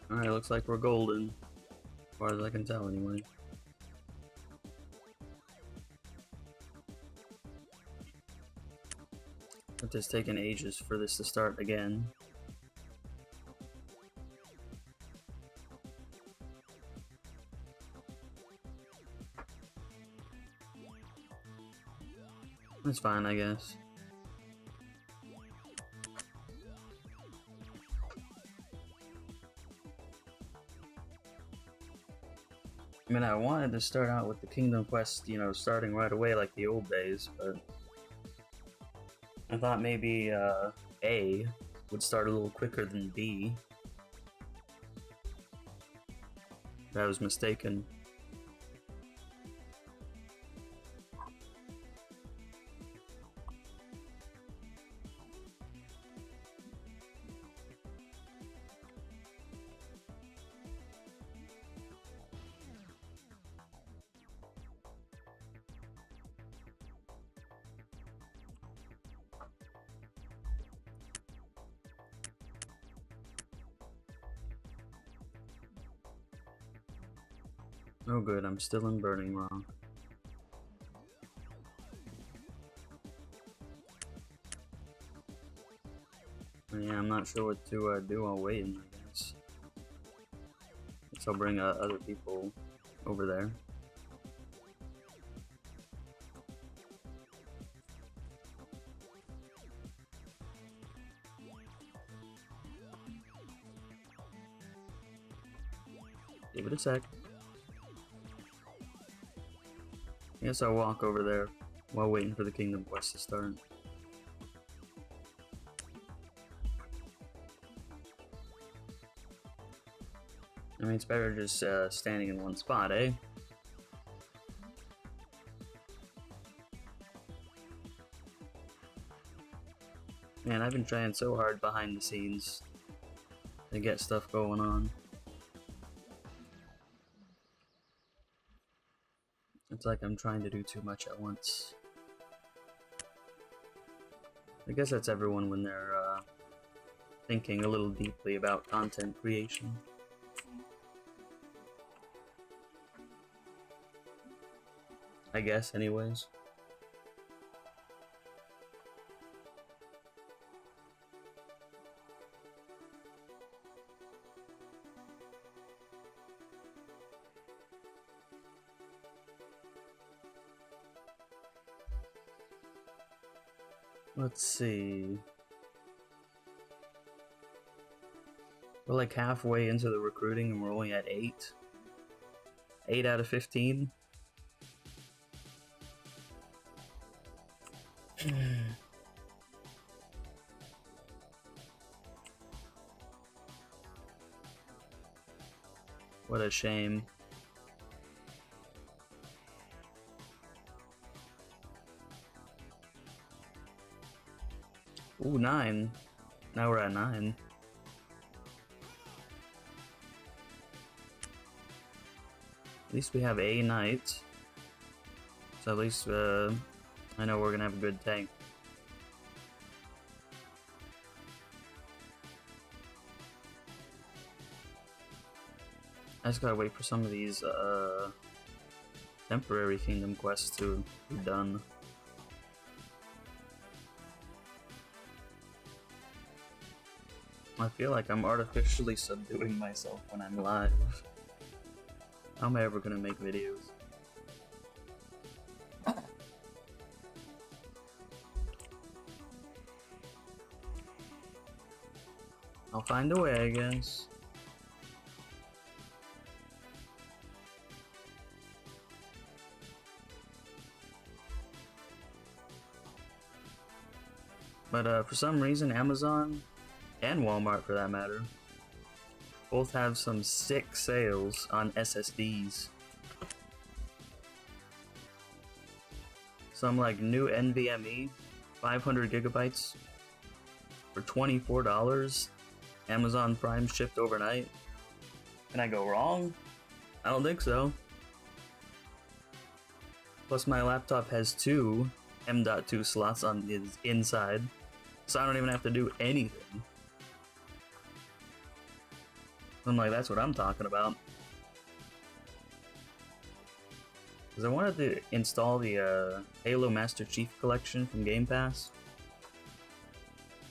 Alright, looks like we're golden. As far as I can tell, anyway. But it's taken ages for this to start again. That's fine, I guess. I mean, I wanted to start out with the Kingdom Quest, you know, starting right away like the old days, but I thought maybe A would start a little quicker than B. I was mistaken. Oh good, I'm still in Burning Rock. Yeah, I'm not sure what to do while waiting, I guess. Guess I'll bring other people over there. Give it a sec. I guess I'll walk over there while waiting for the Kingdom Quest to start. I mean, it's better just standing in one spot, eh? Man, I've been trying so hard behind the scenes to get stuff going on. It's like I'm trying to do too much at once. I guess that's everyone when they're thinking a little deeply about content creation. I guess, anyways. Let's see. We're like halfway into the recruiting and we're only at 8. 8 out of 15. What a shame. Ooh, 9. Now we're at 9. At least we have a knight. So at least I know we're gonna have a good tank. I just gotta wait for some of these temporary kingdom quests to be done. I feel like I'm artificially subduing myself when I'm live. How am I ever gonna make videos? I'll find a way, I guess. But for some reason, Amazon, and Walmart for that matter, both have some sick sales on SSDs. Some like new NVMe, 500 gigabytes for $24. Amazon Prime shipped overnight. Can I go wrong? I don't think so. Plus my laptop has 2 M.2 slots on the inside, so I don't even have to do anything. I'm like, that's what I'm talking about. Because I wanted to install the Halo Master Chief Collection from Game Pass.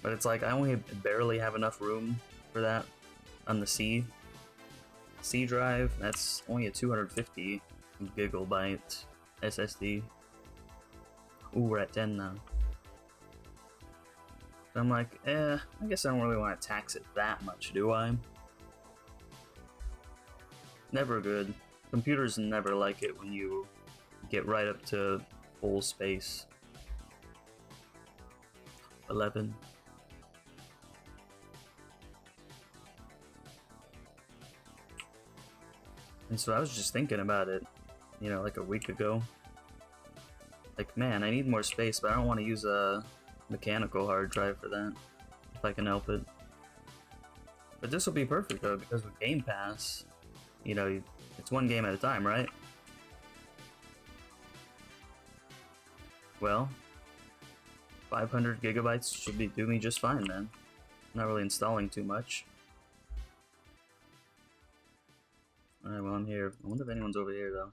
But it's like, I only barely have enough room for that on the C drive. That's only a 250 gigabyte SSD. Ooh, we're at 10 now. So I'm like, I guess I don't really want to tax it that much, do I? Never good. Computers never like it when you get right up to full space. 11. And so I was just thinking about it, you know, like a week ago. Like, man, I need more space, but I don't want to use a mechanical hard drive for that, if I can help it. But this will be perfect, though, because with Game Pass, you know, it's one game at a time, right? Well, 500 gigabytes should do me just fine, then. Not really installing too much. Alright, well, I'm here. I wonder if anyone's over here, though.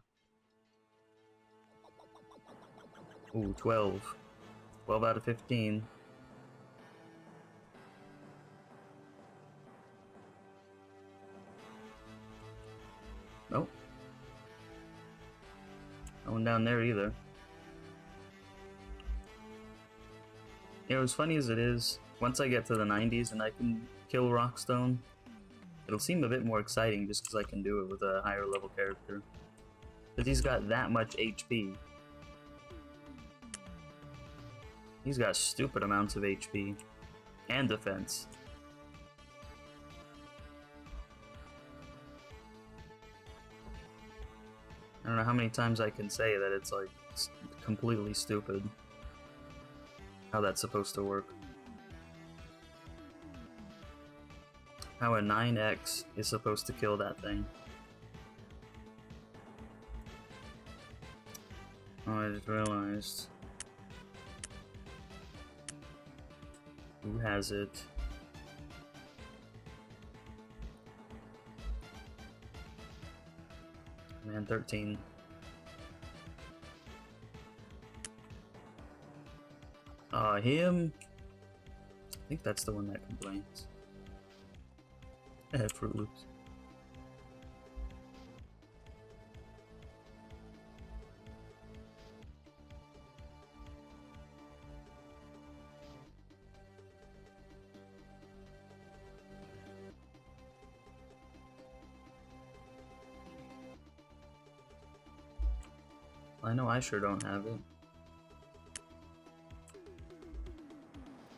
Ooh, 12. 12 out of 15. Nope. No one down there either. You know, as funny as it is, once I get to the 90s and I can kill Rockstone, it'll seem a bit more exciting just because I can do it with a higher level character. Because he's got that much HP. He's got stupid amounts of HP. And defense. I don't know how many times I can say that it's like completely stupid how that's supposed to work. How a 9x is supposed to kill that thing. Oh, I just realized. Who has it? Man, 13. Him? I think that's the one that complains. Fruit Loops. I know I sure don't have it.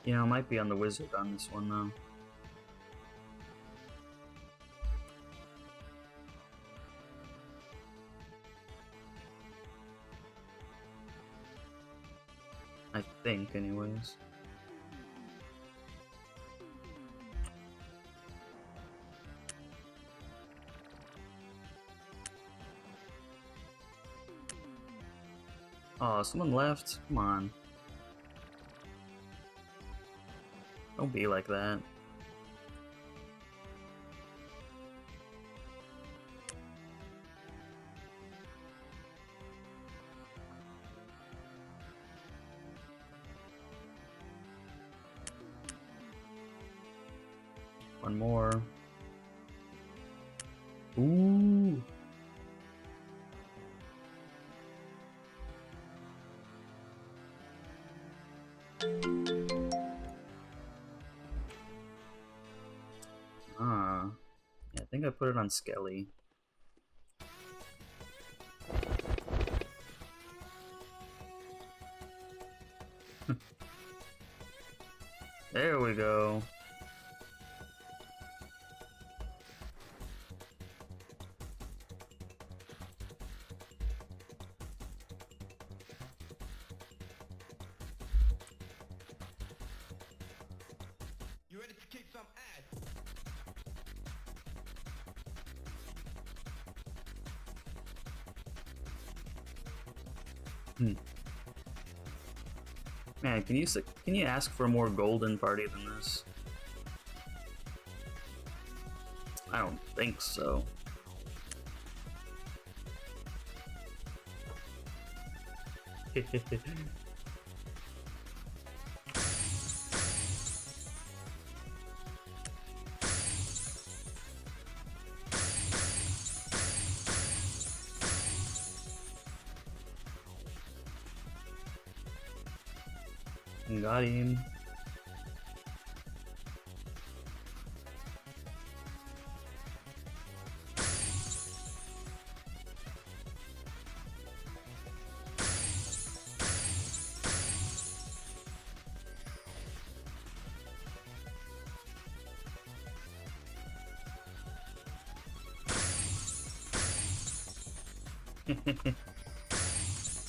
You know, I might be on the wizard on this one though. I think, anyways. Oh, someone left? Come on. Don't be like that. One more. Ooh. Yeah, I think I put it on Skelly. There we go. You ready to kick some ass? Man, can you ask for a more golden party than this? I don't think so. Got him.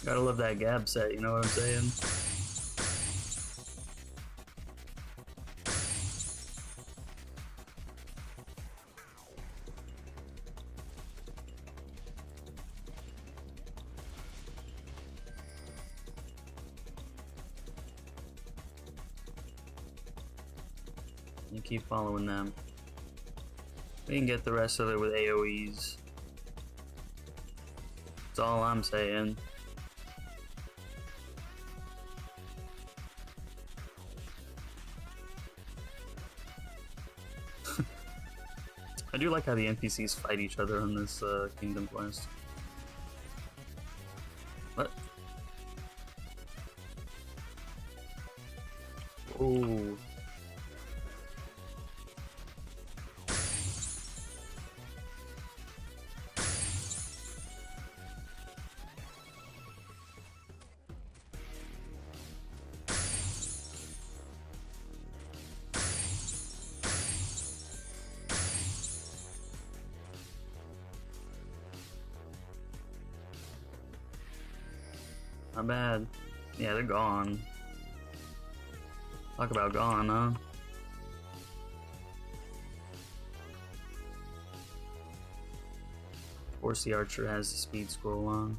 Gotta love that Gab set, you know what I'm saying? You keep following them. We can get the rest of it with AoEs. That's all I'm saying. I do like how the NPCs fight each other on this Kingdom Quest. What? Ooh. Not bad. Yeah, they're gone. Talk about gone, huh? Of course the archer has the speed scroll on.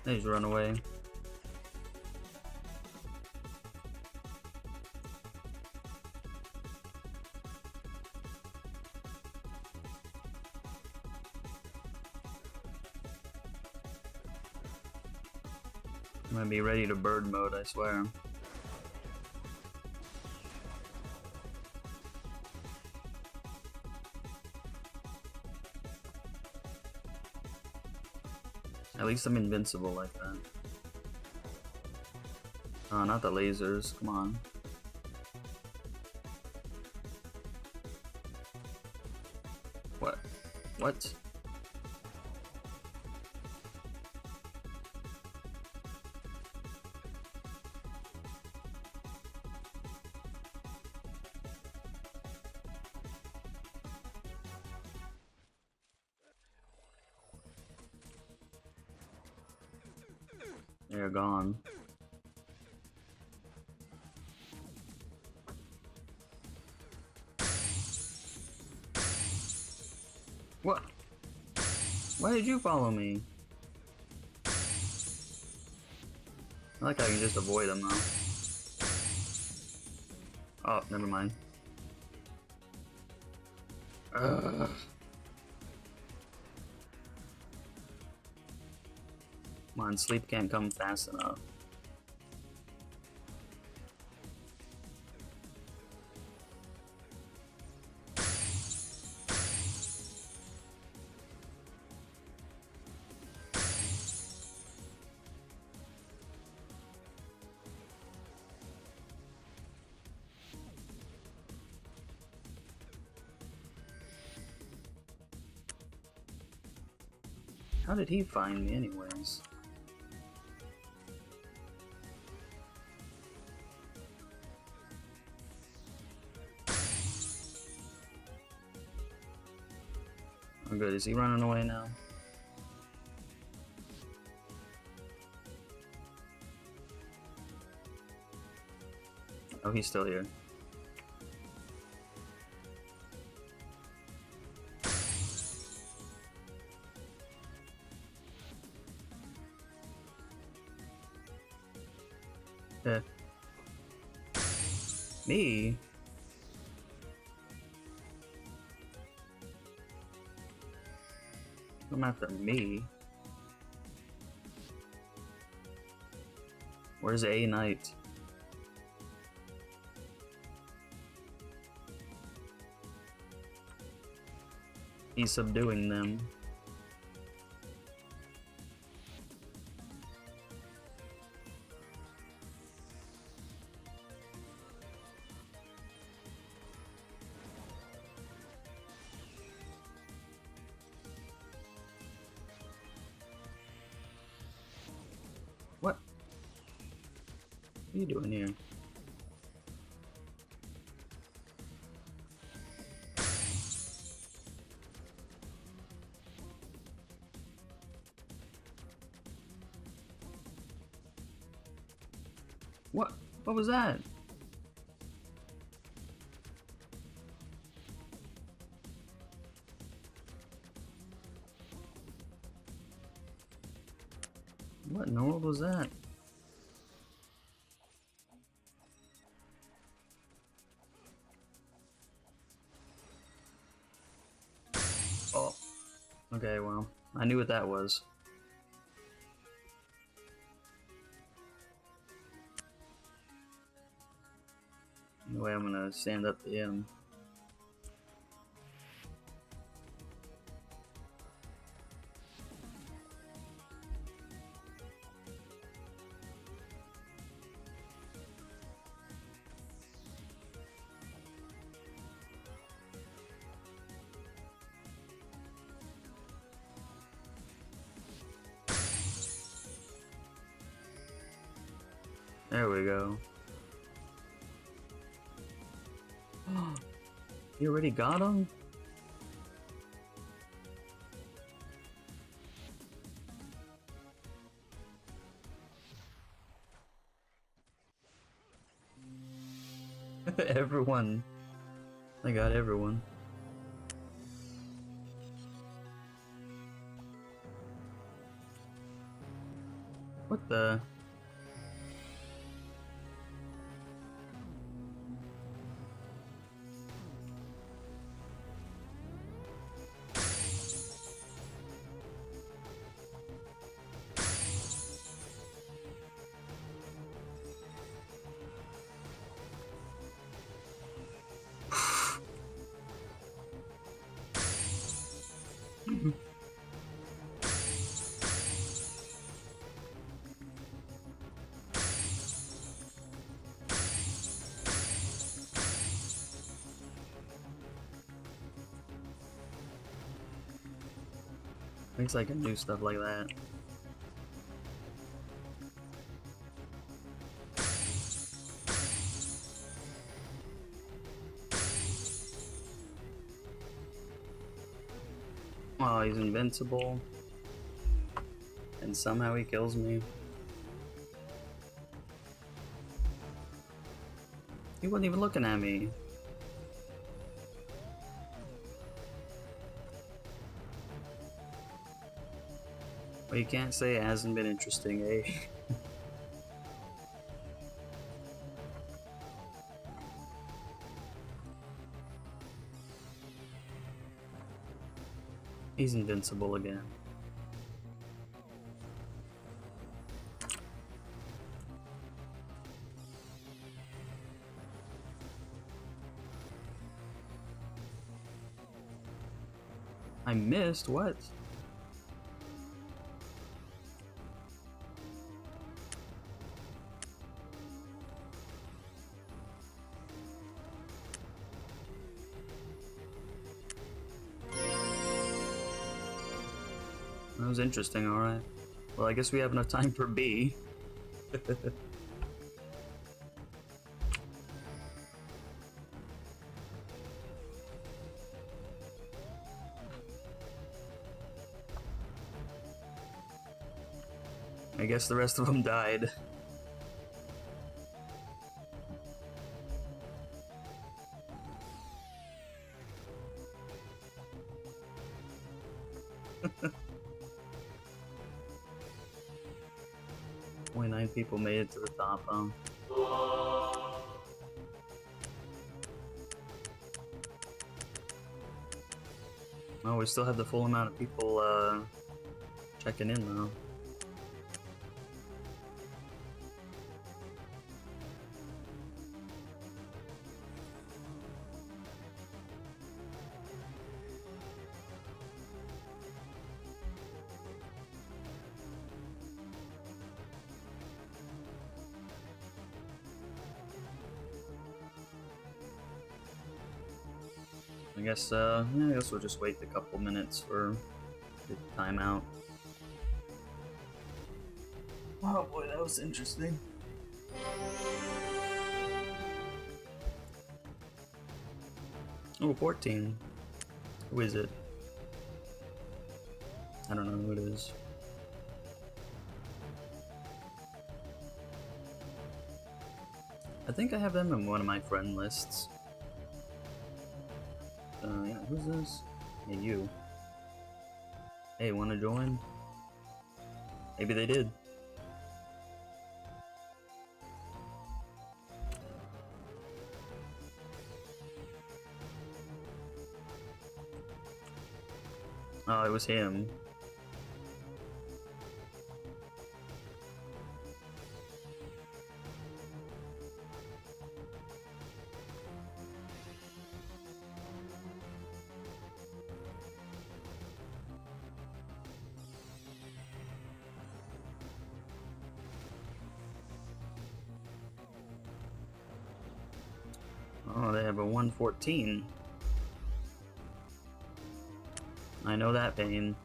They just run away. I'm gonna be ready to bird mode, I swear. At least I'm invincible like that. Oh, not the lasers, come on. What? What? They're gone. What? Why did you follow me? I like how you can just avoid them though. Oh, never mind. Ugh. Come on, sleep can't come fast enough. How did he find me anyways? Oh, good. Is he running away now? Oh, he's still here. Yeah. Me? Come after me? Where's A Knight? He's subduing them. What? What are you doing here? What? What was that? What in the world was that? Oh. Okay, well, I knew what that was. Anyway, I'm gonna stand up to him. There we go. You already got him? Everyone. I got everyone. What the? Thinks I can do stuff like that. Oh, he's invincible. And somehow he kills me. He wasn't even looking at me. Well, you can't say it hasn't been interesting, eh? He's invincible again. I missed? What? That was interesting, alright. Well, I guess we have enough time for B. I guess the rest of them died. Only 9 people made it to the top, Oh, we still have the full amount of people checking in though. I guess we'll just wait a couple minutes for the timeout. Oh boy, that was interesting. Oh, 14. Who is it? I don't know who it is. I think I have them in one of my friend lists. Yeah, who's this? Hey, you. Hey, wanna join? Maybe they did. Oh, it was him. Oh, they have a 114. I know that pain.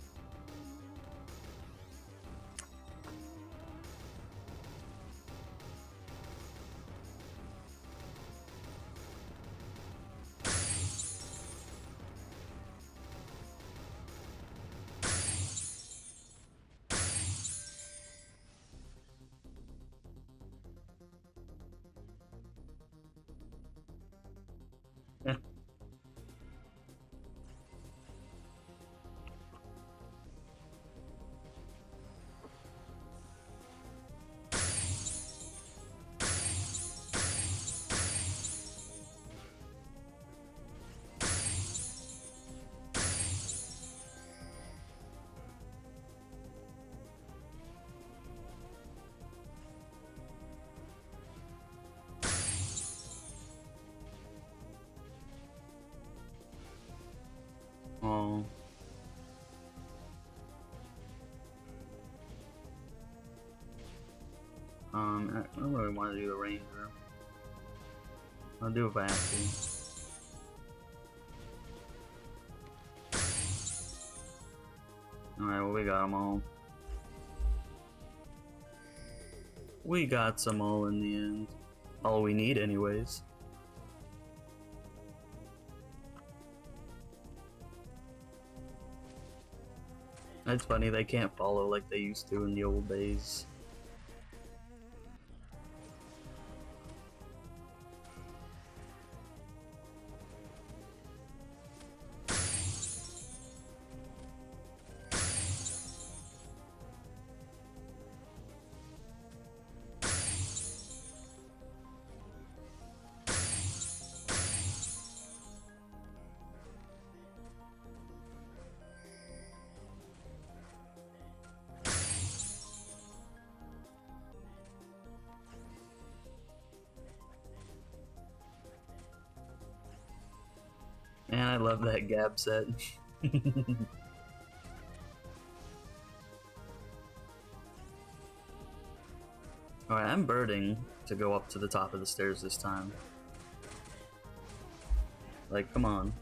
Yeah. Oh. I don't really want to do the ranger. I'll do it if I have to. Alright, well, we got them all. We got some all in the end. All we need, anyways. It's funny, they can't follow like they used to in the old days. Man, I love that Gab set. Alright, I'm birding to go up to the top of the stairs this time. Like, come on.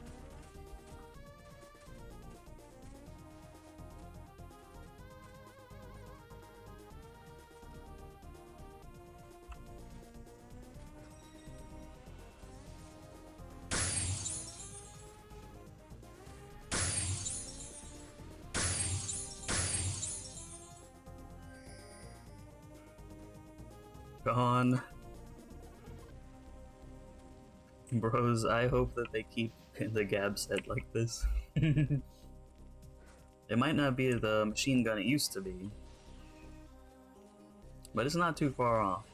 Gone. Bros, I hope that they keep the Gab set like this. It might not be the machine gun it used to be, but it's not too far off.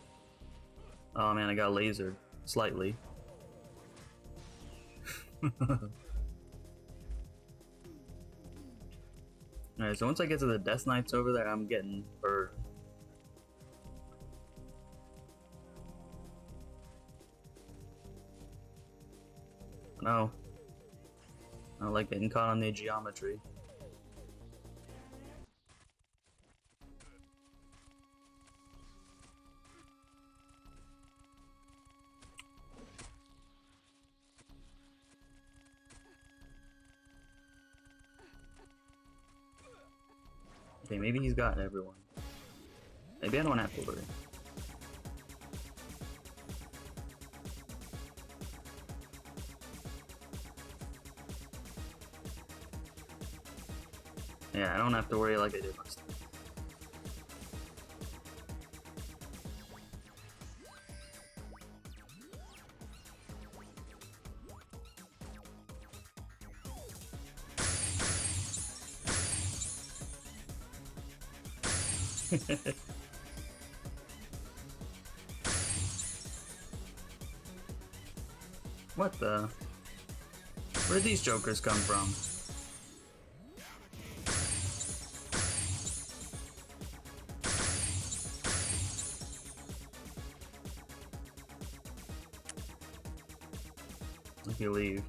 Oh man, I got lasered. Slightly. Alright, so once I get to the Death Knights over there, I'm getting burned. No. I don't like getting caught on the geometry. Okay, maybe he's got everyone. Maybe I don't have to worry. Yeah, I don't have to worry like I did last time. What the? Where did these jokers come from? If you leave.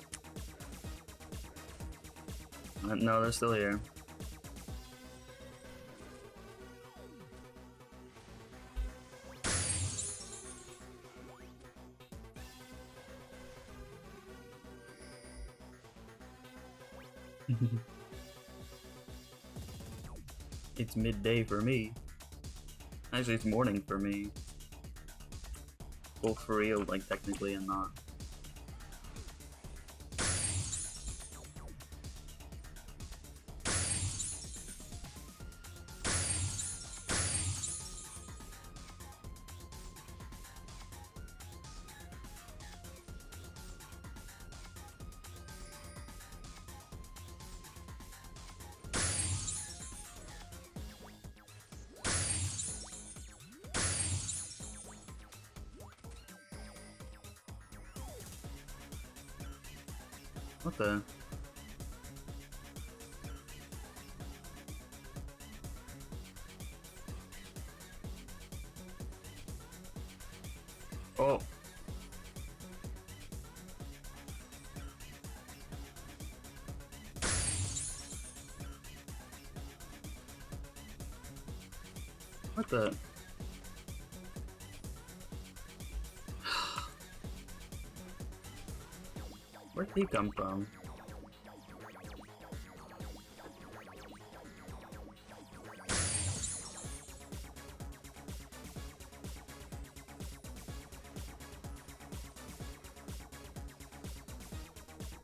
No, they're still here. It's midday for me. Actually, it's morning for me. Well, for real, like technically I'm not. What the? Oh. What the? Where'd he come from?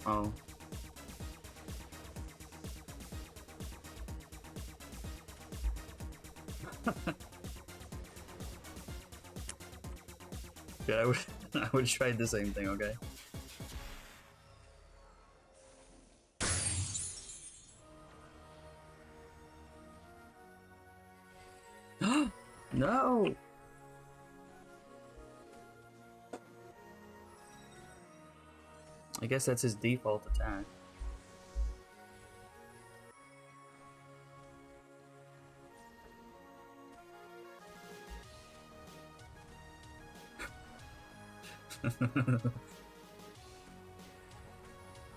Oh. Yeah, I would try the same thing, okay? No! I guess that's his default attack.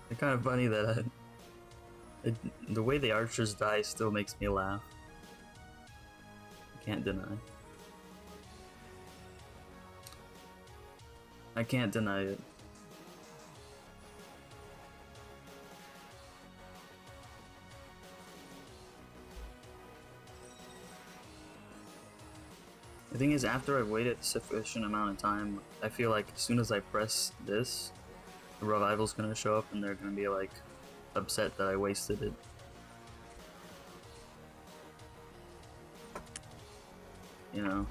It's kind of funny that the way the archers die still makes me laugh. I can't deny. I can't deny it. The thing is, after I've waited a sufficient amount of time, I feel like as soon as I press this, the revival's gonna show up and they're gonna be like upset that I wasted it. You know?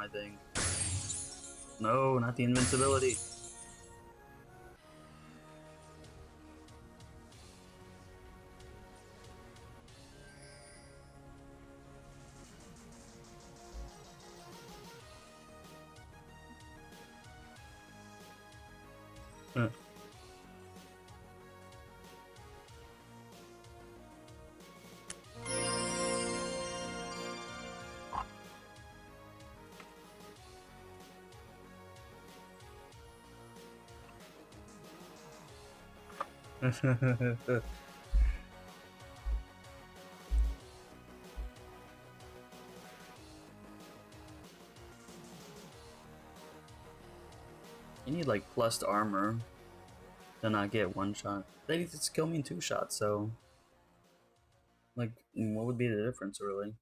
I think. No, not the invincibility. Huh. You need like plus armor to not get one shot. They need to kill me in 2 shots, so like what would be the difference really?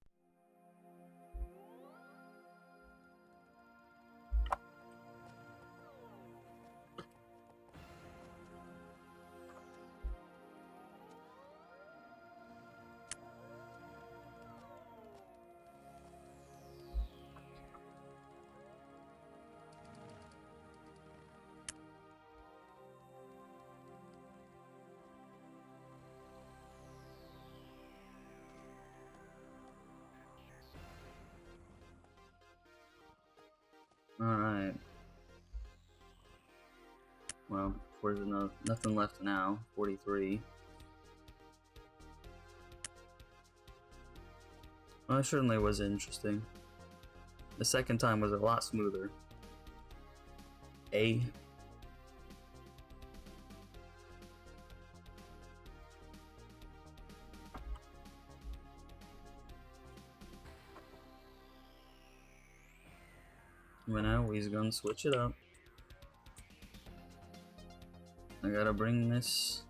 Alright. Well, there's nothing left now. 43. Well, it certainly was interesting. The second time was a lot smoother. A. But now he's gonna switch it up. I gotta bring this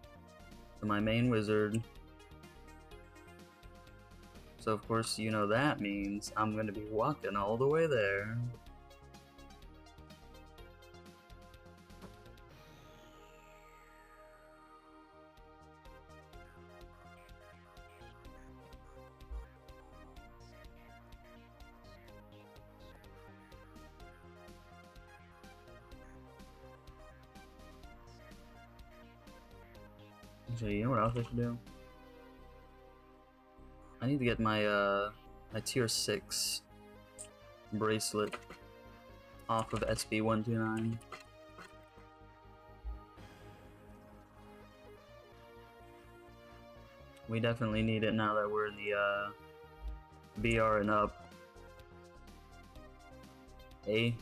to my main wizard. So of course, you know that means I'm gonna be walking all the way there. Actually, you know what else I should do? I need to get my my tier 6 bracelet off of SB129. We definitely need it now that we're in the BR and up. A.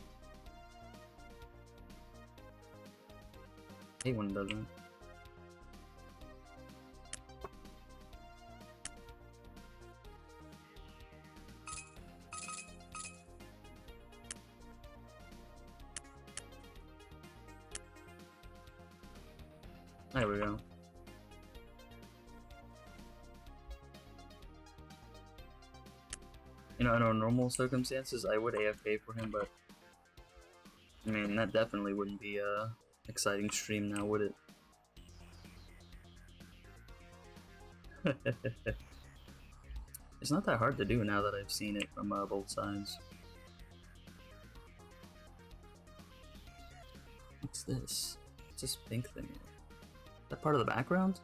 Hate when it doesn't. There we go. You know, under normal circumstances, I would AFK for him, but I mean, that definitely wouldn't be a exciting stream now, would it? It's not that hard to do now that I've seen it from both sides. What's this? What's this pink thing? Is that part of the background?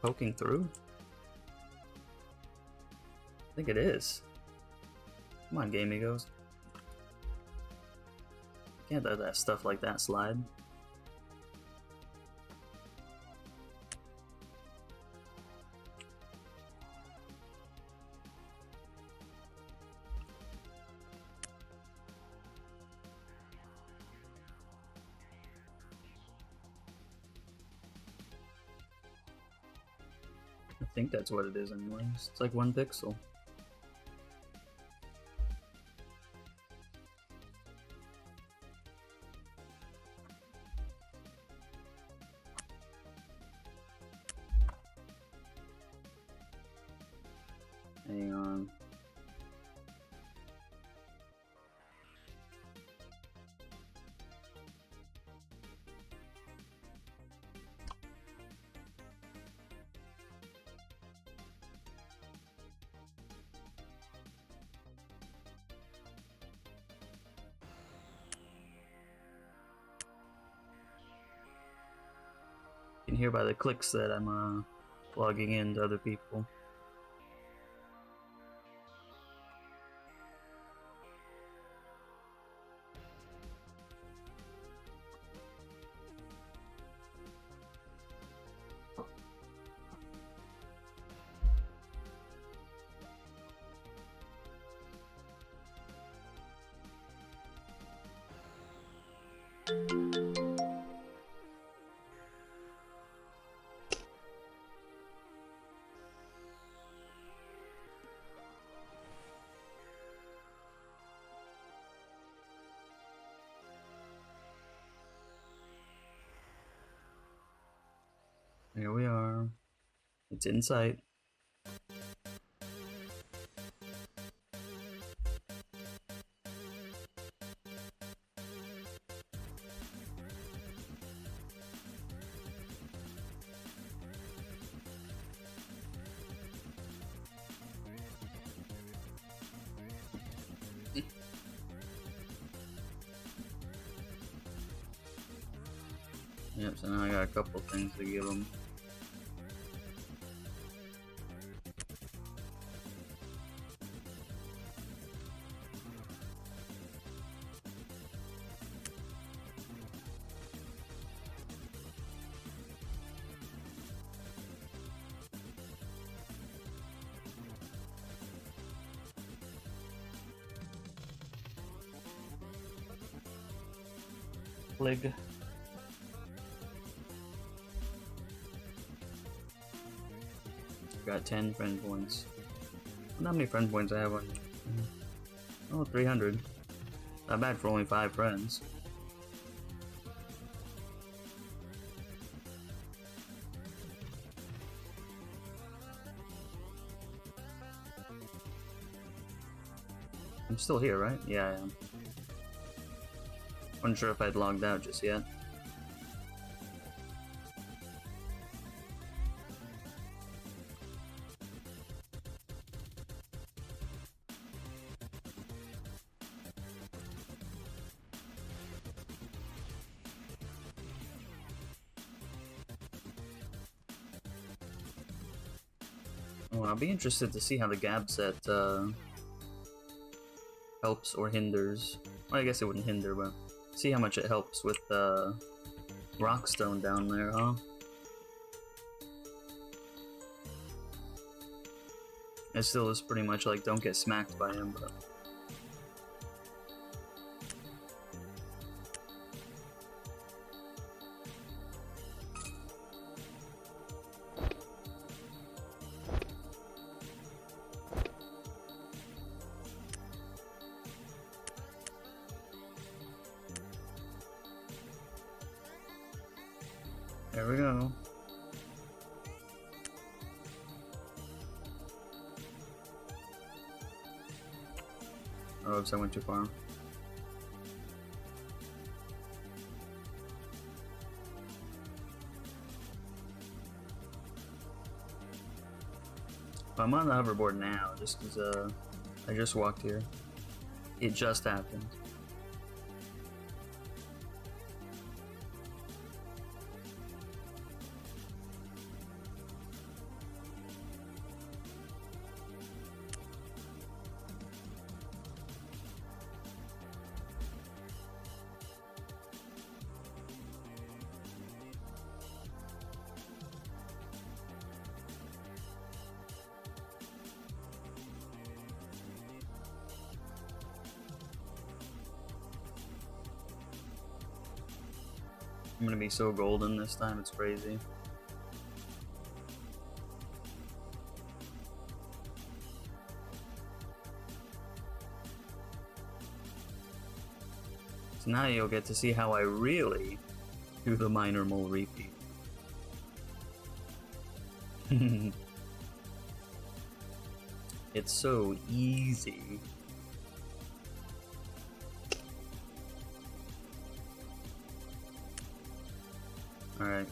Poking through? I think it is. Come on, Game Egos. Can't let that stuff like that slide. I think that's what it is anyways. It's like 1 pixel. Hang on. hear by the clicks that I'm plugging into other people. Here we are. It's in sight. Yep, so now I got a couple things to give them. Plig. Got 10 friend points. I wonder how many friend points I have on you. Oh, 300. Not bad for only 5 friends. I'm still here, right? Yeah, I am. Wasn't sure if I'd logged out just yet. Well, I'll be interested to see how the gap set helps or hinders. Well, I guess it wouldn't hinder, but see how much it helps with Rockstone down there, huh? It still is pretty much like don't get smacked by him, but there we go. Oh, oops, I went too far. I'm on the hoverboard now, just because I just walked here. It just happened. I'm gonna be so golden this time, it's crazy. So now you'll get to see how I really do the minor mole repeat. It's so easy. Alright.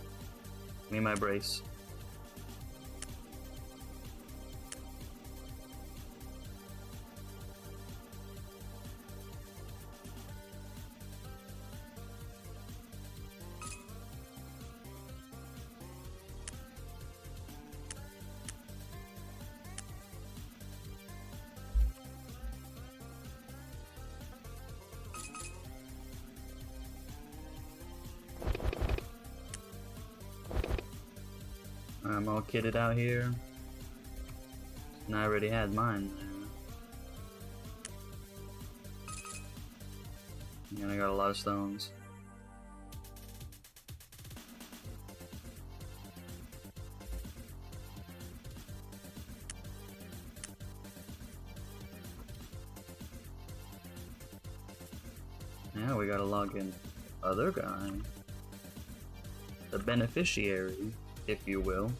Give me my brace. I'm all kitted out here. And I already had mine there. And I got a lot of stones. Now we gotta log in the other guy. The beneficiary, if you will.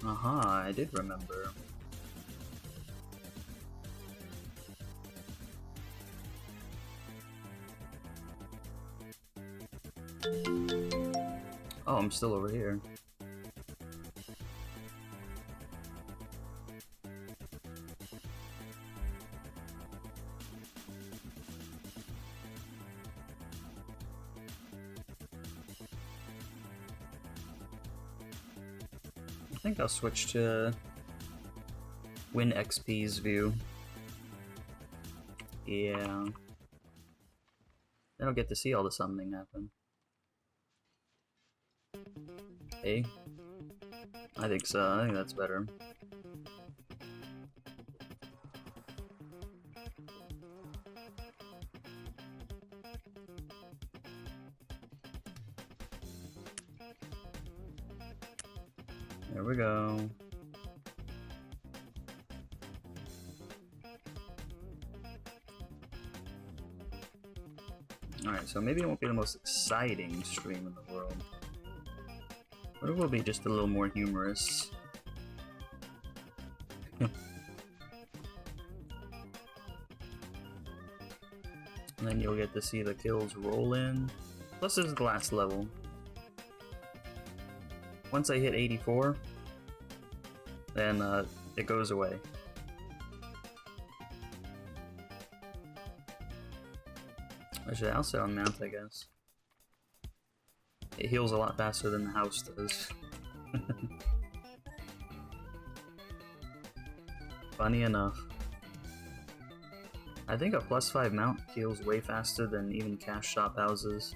Aha, I did remember. Oh, I'm still over here. I think I'll switch to Win XP's view. Yeah. Then I'll get to see all the summoning happen. Hey? I think so. I think that's better. There we go. Alright, so maybe it won't be the most exciting stream in the world. But it will be just a little more humorous. And then you'll get to see the kills roll in. Plus this is the last level. Once I hit 84, then it goes away. Actually, I'll sit on mount, I guess. It heals a lot faster than the house does. Funny enough. I think a +5 mount heals way faster than even cash shop houses.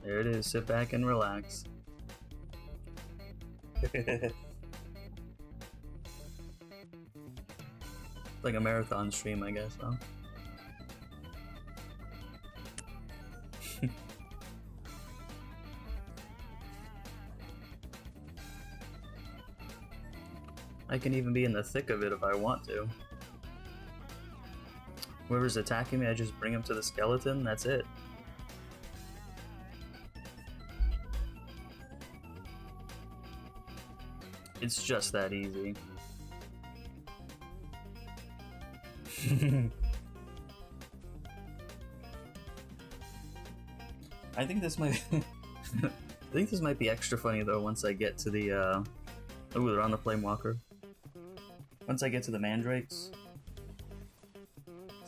There it is, sit back and relax. Like a marathon stream, I guess, huh? I can even be in the thick of it if I want to. Whoever's attacking me, I just bring him to the skeleton, that's it. It's just that easy. I think this might I think this might be extra funny though once I get to the oh, they're on the Flame Walker. Once I get to the mandrakes.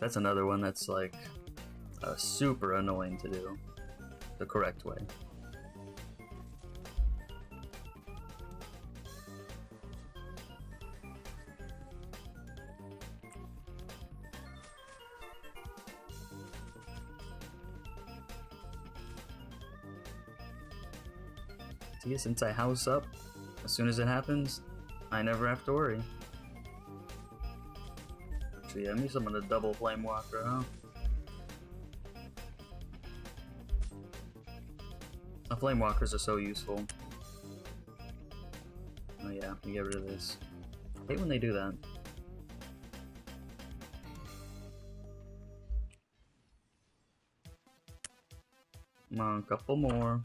That's another one that's like super annoying to do the correct way. See, since I house up, as soon as it happens, I never have to worry. Actually, let me summon the double Flame Walker, huh? The Flame Walkers are so useful. Oh yeah, we get rid of this. I hate when they do that. Come on, a couple more.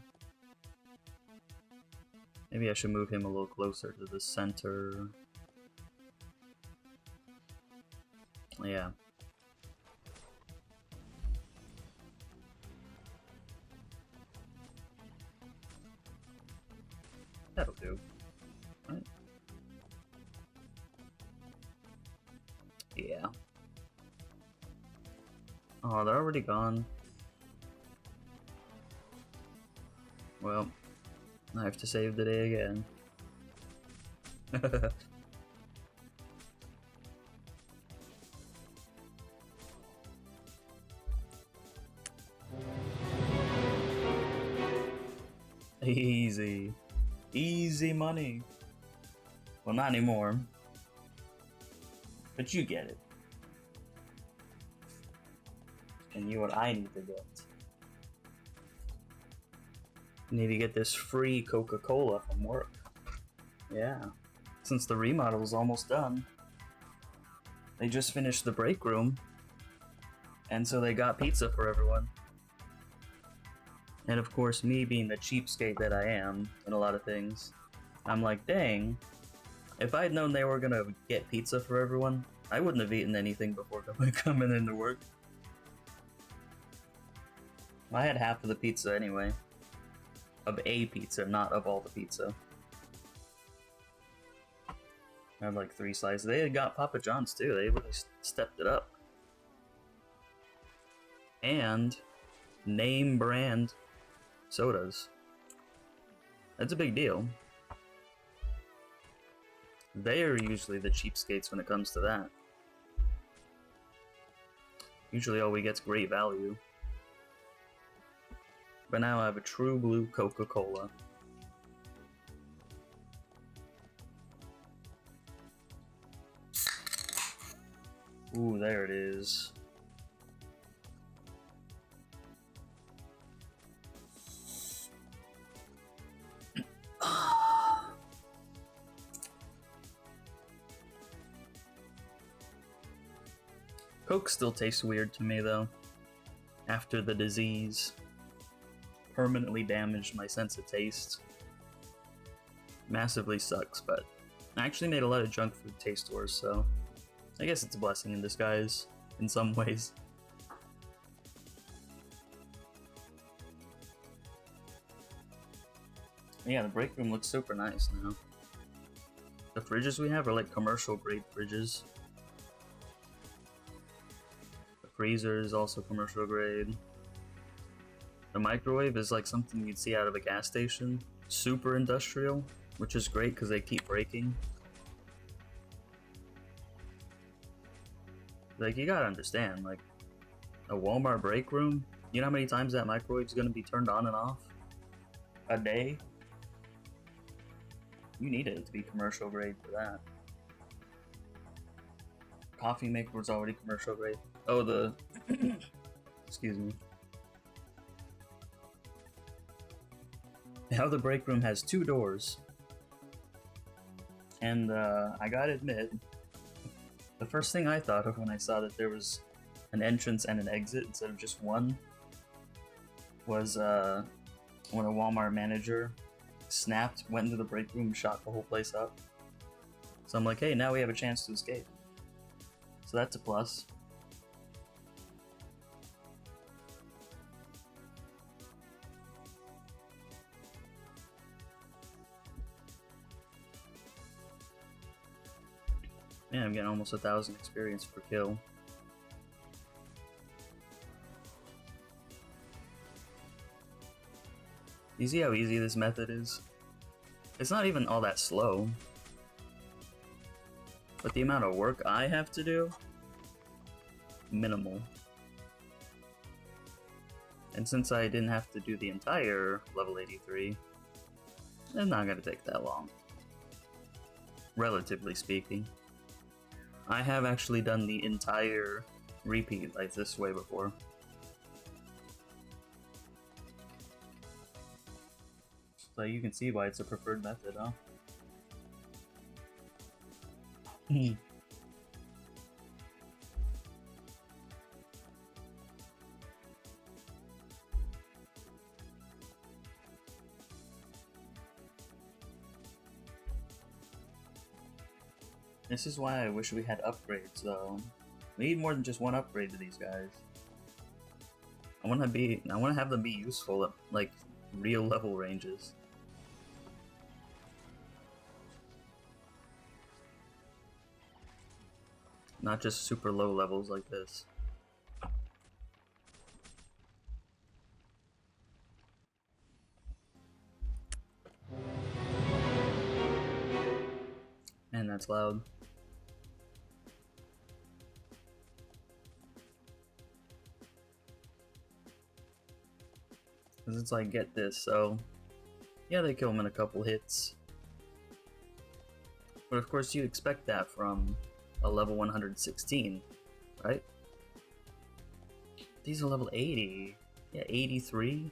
Maybe I should move him a little closer to the center. Yeah. to. Right. Yeah. Oh, they're already gone. Well, I have to save the day again. Easy. Easy money. Well, not anymore. But you get it. And you what I need to get. I need to get this free Coca-Cola from work. Yeah. Since the remodel is almost done. They just finished the break room. And so they got pizza for everyone. And of course, me being the cheapskate that I am in a lot of things, I'm like, dang, if I'd known they were gonna get pizza for everyone, I wouldn't have eaten anything before coming into work. I had half of the pizza anyway. Of a pizza, not of all the pizza. I had like 3 slices. They had got Papa John's too. They really stepped it up. And name brand sodas. That's a big deal. They are usually the cheapskates when it comes to that. Usually all we get's great value. But now I have a true blue Coca-Cola. Ooh, there it is. Coke still tastes weird to me though. After the disease permanently damaged my sense of taste. Massively sucks, but I actually made a lot of junk food taste worse, so I guess it's a blessing in disguise in some ways. Yeah, the break room looks super nice now. The fridges we have are like commercial grade fridges. The freezer is also commercial grade. The microwave is like something you'd see out of a gas station. Super industrial, which is great because they keep breaking. Like, you gotta understand, like, a Walmart break room, you know how many times that microwave's gonna be turned on and off? A day? You need it to be commercial grade for that. Coffee maker was already commercial grade. Oh, the... Excuse me. Now the break room has 2 doors. And, I gotta admit, the first thing I thought of when I saw that there was an entrance and an exit instead of just one was, when a Walmart manager snapped, went into the break room, shot the whole place up. So I'm like, hey, now we have a chance to escape. So that's a plus. Man, I'm getting almost 1,000 experience per kill. You see how easy this method is? It's not even all that slow. But the amount of work I have to do? Minimal. And since I didn't have to do the entire level 83, it's not gonna take that long. Relatively speaking. I have actually done the entire repeat like this way before. So you can see why it's a preferred method, huh? This is why I wish we had upgrades, though. We need more than just one upgrade to these guys. I want to have them be useful at, like, real level ranges. Not just super low levels like this. Man, that's loud. Because it's like, get this, so... yeah, they kill him in a couple hits. But of course you'd expect that from a level 116, right? These are level 80. Yeah, 83.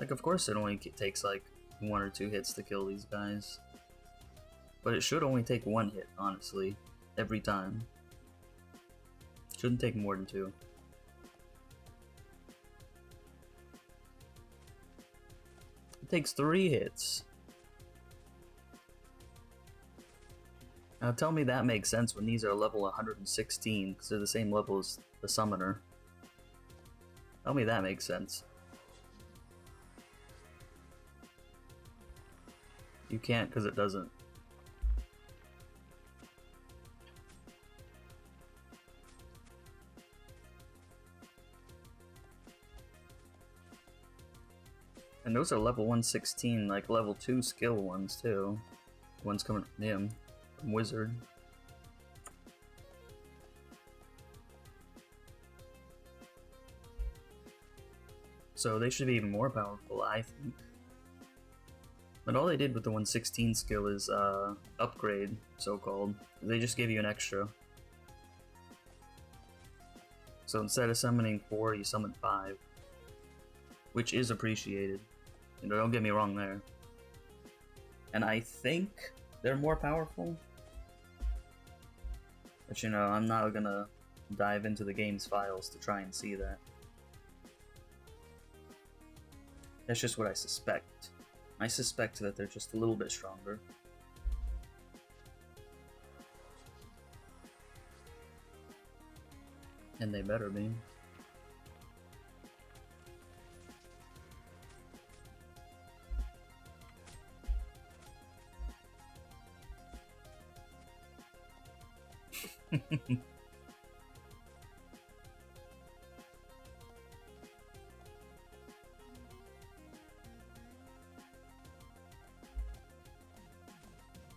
Like, of course it only takes like 1 or 2 hits to kill these guys. But it should only take 1 hit, honestly, every time. Shouldn't take more than 2. It takes 3 hits. Now tell me that makes sense when these are level 116, because they're the same level as the summoner. Tell me that makes sense. You can't, because it doesn't. And those are level 116, like level 2 skill ones too. One's coming from him, from Wizard. So they should be even more powerful, I think. But all they did with the 116 skill is upgrade, so-called. They just gave you an extra. So instead of summoning 4, you summon 5. Which is appreciated. You know, don't get me wrong there. And I think they're more powerful. But you know, I'm not gonna dive into the game's files to try and see that. That's just what I suspect. I suspect that they're just a little bit stronger. And they better be.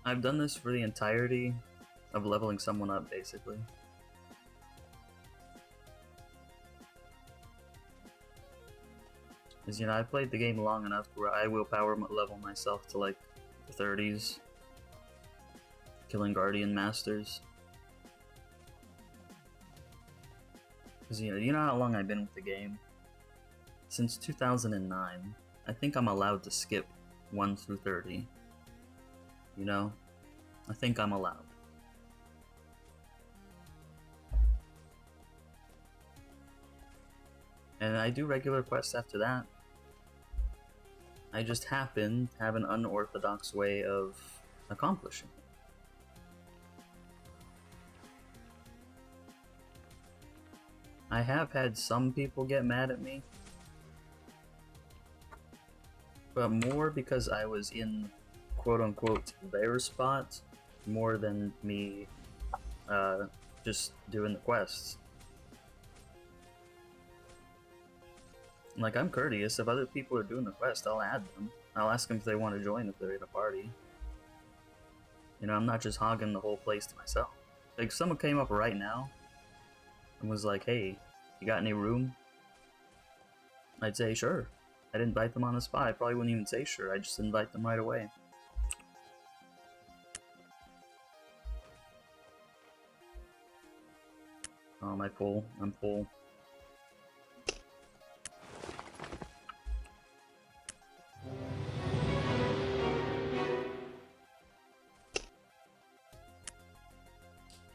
I've done this for the entirety of leveling someone up, basically. Because, you know, I've played the game long enough where I will power level myself to, like, the 30s. Killing Guardian Masters. Because, you know how long I've been with the game? Since 2009. I think I'm allowed to skip 1 through 30. You know? I think I'm allowed. And I do regular quests after that. I just happen to have an unorthodox way of accomplishing it. I have had some people get mad at me, but more because I was in quote-unquote their spot more than me just doing the quests. Like, I'm courteous. If other people are doing the quest, I'll add them. I'll ask them if they want to join if they're in a party. You know, I'm not just hogging the whole place to myself. Like, if someone came up right now and was like, hey, you got any room? I'd say, sure. I'd invite them on the spot. I probably wouldn't even say sure. I'd just invite them right away. Oh, am I full? I'm full.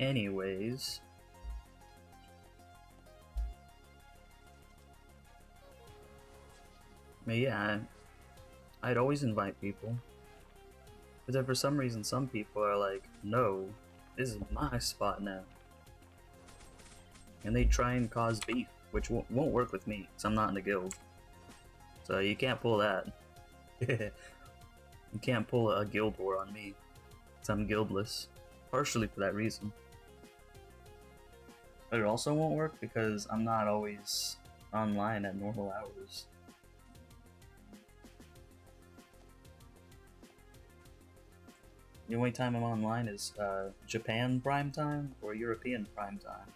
Anyways, but yeah, I'd always invite people. But then for some reason, some people are like, no, this is my spot now. And they try and cause beef, which won't work with me, because I'm not in the guild. So you can't pull that. You can't pull a guild war on me, because I'm guildless. Partially for that reason. But it also won't work because I'm not always online at normal hours. The only time I'm online is Japan prime time or European prime time.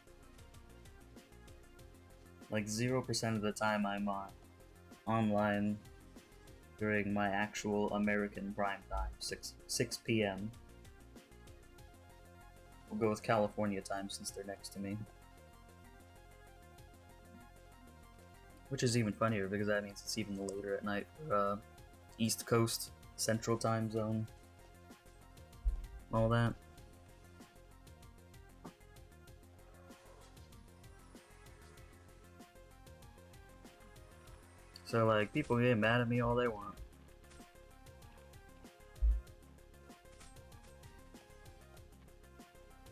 Like 0% of the time I'm online during my actual American prime time, 6 p.m. We'll go with California time since they're next to me. Which is even funnier because that means it's even later at night for East Coast Central Time Zone. All that. So like, people get mad at me all they want.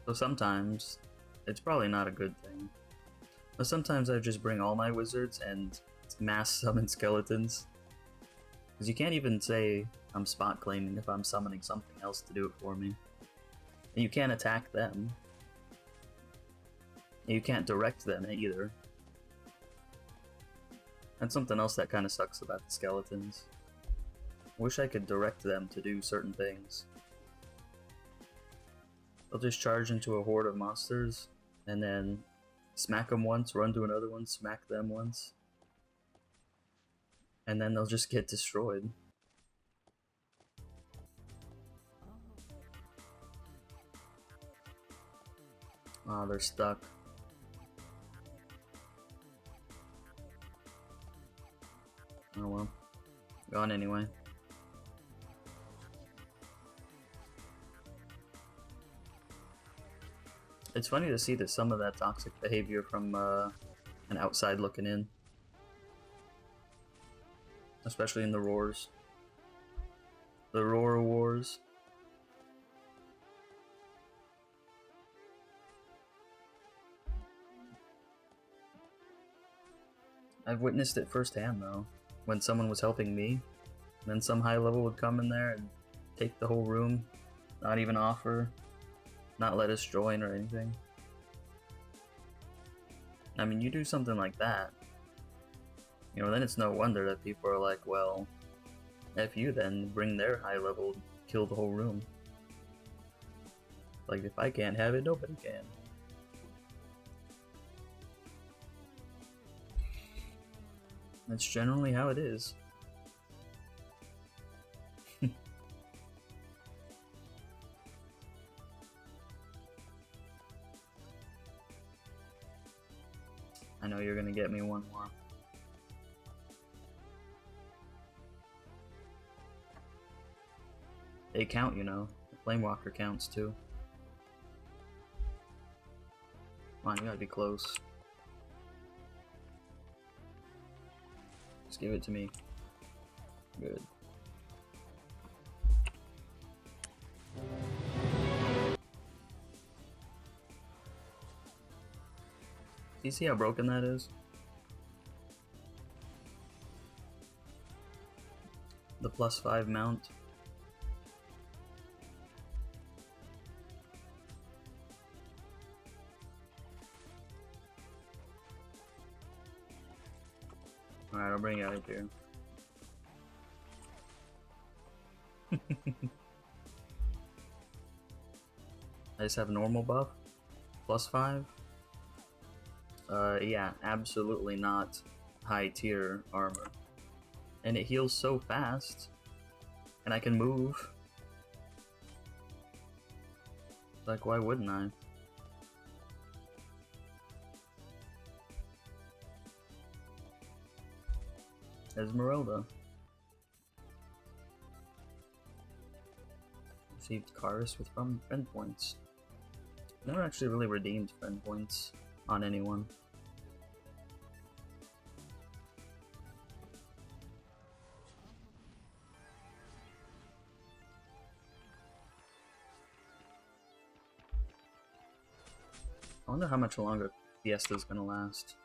So sometimes, it's probably not a good thing. But sometimes I just bring all my wizards and mass summon skeletons. Because you can't even say I'm spot claiming if I'm summoning something else to do it for me. And you can't attack them. And you can't direct them either. That's something else that kind of sucks about the skeletons. Wish I could direct them to do certain things. They'll just charge into a horde of monsters, and then smack them once, run to another one, smack them once. And then they'll just get destroyed. Ah, they're stuck. Oh well. Gone anyway. It's funny to see that some of that toxic behavior from an outside looking in. Especially in the roars. The roar wars. I've witnessed it firsthand though. When someone was helping me, then some high level would come in there and take the whole room, not even offer, not let us join or anything. I mean, you do something like that, you know, then it's no wonder that people are like, well, F you then, bring their high level, kill the whole room. Like, if I can't have it, nobody can. That's generally how it is. I know you're gonna get me one more. They count, you know. The Flamewalker counts too. Come on, you gotta be close. Just give it to me. Good. Do you see how broken that is? The +5 mount. Alright, I'll bring it out of here. I just have normal buff. +5. Yeah, absolutely not high tier armor. And it heals so fast. And I can move. Like, why wouldn't I? Esmeralda. Received Karis with friend points. Never actually really redeemed friend points on anyone. I wonder how much longer Fiesta's gonna last.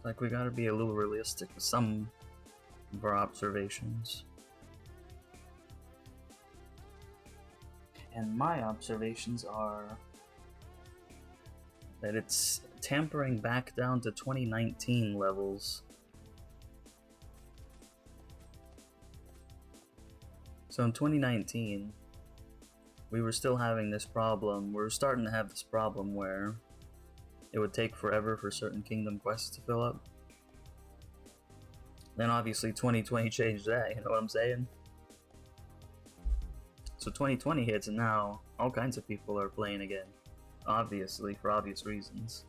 Like, we gotta be a little realistic with some of our observations. And my observations are that it's tampering back down to 2019 levels. So in 2019, we were still having this problem. We were starting to have this problem where it would take forever for certain kingdom quests to fill up. Then obviously 2020 changed that, you know what I'm saying? So 2020 hits and now all kinds of people are playing again. Obviously, for obvious reasons.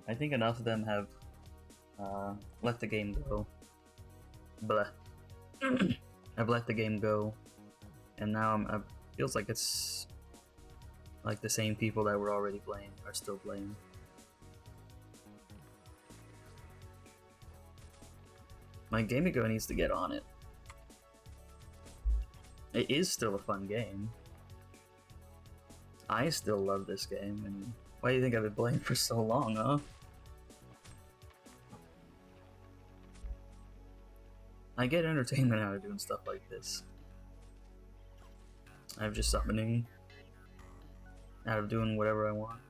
I think enough of them have let the game go. Blah. I've let the game go, and now it feels like it's like the same people that were already playing are still playing. My Gamigo needs to get on it. It is still a fun game. I still love this game, and why do you think I've been playing for so long, huh? I get entertainment out of doing stuff like this. I'm just summoning out of doing whatever I want.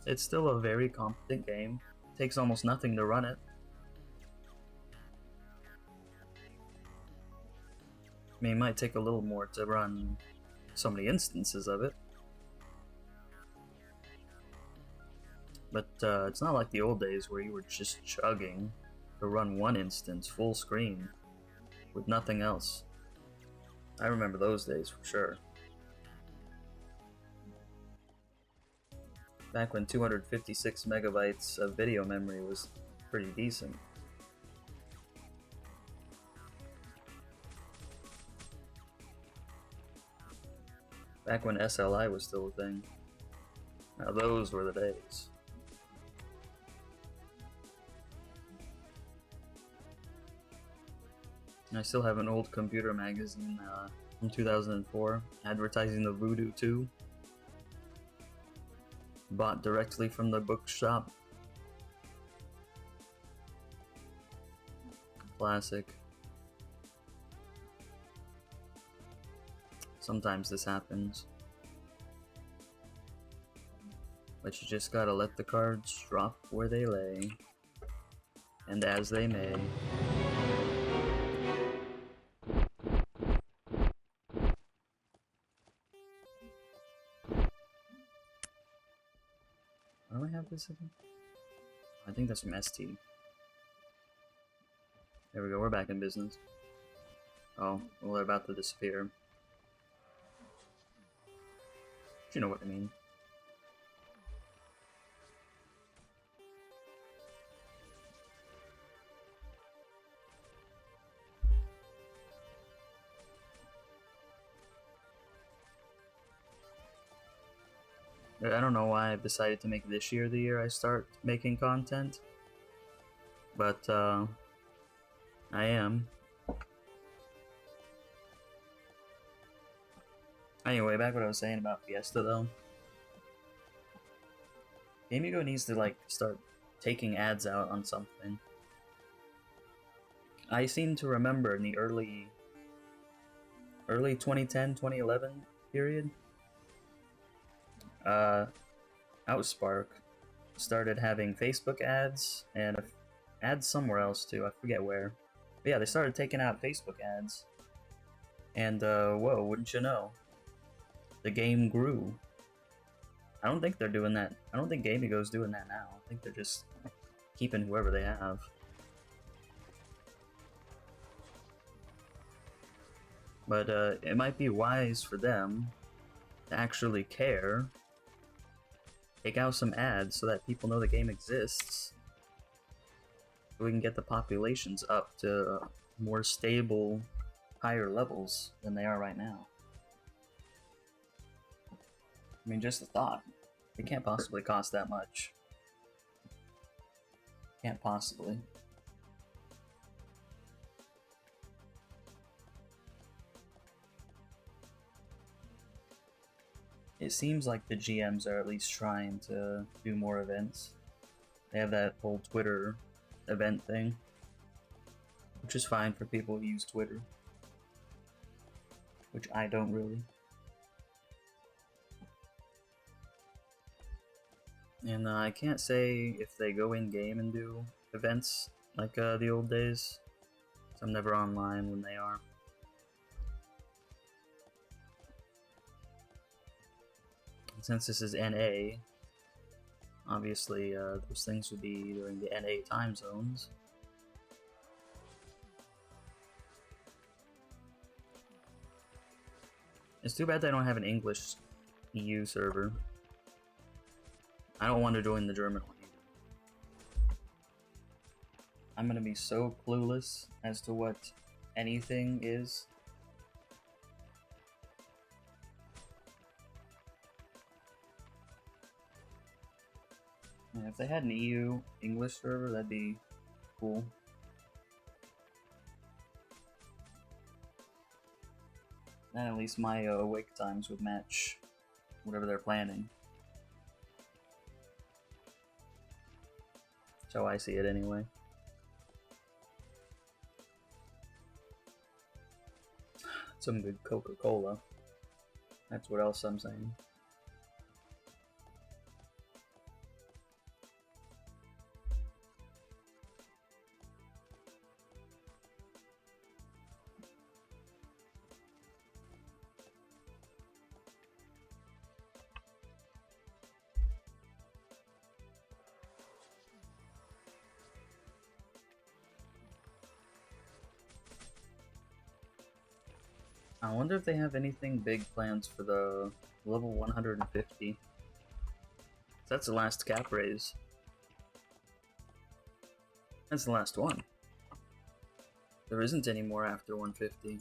It's still a very competent game. It takes almost nothing to run it. I mean, it might take a little more to run so many instances of it. But it's not like the old days where you were just chugging to run one instance full screen with nothing else. I remember those days for sure. Back when 256 megabytes of video memory was pretty decent. Back when SLI was still a thing. Now those were the days. I still have an old computer magazine from 2004 advertising the Voodoo 2. Bought directly from the bookshop. Classic. Sometimes this happens. But you just gotta let the cards drop where they lay. And as they may. Why do I have this again? I think that's from ST. There we go, we're back in business. Oh, well, they're about to disappear. You know what I mean. I don't know why I've decided to make this year the year I start making content, but I am. Anyway, back what I was saying about Fiesta though. Gamigo needs to like start taking ads out on something. I seem to remember in the early 2010, 2011 period, Outspark started having Facebook ads and ads somewhere else too, I forget where. But yeah, they started taking out Facebook ads. And whoa, wouldn't you know? The game grew. I don't think they're doing that. I don't think Gamigo's doing that now. I think they're just keeping whoever they have. But it might be wise for them to actually care. Take out some ads so that people know the game exists. So we can get the populations up to more stable, higher levels than they are right now. I mean, just a thought. It can't possibly cost that much. Can't possibly. It seems like the GMs are at least trying to do more events. They have that whole Twitter event thing. which is fine for people who use Twitter, which I don't really. And I can't say if they go in-game and do events like the old days, so I'm never online when they are. And since this is NA, obviously those things would be during the NA time zones. It's too bad they don't have an English EU server. I don't want to join the German one either. I'm gonna be so clueless as to what anything is. Yeah, if they had an EU English server, that'd be cool. Then at least my awake times would match whatever they're planning. That's how I see it anyway. Some good Coca-Cola. That's what else I'm saying. I wonder if they have anything big plans for the level 150. That's the last cap raise. That's the last one. There isn't any more after 150.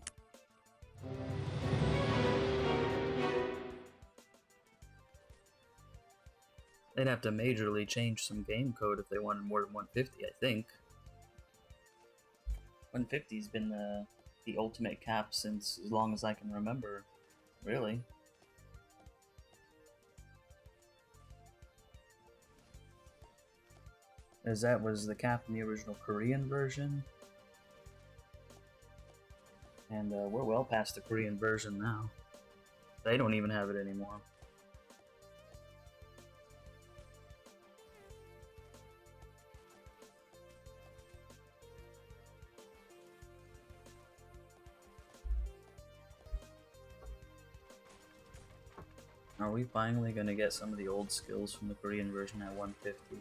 They'd have to majorly change some game code if they wanted more than 150, I think. 150's been the ultimate cap since as long as I can remember, really. As that was the cap in the original Korean version. And we're well past the Korean version now. They don't even have it anymore. Are we finally gonna get some of the old skills from the Korean version at 150?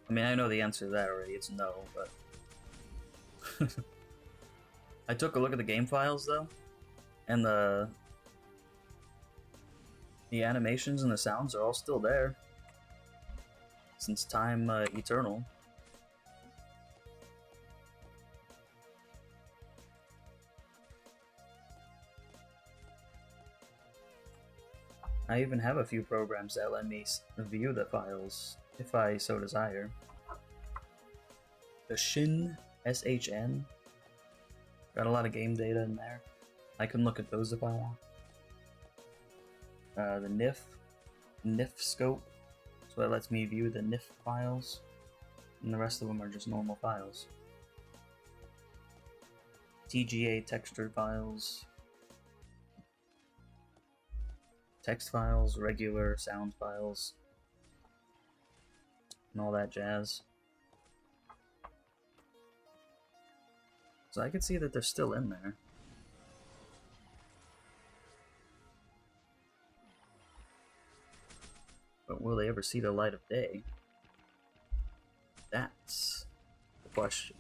I mean, I know the answer to that already, it's no, but... I took a look at the game files, though, and the animations and the sounds are all still there. Since time eternal. I even have a few programs that let me view the files, if I so desire. The Shin, SHN, got a lot of game data in there. I can look at those if I want. The NIF scope, so that lets me view the NIF files, and the rest of them are just normal files. TGA texture files, text files, regular sound files, and all that jazz. So I can see that they're still in there. But will they ever see the light of day? That's the question.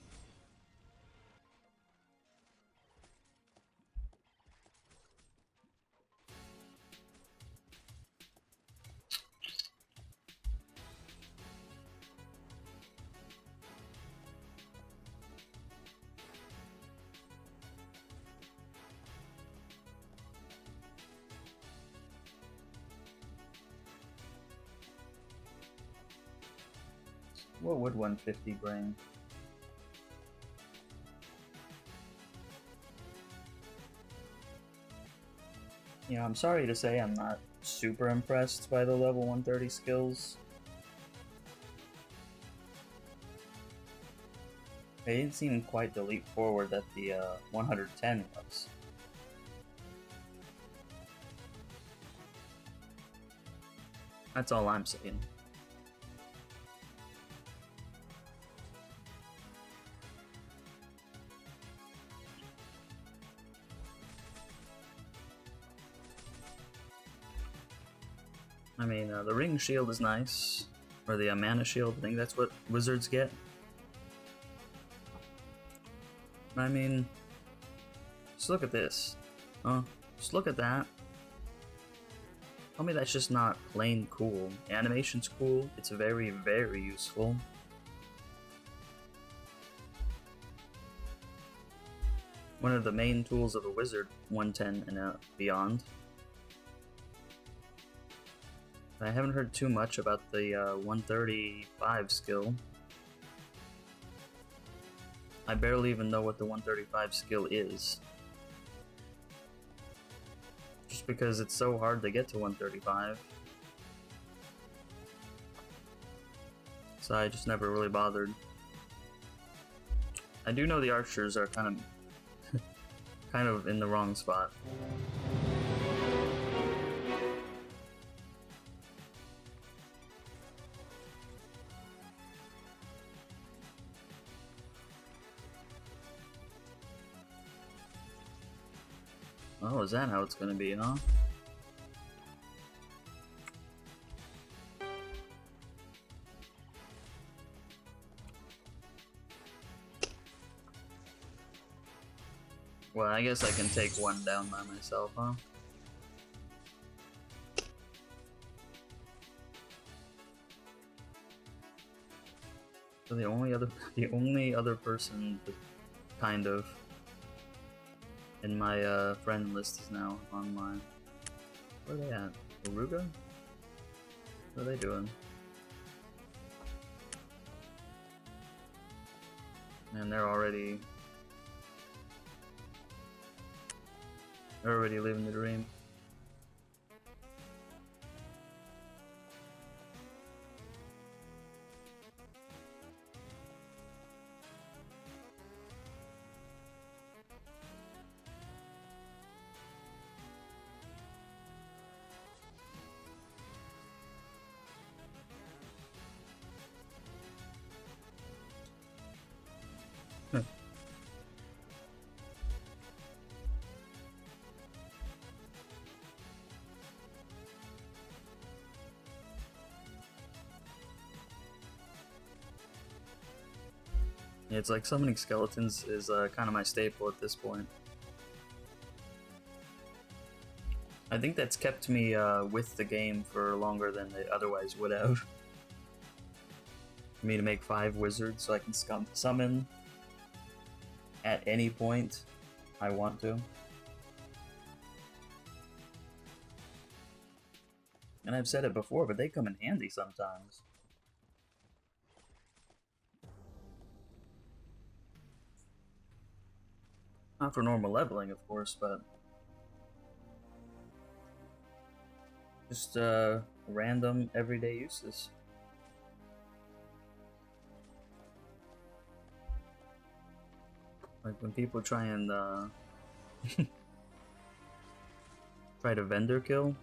What would 150 bring? You know, I'm sorry to say I'm not super impressed by the level 130 skills. It didn't seem quite the leap forward that the 110 was. That's all I'm saying. I mean, the ring shield is nice. Or the mana shield, I think that's what wizards get. I mean, just look at this. Just look at that. Tell me that's just not plain cool. Animation's cool. It's very, very useful. One of the main tools of a wizard, 110 and beyond. I haven't heard too much about the 135 skill. I barely even know what the 135 skill is. Just because it's so hard to get to 135. So I just never really bothered. I do know the archers are kind of in the wrong spot. Oh, is that how it's gonna be, huh? Well, I guess I can take one down by myself, huh? So the only other person, kind of, in my friend list is now online. Where are they at? Aruga? What are they doing? And they're already living the dream. It's like summoning skeletons is kind of my staple at this point. I think that's kept me with the game for longer than they otherwise would have. For me to make 5 wizards so I can summon at any point I want to. And I've said it before, but they come in handy sometimes. Not for normal leveling, of course, but just random everyday uses. Like when people try and try to vendor kill,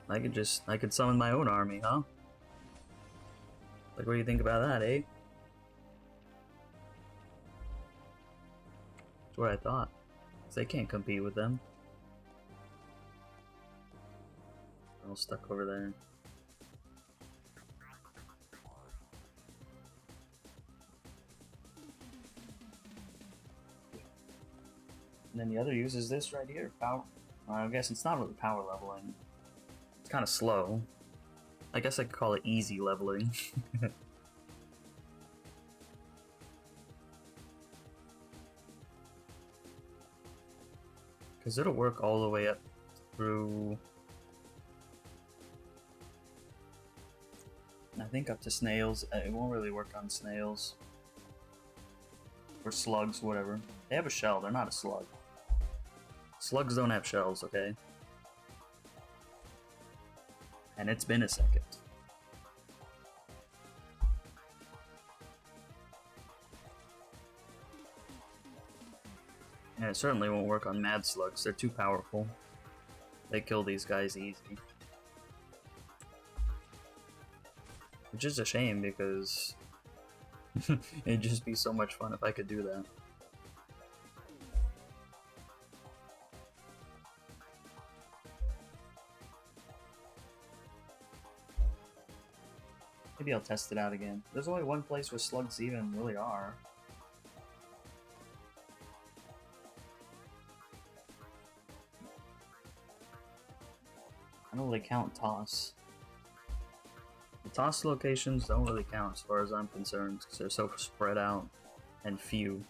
I could summon my own army, huh? Like, what do you think about that, eh? That's what I thought. 'Cause they can't compete with them. They're all stuck over there. And then the other use is this right here. Power. I guess it's not really power leveling. It's kind of slow. I guess I could call it easy leveling. Because it'll work all the way up through... I think up to snails. It won't really work on snails. Or slugs, whatever. They have a shell, they're not a slug. Slugs don't have shells, okay? And it's been a second. And it certainly won't work on Mad Slugs, they're too powerful. They kill these guys easy. Which is a shame because it'd just be so much fun if I could do that. Maybe I'll test it out again. There's only one place where slugs even really are. I don't really count toss. The toss locations don't really count as far as I'm concerned because they're so spread out and few.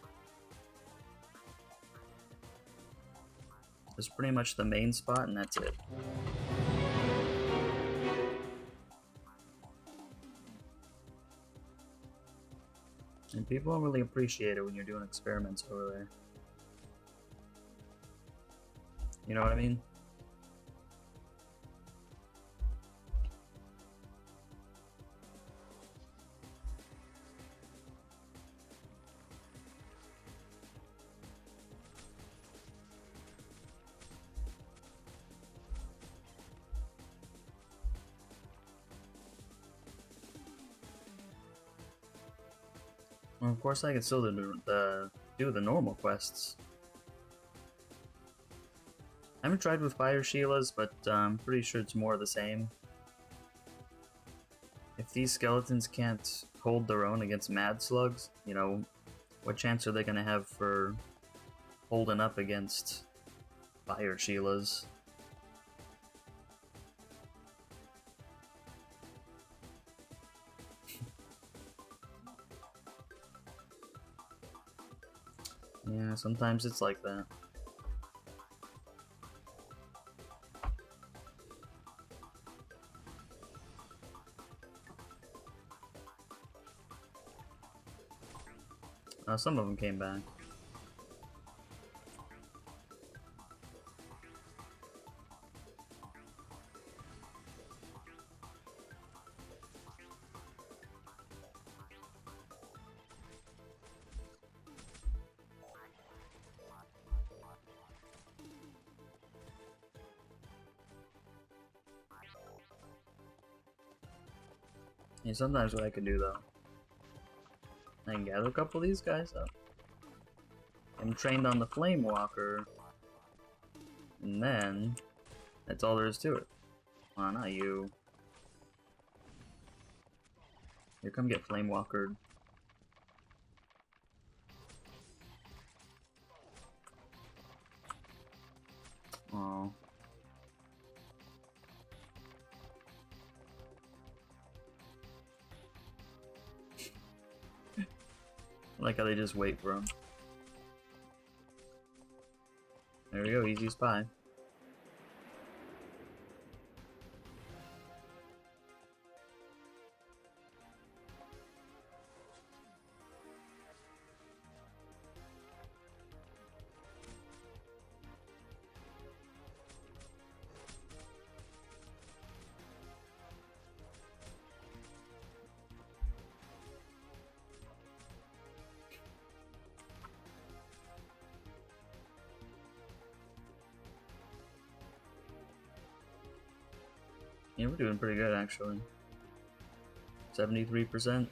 There's pretty much the main spot and that's it. And people don't really appreciate it when you're doing experiments over there. You know what I mean? Well, of course I can still do the normal quests. I haven't tried with Fire Sheilas, but I'm pretty sure it's more of the same. If these skeletons can't hold their own against Mad Slugs, you know, what chance are they gonna have for holding up against Fire Sheilas? Yeah, sometimes it's like that. Some of them came back. Yeah, sometimes what I can do though, I can gather a couple of these guys up. I'm trained on the Flame Walker, and then that's all there is to it. Well, not you. Here, come get Flame Walkered. Oh. I like how they just wait for him. There we go, easy as pie. Yeah, we're doing pretty good actually. 73%.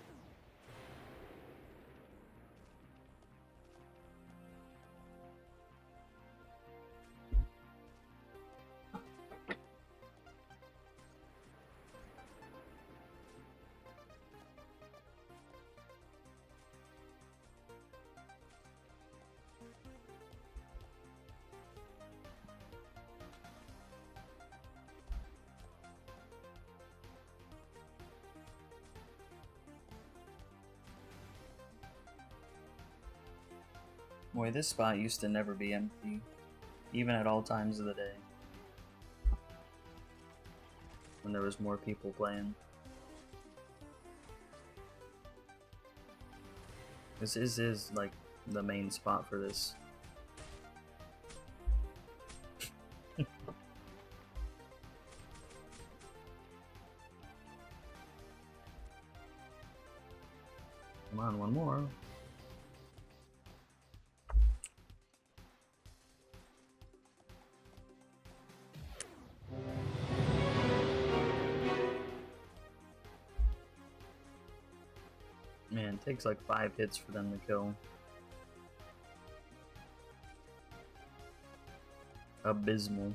Boy, this spot used to never be empty, even at all times of the day. When there was more people playing. This is like the main spot for this. Come on, one more. It takes like 5 hits for them to kill. Abysmal.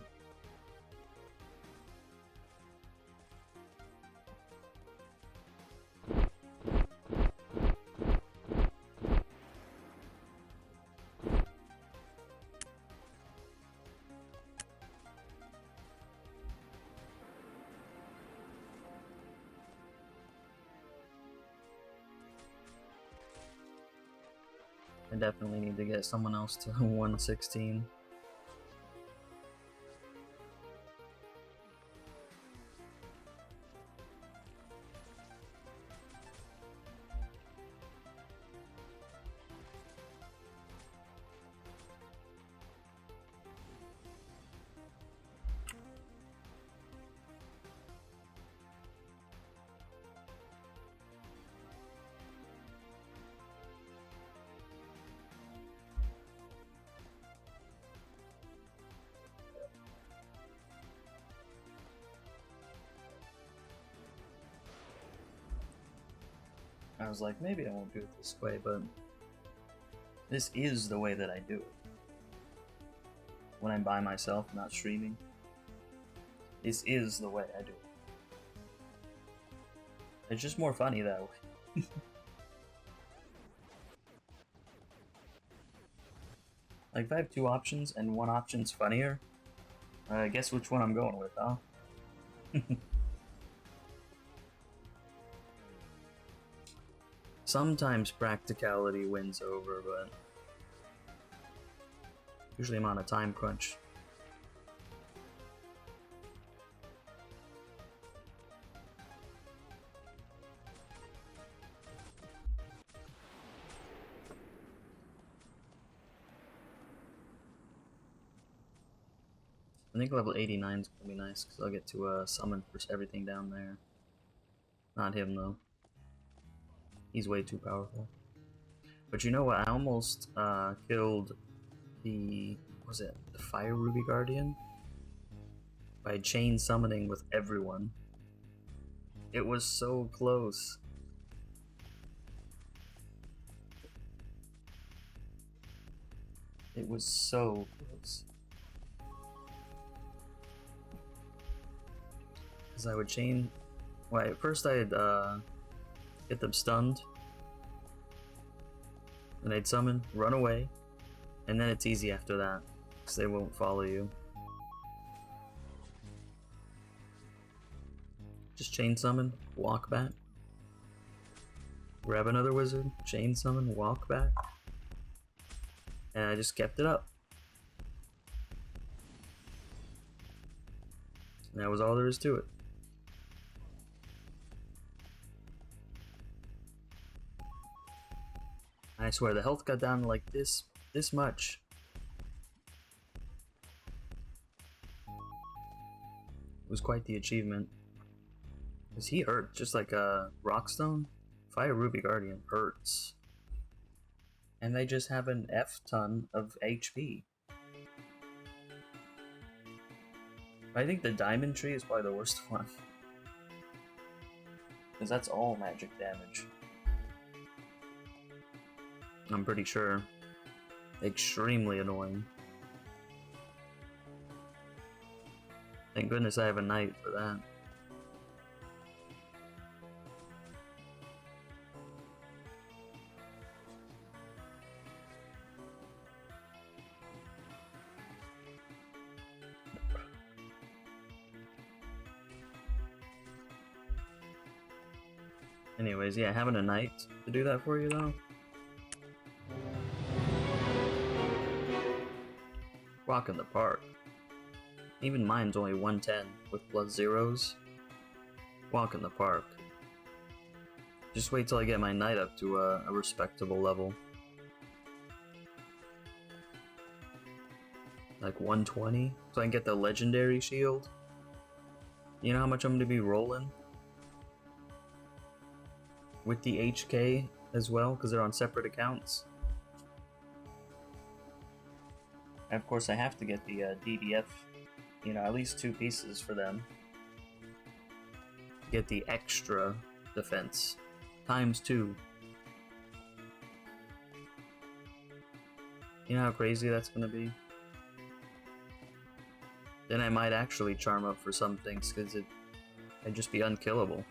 I definitely need to get someone else to 116. I was like, maybe I won't do it this way, but this is the way that I do it. When I'm by myself, not streaming, this is the way I do it. It's just more funny that way. Like, if I have 2 options and one option's funnier, guess which one I'm going with, huh? Sometimes practicality wins over, but usually I'm on a time crunch. I think level 89 is gonna be nice because I'll get to summon for everything down there. Not him though. He's way too powerful. But you know what? I almost killed the the Fire Ruby Guardian by chain summoning with everyone. It was so close. It was so close. Because I would chain. Well, at first I'd get them stunned, and I'd summon, run away, and then it's easy after that, because they won't follow you. Just chain summon, walk back. Grab another wizard, chain summon, walk back. And I just kept it up. And that was all there is to it. I swear, the health got down to like this much. It was quite the achievement. Because he hurt, just like a Rockstone. Fire Ruby Guardian hurts. And they just have an F-ton of HP. I think the Diamond Tree is probably the worst one. Because that's all magic damage. I'm pretty sure. Extremely annoying. Thank goodness I have a knight for that. Anyways, yeah, having a knight to do that for you though. Walk in the park. Even mine's only 110 with plus zeros. Walk in the park. Just wait till I get my knight up to a respectable level. Like 120, so I can get the legendary shield. You know how much I'm going to be rolling? With the HK as well, because they're on separate accounts. And of course I have to get the DDF, you know, at least 2 pieces for them. To get the extra defense. Times 2. You know how crazy that's gonna be? Then I might actually charm up for some things, because it'd just be unkillable.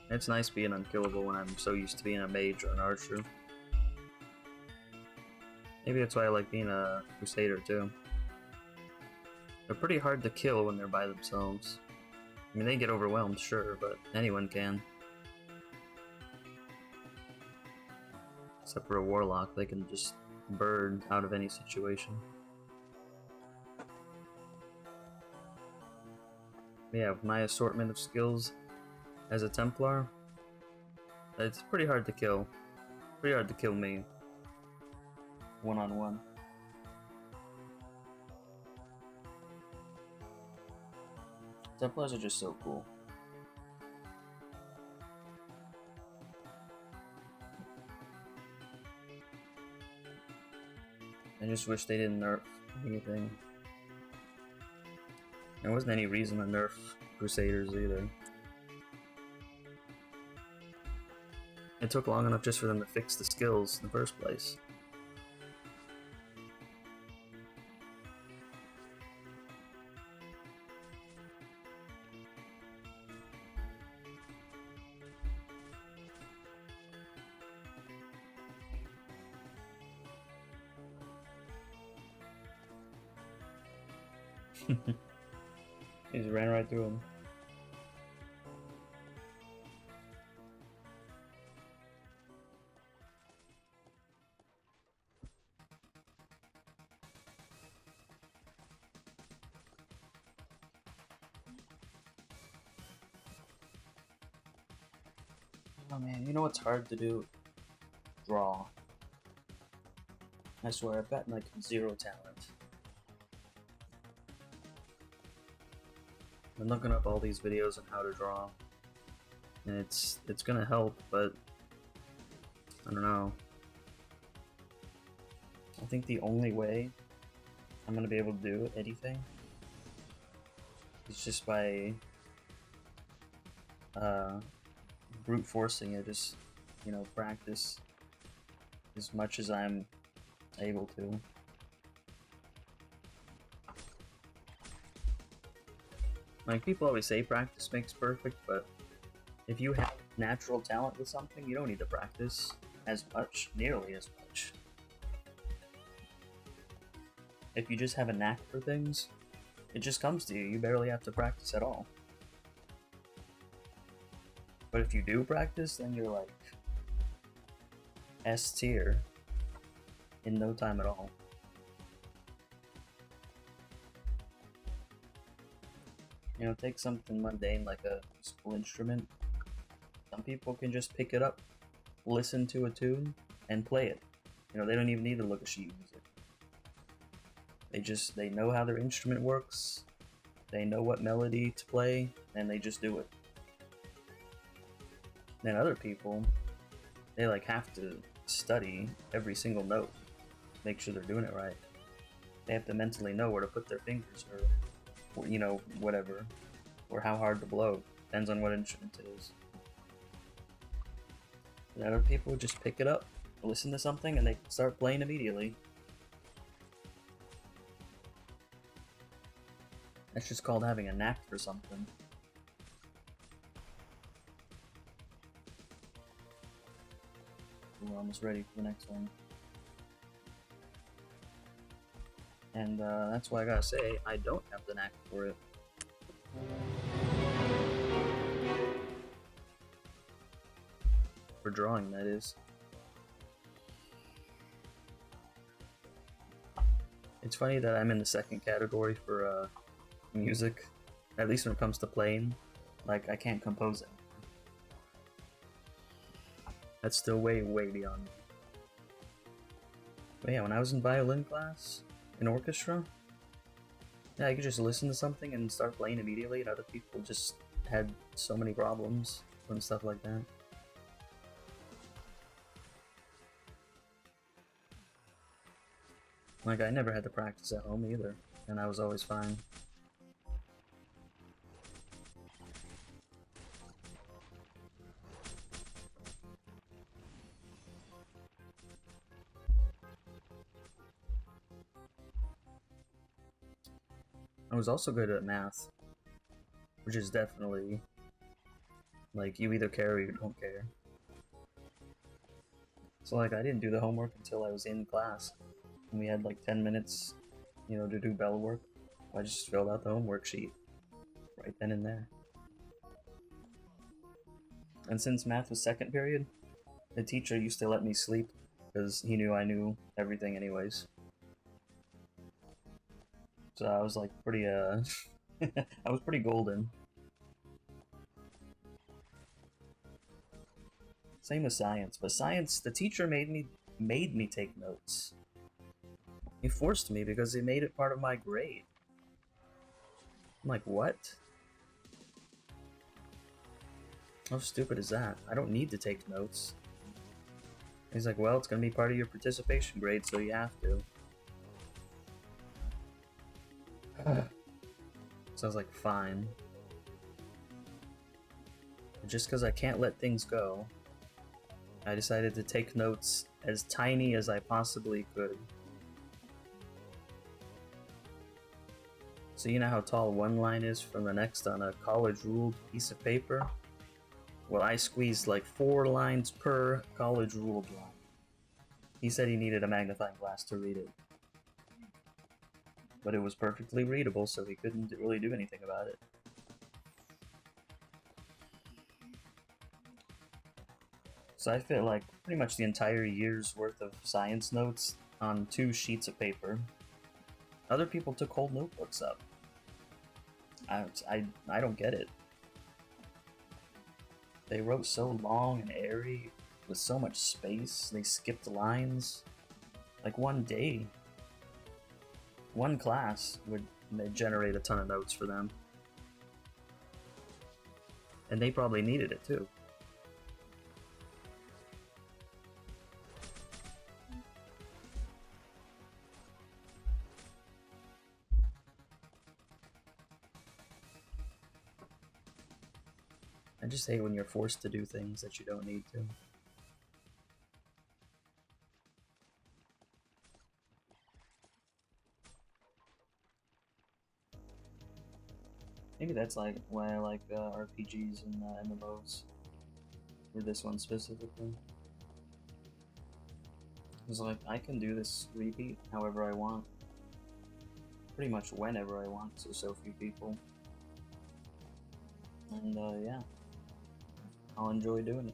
It's nice being unkillable when I'm so used to being a mage or an archer. Maybe that's why I like being a crusader too. They're pretty hard to kill when they're by themselves. I mean, they get overwhelmed, sure, but anyone can. Except for a warlock, they can just burn out of any situation. Yeah, with my assortment of skills as a Templar, it's pretty hard to kill. Pretty hard to kill me. One-on-one. Templars are just so cool. I just wish they didn't nerf anything. There wasn't any reason to nerf Crusaders either. It took long enough just for them to fix the skills in the first place. He just ran right through him. Oh man, you know what's hard to do? Draw. I swear, I've gotten like 0 talent. I'm looking up all these videos on how to draw, and it's gonna help, but I don't know. I think the only way I'm gonna be able to do anything is just by brute forcing it, just, you know, practice as much as I'm able to. Like, people always say practice makes perfect, but if you have natural talent with something, you don't need to practice as much, nearly as much. If you just have a knack for things, it just comes to you. You barely have to practice at all. But if you do practice, then you're like S tier in no time at all. You know, take something mundane like a musical instrument. Some people can just pick it up, listen to a tune, and play it. You know, they don't even need to look at sheet music. They know how their instrument works, they know what melody to play, and they just do it. Then other people, they like have to study every single note, make sure they're doing it right. They have to mentally know where to put their fingers, or you know, whatever, or how hard to blow. Depends on what instrument it is. And other people just pick it up, listen to something, and they can start playing immediately. That's just called having a knack for something. We're almost ready for the next one. And that's why I gotta say, I don't have the knack for it. For drawing, that is. It's funny that I'm in the second category for music, at least when it comes to playing. Like, I can't compose it. That's still way, way beyond me. But yeah, when I was in violin class, in orchestra, yeah, I could just listen to something and start playing immediately, and other people just had so many problems and stuff like that. Like, I never had to practice at home either, and I was always fine. I was also good at math, which is definitely, like, you either care or you don't care. So, like, I didn't do the homework until I was in class, and we had, like, 10 minutes, you know, to do bell work. I just filled out the homework sheet right then and there. And since math was second period, the teacher used to let me sleep, because he knew I knew everything anyways. So I was, like, pretty, I was pretty golden. Same with science, but science, the teacher made me take notes. He forced me because he made it part of my grade. I'm like, what? How stupid is that? I don't need to take notes. He's like, well, it's gonna be part of your participation grade, so you have to. So I was like, fine. But just because I can't let things go, I decided to take notes as tiny as I possibly could. So you know how tall one line is from the next on a college-ruled piece of paper? Well, I squeezed like 4 lines per college-ruled line. He said he needed a magnifying glass to read it. But it was perfectly readable, so he couldn't really do anything about it. So I fit like pretty much the entire year's worth of science notes on 2 sheets of paper. Other people took whole notebooks up. I don't get it. They wrote so long and airy, with so much space, they skipped lines. Like one day, one class would generate a ton of notes for them. And they probably needed it too. I just hate when you're forced to do things that you don't need to. Maybe that's like why I like RPGs and MMOs. Or this one specifically. Because like, I can do this repeat however I want. Pretty much whenever I want to so few people. And yeah. I'll enjoy doing it.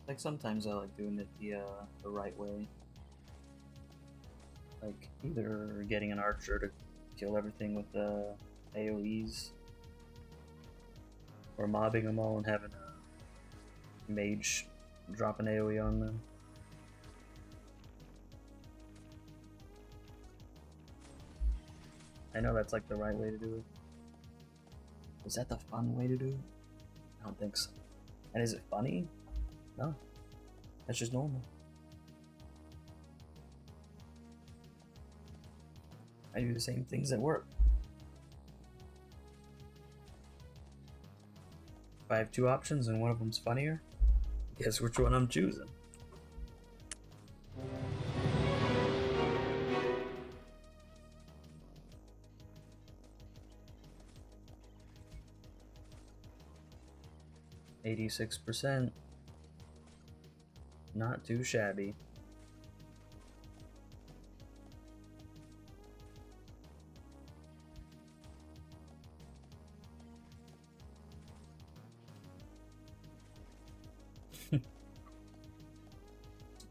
Like sometimes I like doing it the right way. Like either getting an archer to kill everything with the AoEs, or mobbing them all and having a mage drop an AoE on them. I know that's like the right way to do it. Is that the fun way to do it? I don't think so. And is it funny? No. That's just normal. I do the same things at work. If I have 2 options and one of them's funnier, guess which one I'm choosing. %. Not too shabby.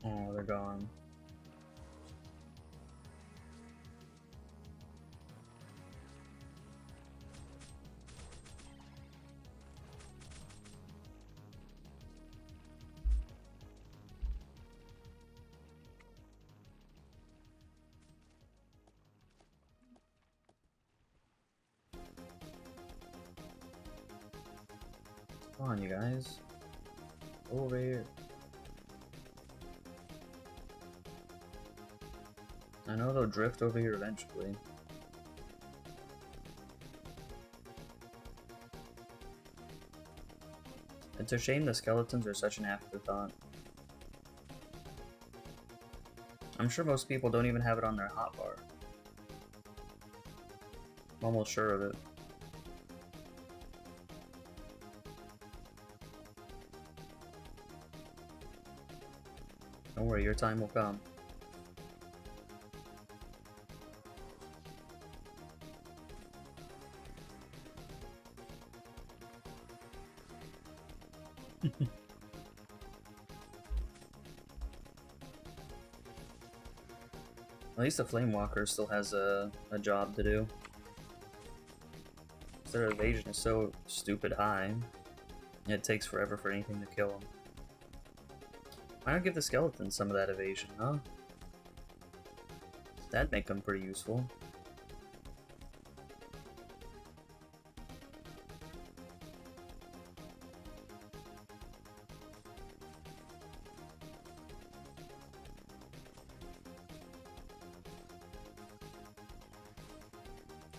Oh, they're gone. Come on, you guys. Over here. I know they'll drift over here eventually. It's a shame the skeletons are such an afterthought. I'm sure most people don't even have it on their hotbar. I'm almost sure of it. Don't worry, your time will come. At least the Flame Walker still has a job to do. Their evasion is so stupid high. It takes forever for anything to kill them. Why not give the skeleton some of that evasion, huh? That'd make them pretty useful.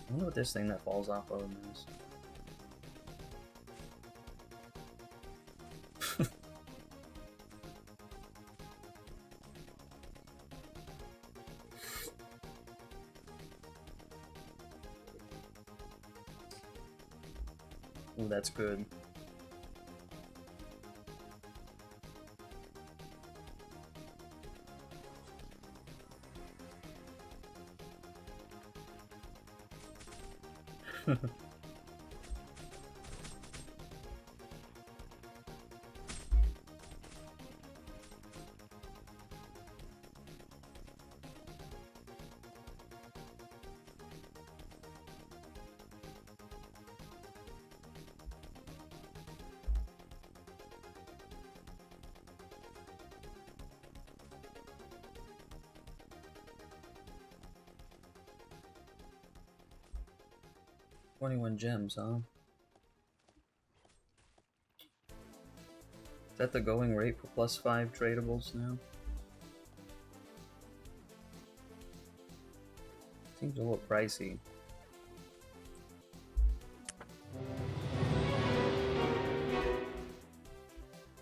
I wonder what this thing that falls off of them is. Ooh, that's good. $21 gems, huh? Is that the going rate for +5 tradables now? Seems a little pricey.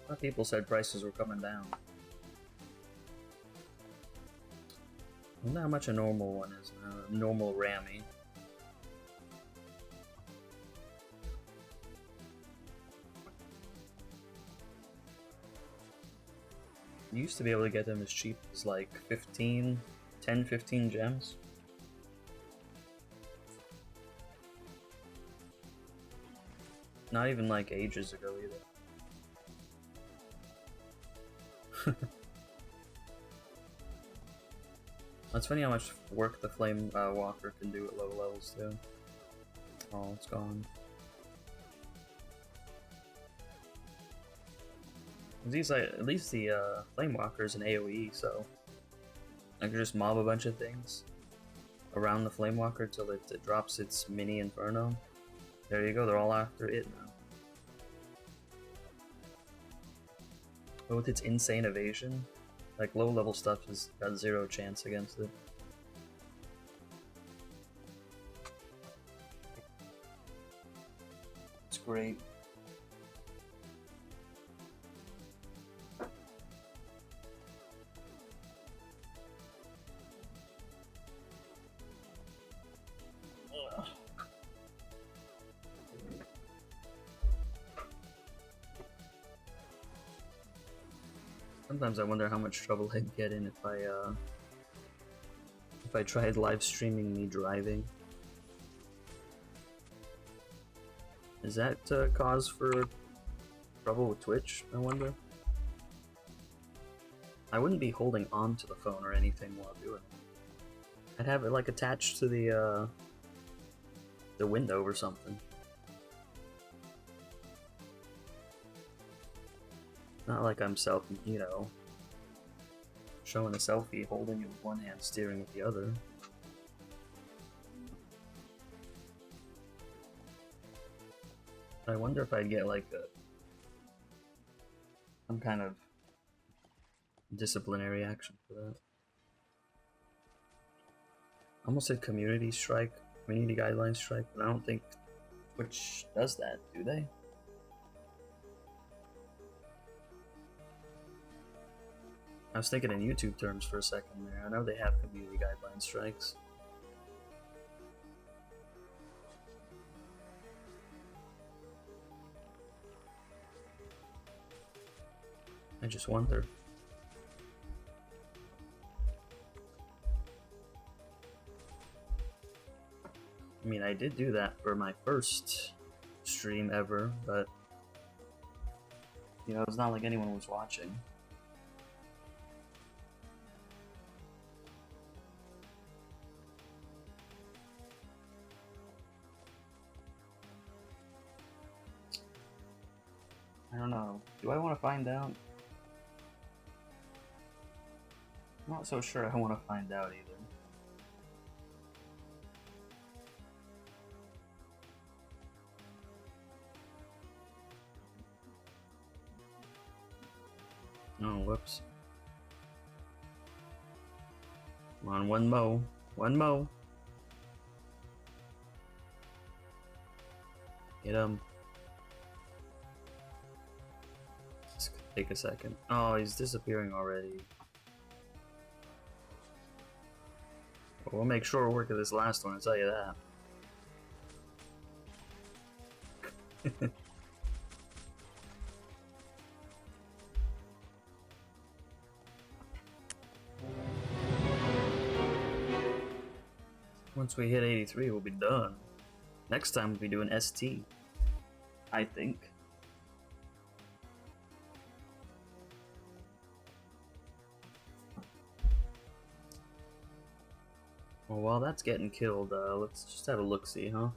I thought people said prices were coming down. I wonder how much a normal one is now. A normal Rammy. You used to be able to get them as cheap as like 10, 15 gems. Not even like ages ago either. It's funny how much work the Flame Walker can do at low levels too. Oh, it's gone. These at least the Flame Walker is an AoE, so I can just mob a bunch of things around the Flame Walker till it drops its mini Inferno. There you go, they're all after it now. But with its insane evasion, like low level stuff has got zero chance against it. It's great. Sometimes I wonder how much trouble I'd get in if I tried live streaming me driving. Is that cause for trouble with Twitch, I wonder? I wouldn't be holding on to the phone or anything while doing it. I'd have it like attached to the window or something. Not like I'm showing a selfie, holding it with one hand, steering with the other. I wonder if I'd get like some kind of disciplinary action for that. I almost said community guidelines strike, but I don't think Twitch does that, do they? I was thinking in YouTube terms for a second there. I know they have community guideline strikes. I just wonder. I mean, I did do that for my first stream ever, but you know, it's not like anyone was watching. I don't know. Do I want to find out? I'm not so sure I want to find out either. Oh, whoops. Come on, one mo. One mo. Get him. This could take a second. Oh, he's disappearing already. Well, we'll make short work of this last one, I'll tell you that. Once we hit 83, we'll be done. Next time we'll be doing ST, I think. Well, while that's getting killed, let's just have a look-see, huh?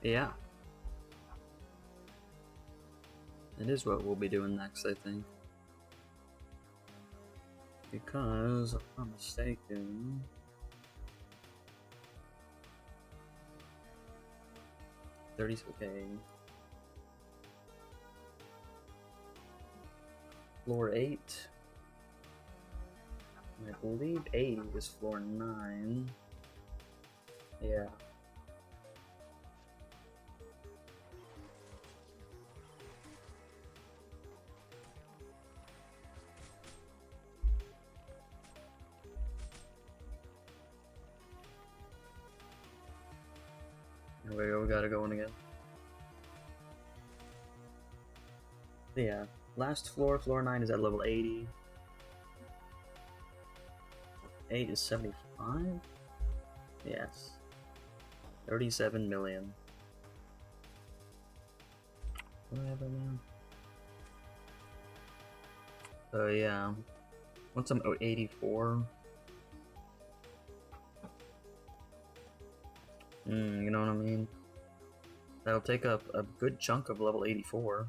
Yeah. It is what we'll be doing next, I think. Because, if I'm not mistaken... okay. Floor 8. I believe 80 is floor 9. Yeah. Here we go, we gotta go in again. Yeah, last floor, floor 9 is at level 80. 8 is 75? Yes. 37 million. Whatever, man. So yeah, once I'm 84... you know what I mean? That'll take up a good chunk of level 84.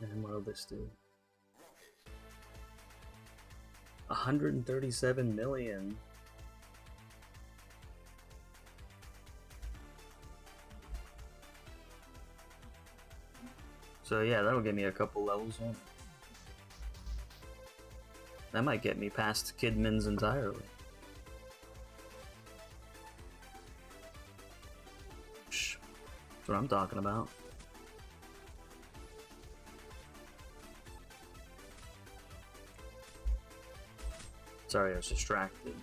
And what'll this do? 137 million. So yeah, that'll give me a couple levels on it. That might get me past Kidman's entirely. Shh. That's what I'm talking about. Sorry, I was distracted.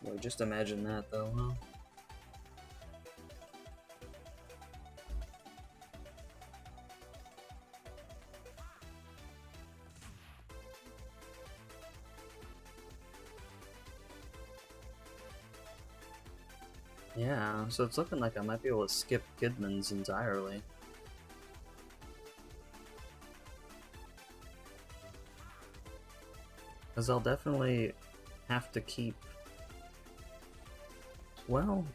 Well, just imagine that though, huh? Yeah, so it's looking like I might be able to skip Kidman's entirely. Because I'll definitely have to keep... Well...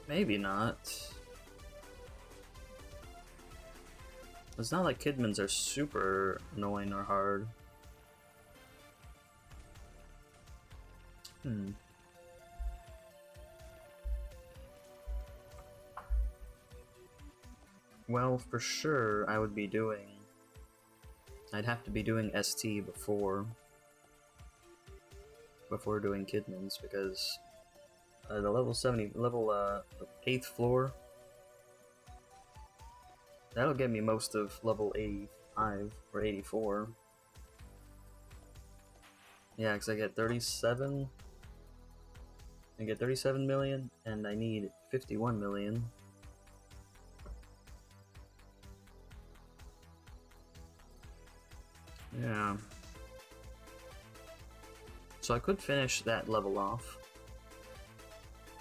Maybe not. It's not like Kidman's are super annoying or hard. Well, for sure, I would be doing... I'd have to be doing ST before doing Kidman's, because the level 8th floor, that'll get me most of level 85 or 84. Yeah, because I get 37. I get 37 million, and I need 51 million. Yeah. So I could finish that level off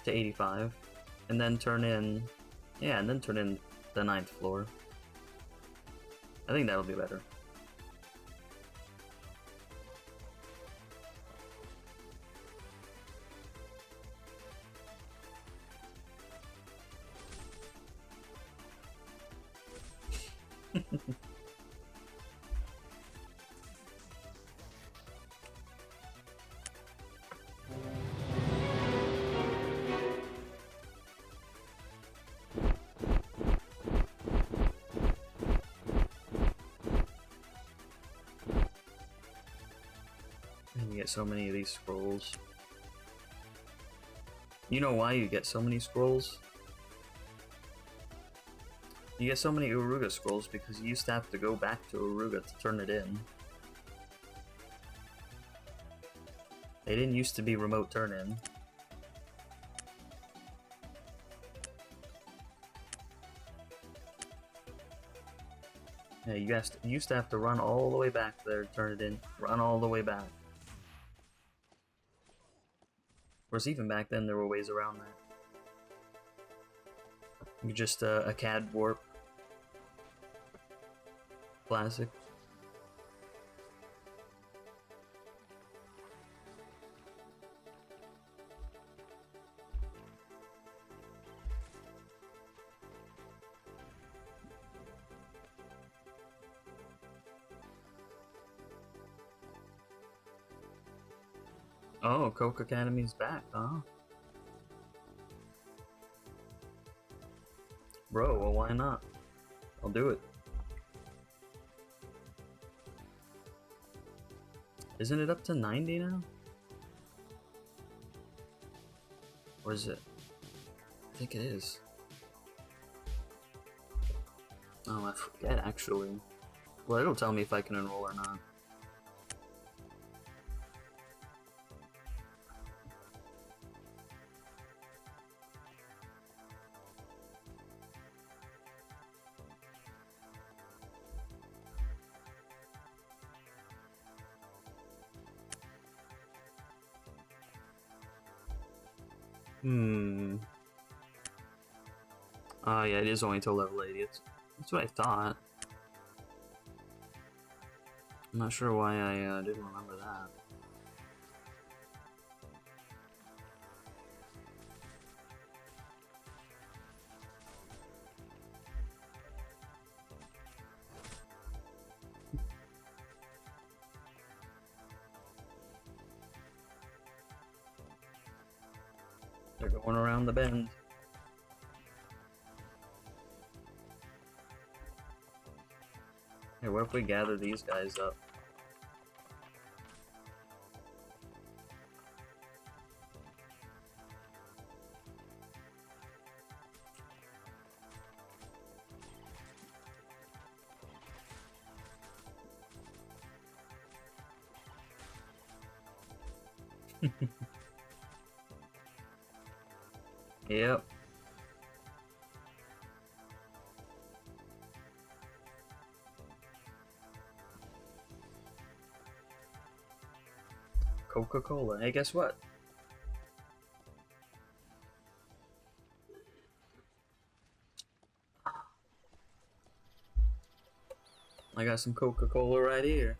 to 85, and then turn in, yeah, and then turn in the 9th floor. I think that'll be better. And you get so many of these scrolls. You know why you get so many scrolls? You get so many Uruga scrolls because you used to have to go back to Uruga to turn it in. They didn't used to be remote turn-in. Yeah, you used to have to run all the way back there to turn it in. Run all the way back. Of course, even back then there were ways around that. You just a CAD warp. Classic. Oh, Coke Academy's back, huh? Bro, well, why not? I'll do it. Isn't it up to 90 now? Or is it? I think it is. Oh, I forget actually. Well, it'll tell me if I can enroll or not. Yeah, it is only till level 80. That's what I thought. I'm not sure why I didn't remember that. They're going around the bend. Hey, what if we gather these guys up? Yep. Coca-Cola. Hey, guess what? I got some Coca-Cola right here.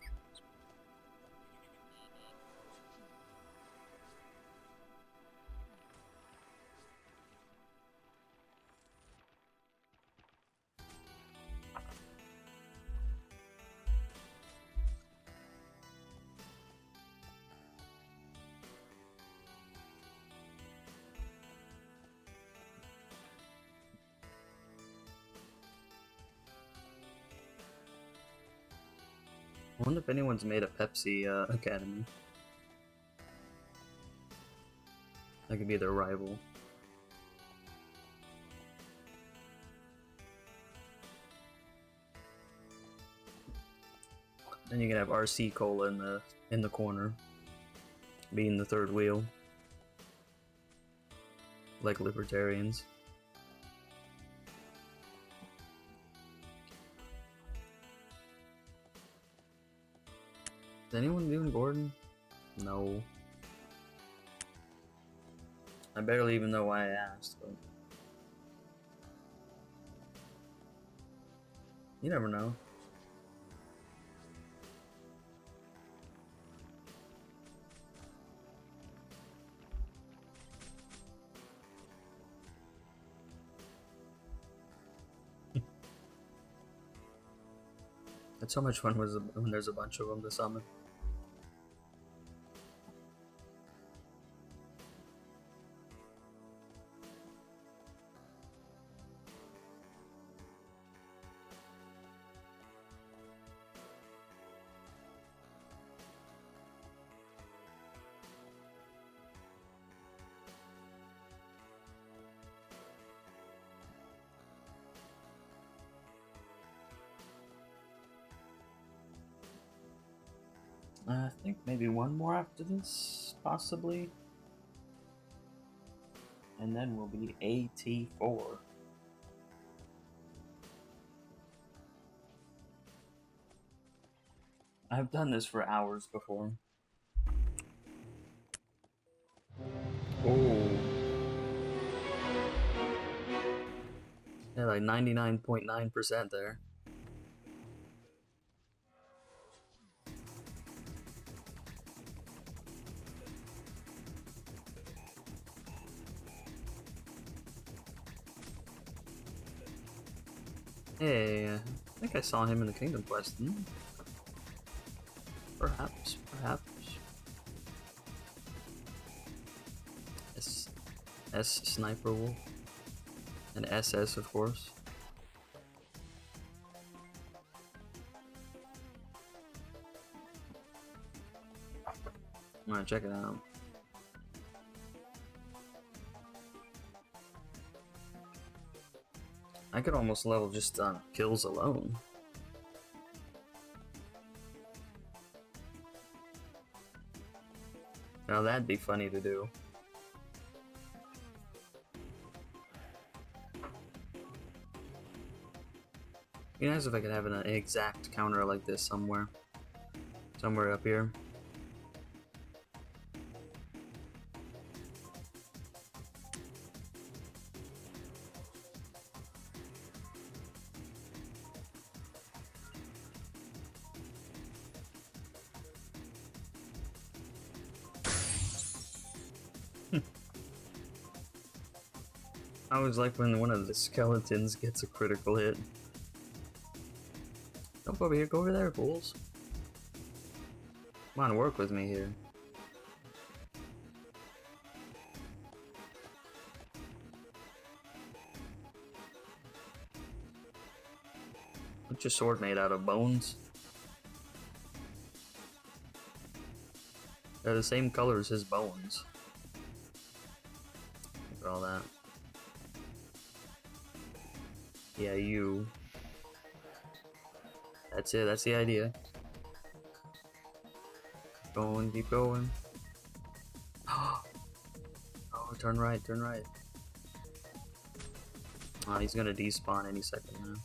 I wonder if anyone's made a Pepsi Academy. That could be their rival. Then you can have RC Cola in the corner, being the third wheel, like libertarians. Is anyone doing Gordon? No. I barely even know why I asked, but you never know. It's so much fun when there's a bunch of them to summon. I think maybe one more after this, possibly. And then we'll be AT4. I've done this for hours before. Oh. Yeah, like 99.9% there. Hey, I think I saw him in the Kingdom Quest. Perhaps. S Sniper Wolf. And SS, of course. I'm gonna check it out. I could almost level just on kills alone. Now that'd be funny to do. Be nice if I could have an exact counter like this somewhere. Somewhere up here. I always like when one of the skeletons gets a critical hit. Don't go over here, go over there, fools. Come on, work with me here. What's your sword made out of? Bones? They're the same color as his bones. Look at all that. Yeah, you. That's it, that's the idea. Keep going. Oh, turn right, turn right. Oh, he's gonna despawn any second now.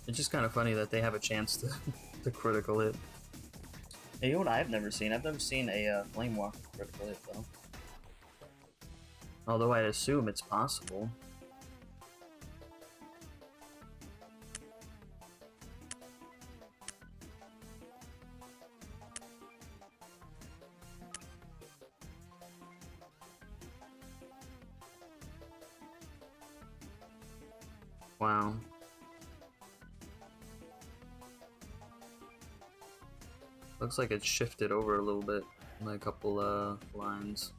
It's just kind of funny that they have a chance to, to critical hit. Hey, you know what I've never seen? I've never seen a Flame Walker critical hit, though. Although I assume it's possible. Wow. Looks like it's shifted over a little bit in a couple lines.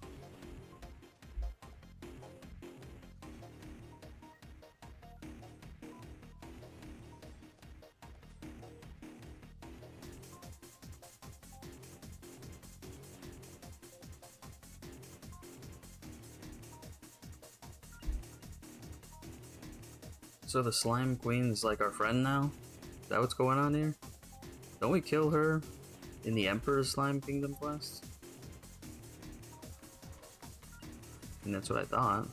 So the Slime Queen's like our friend now? Is that what's going on here? Don't we kill her in the Emperor's Slime Kingdom quest? And that's what I thought.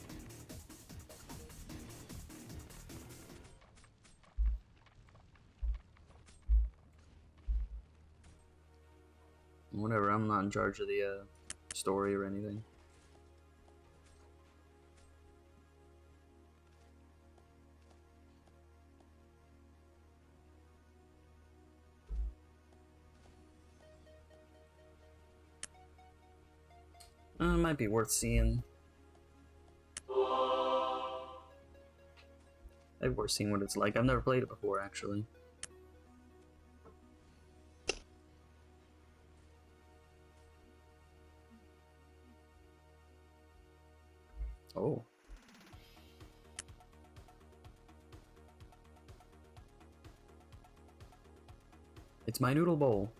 Whatever, I'm not in charge of the story or anything. It might be worth seeing. Might be worth seeing what it's like. I've never played it before, actually. Oh. It's my noodle bowl.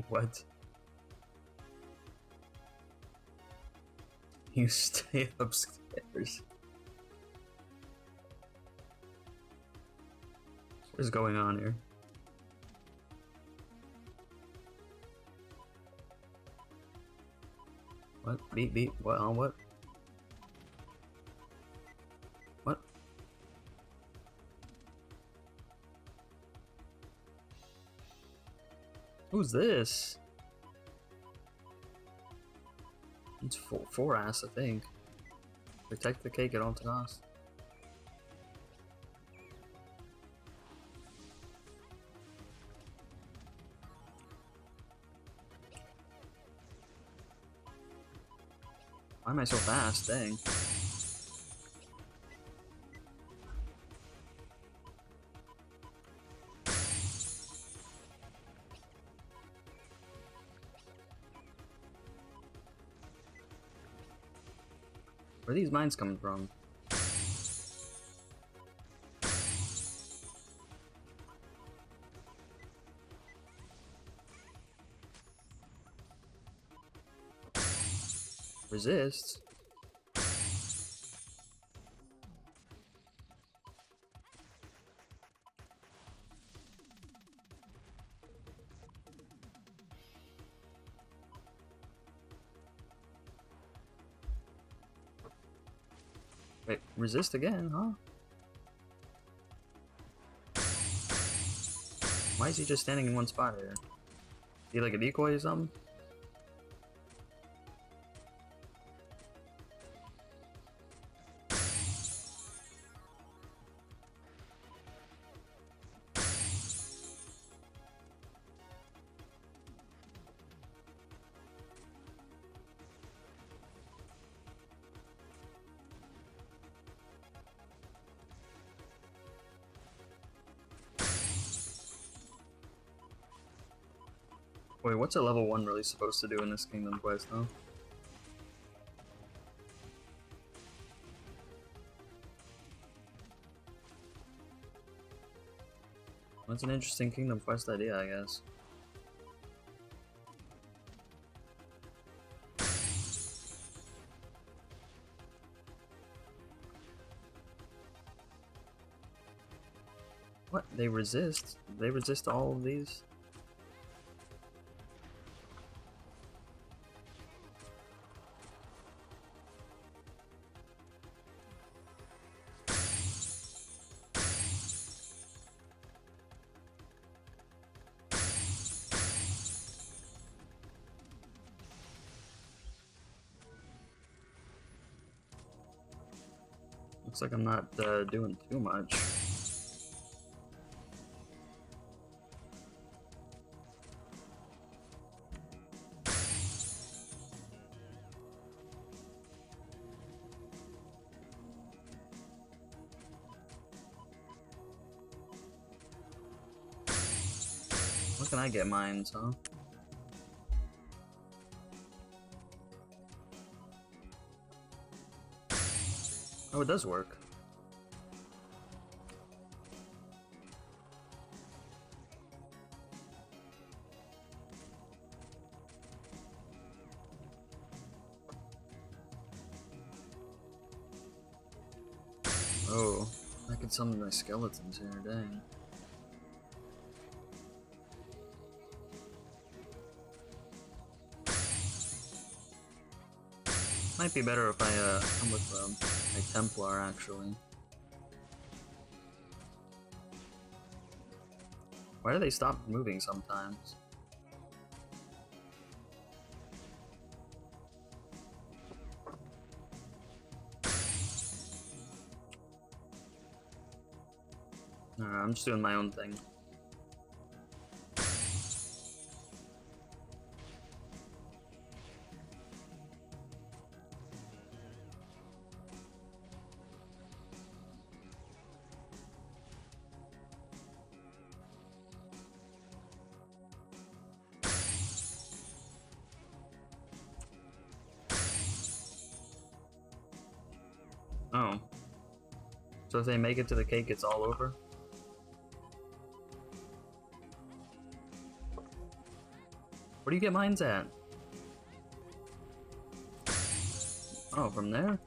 What? You stay upstairs. What is going on here? What? Beep beep. What? On what? What? Who's this? It's four ass, I think. Protect the cake at all costs. Why am I so fast? Dang. Where are these mines coming from? Resist? Wait, resist again, huh? Why is he just standing in one spot here? Is he like a decoy or something? Wait, what's a level 1 really supposed to do in this Kingdom Quest, though? That's an interesting Kingdom Quest idea, I guess. What? They resist? They resist all of these? Looks like I'm not doing too much. What can I get mines, huh? Oh, it does work. Oh, I could summon my skeletons here, dang. Might be better if I come with a Templar, actually. Why do they stop moving sometimes? Alright, I'm just doing my own thing. Oh. So if they make it to the cake, it's all over? Where do you get mines at? Oh, from there?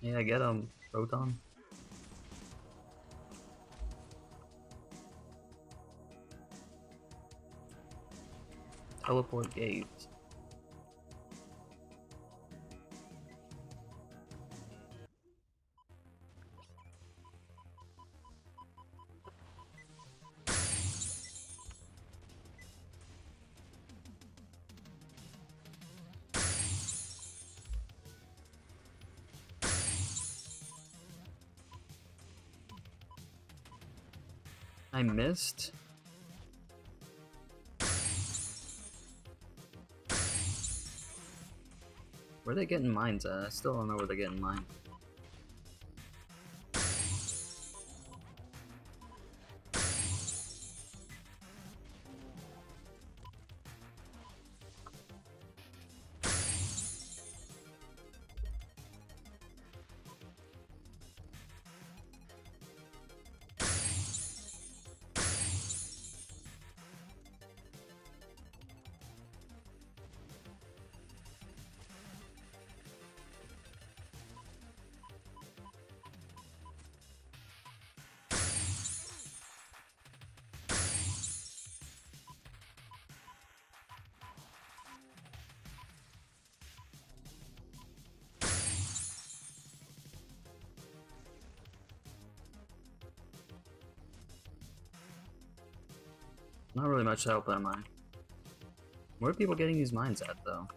Yeah, get him, Proton. Teleport gate. I missed? Where are they getting mines at? I still don't know where they're getting mines. Not really much help, am I? Where are people getting these mines at, though?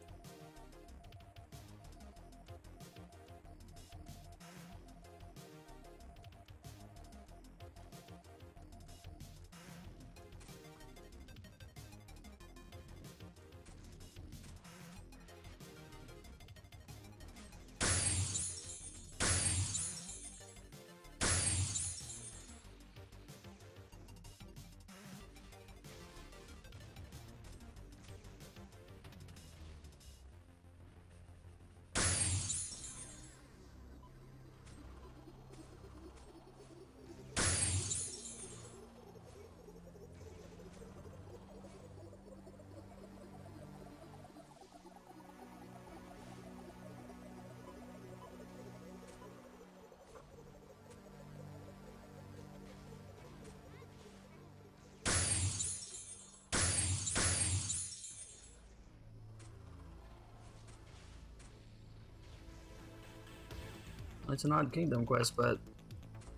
It's an odd kingdom quest, but,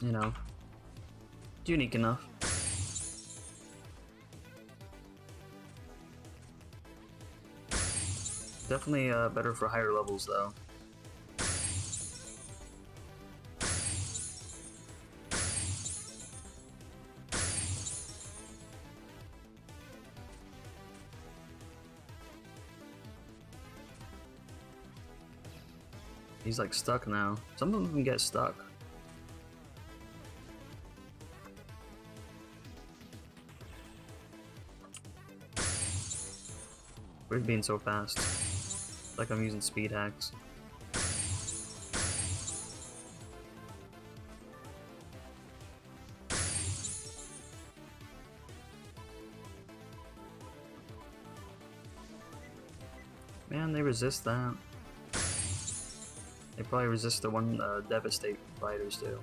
you know, unique enough. Definitely better for higher levels, though. He's like stuck now. Some of them get stuck. Weird being so fast. Like I'm using speed hacks. Man, they resist that. They probably resist the one Devastate fighters too.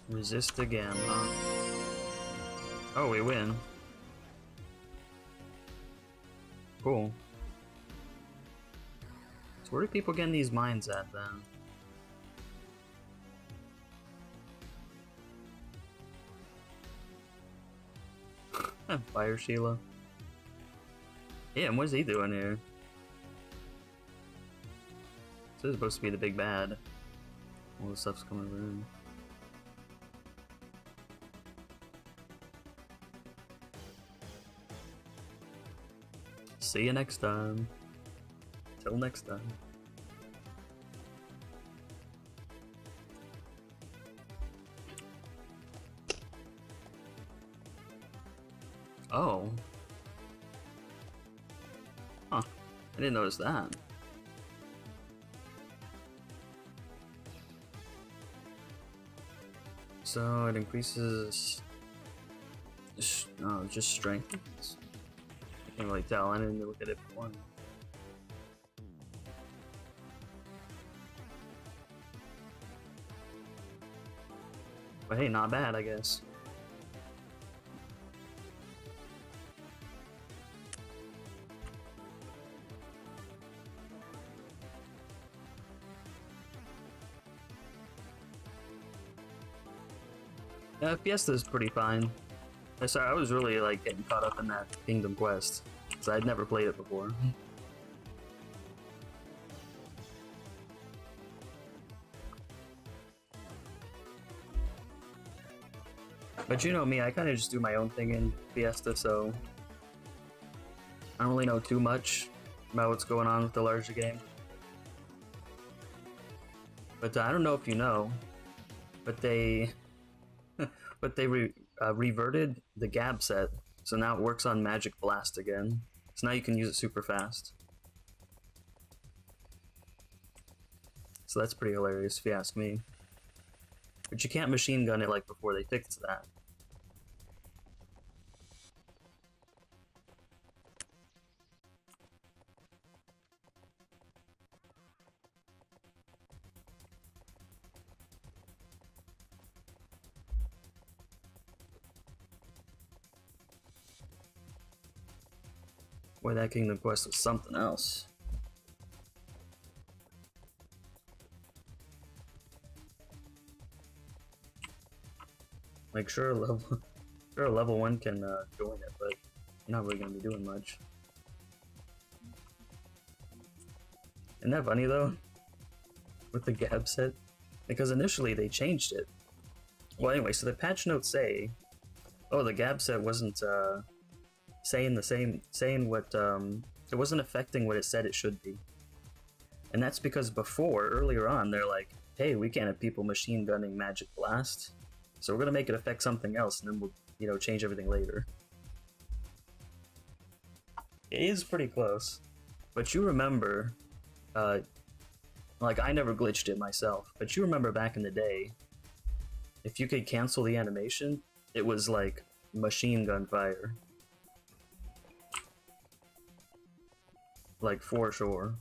Resist again, huh? Oh, we win. Cool. So where are people getting these mines at then? Fire Sheila. Yeah, and what's he doing here? This is supposed to be the big bad. All the stuff's coming over in. See you next time. Till next time. Oh. Huh. I didn't notice that. So it increases just strength. I can't really tell. I didn't look at it before. But hey, not bad, I guess. Yeah, Fiesta's pretty fine. Sorry, I was really like getting caught up in that Kingdom Quest, because I'd never played it before. But you know me, I kind of just do my own thing in Fiesta, so I don't really know too much about what's going on with the larger game. But I don't know if you know, but they reverted the Gab set, so now it works on Magic Blast again. So now you can use it super fast. So that's pretty hilarious if you ask me. But you can't machine gun it like before, they fixed that. Boy, that Kingdom Quest was something else. Like, sure, a level 1 can join it, but you're not really gonna be doing much. Isn't that funny though? With the Gab set? Because initially they changed it. Well, anyway, so the patch notes say, oh, the Gab set wasn't saying what it wasn't affecting what it said it should be, and that's because before, earlier on, they're like, hey, we can't have people machine gunning Magic Blast, so we're gonna make it affect something else, and then we'll, you know, change everything later. It is pretty close, but you remember, like I never glitched it myself, but you remember back in the day, if you could cancel the animation, it was like machine gun fire. Like, for sure.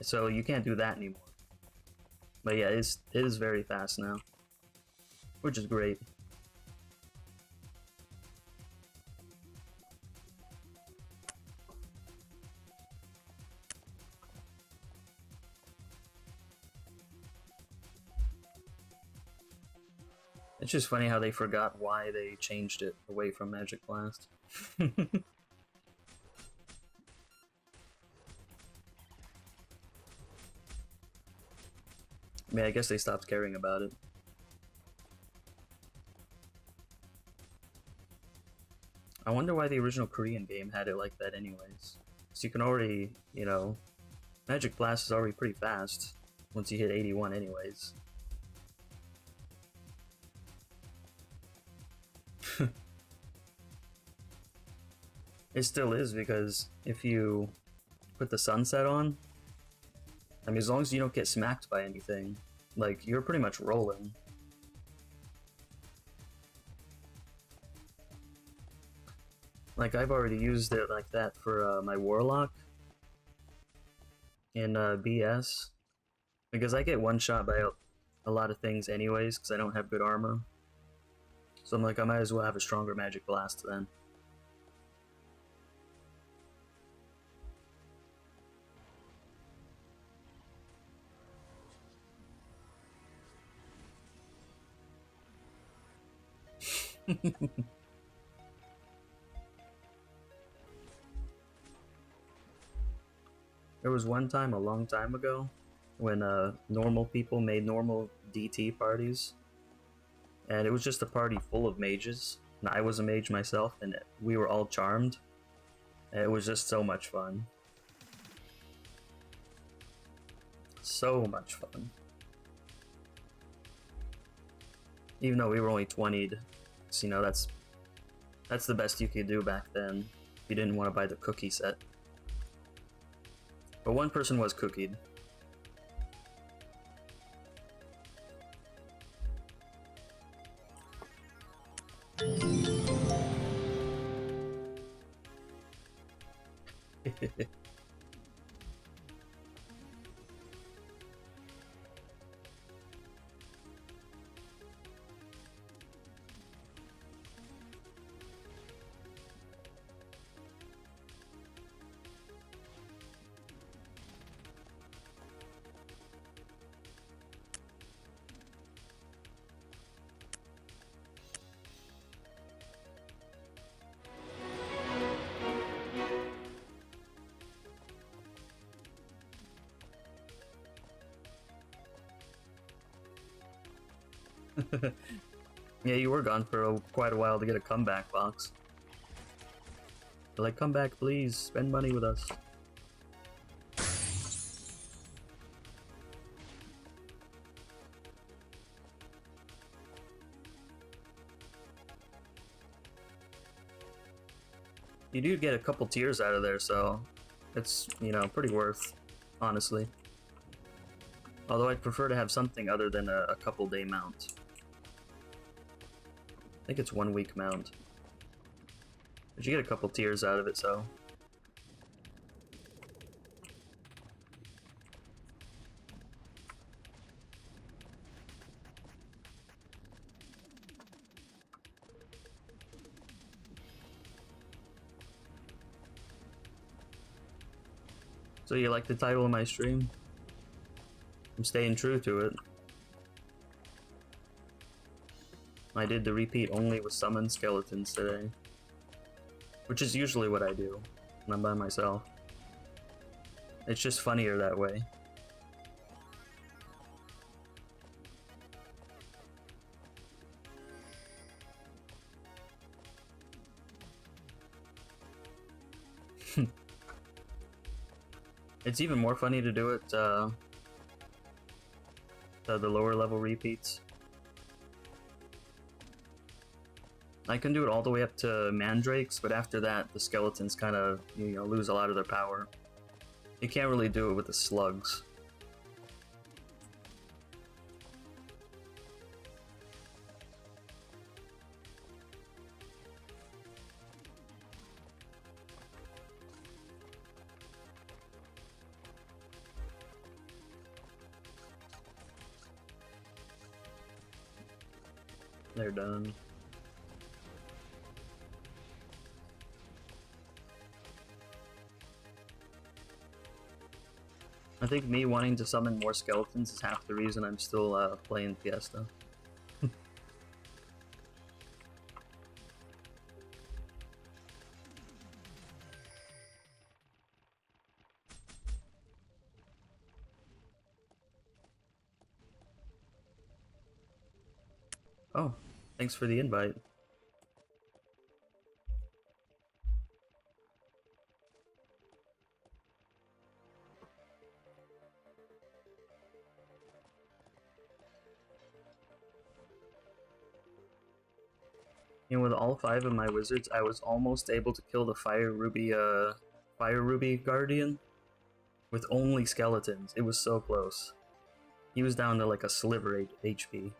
So you can't do that anymore. But yeah, it is very fast now, which is great. It's just funny how they forgot why they changed it away from Magic Blast. I mean, I guess they stopped caring about it. I wonder why the original Korean game had it like that anyways. So you can already, you know, Magic Blast is already pretty fast once you hit 81 anyways. It still is, because if you put the sunset on, I mean, as long as you don't get smacked by anything, like, you're pretty much rolling. Like, I've already used it like that for my Warlock in BS, because I get one-shot by a lot of things anyways, because I don't have good armor. So I'm like, I might as well have a stronger Magic Blast then. There was one time a long time ago when normal people made normal DT parties, and it was just a party full of mages, and I was a mage myself, and we were all charmed, and it was just so much fun. So much fun. Even though we were only 20'd, so, you know, that's the best you could do back then if you didn't want to buy the cookie set. But one person was cookied. Yeah, you were gone for quite a while to get a comeback box. They're like, come back please, spend money with us. You do get a couple tiers out of there, so it's, you know, pretty worth, honestly. Although I'd prefer to have something other than a couple day mount. I think it's 1 week mount. But you get a couple tiers out of it, so. So you like the title of my stream? I'm staying true to it. I did the repeat only with summoned skeletons today, which is usually what I do when I'm by myself. It's just funnier that way. It's even more funny to do it the lower level repeats. I can do it all the way up to mandrakes, but after that the skeletons kind of, you know, lose a lot of their power. You can't really do it with the slugs. They're done. I think me wanting to summon more skeletons is half the reason I'm still playing Fiesta. Oh, thanks for the invite. And with all 5 of my wizards, I was almost able to kill the Fire Ruby Guardian with only skeletons. It was so close. He was down to like a sliver HP.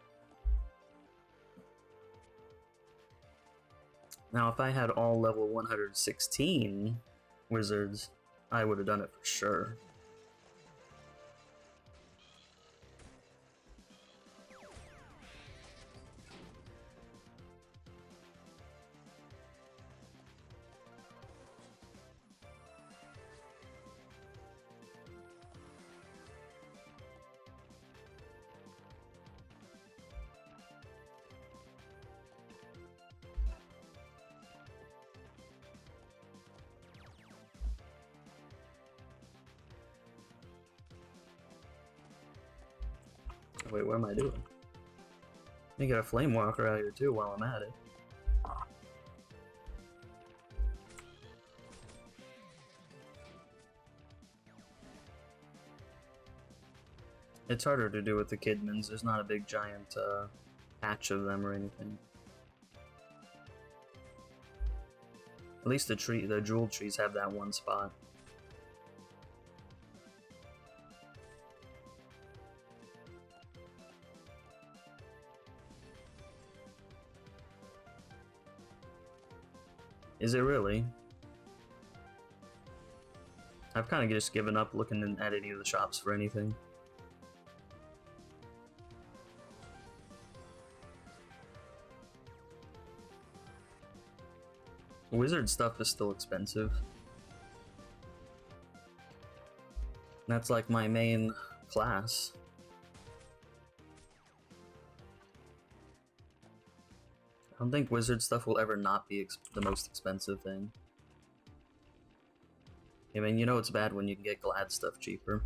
Now, if I had all level 116 wizards, I would have done it for sure. Wait, what am I doing? Let me get a flame walker out here too while I'm at it. It's harder to do with the Kidmans. There's not a big giant patch of them or anything. At least the jewel trees have that one spot. Is it really? I've kind of just given up looking at any of the shops for anything. Wizard stuff is still expensive. That's like my main class. I don't think wizard stuff will ever not be the most expensive thing. I mean, you know it's bad when you can get glad stuff cheaper.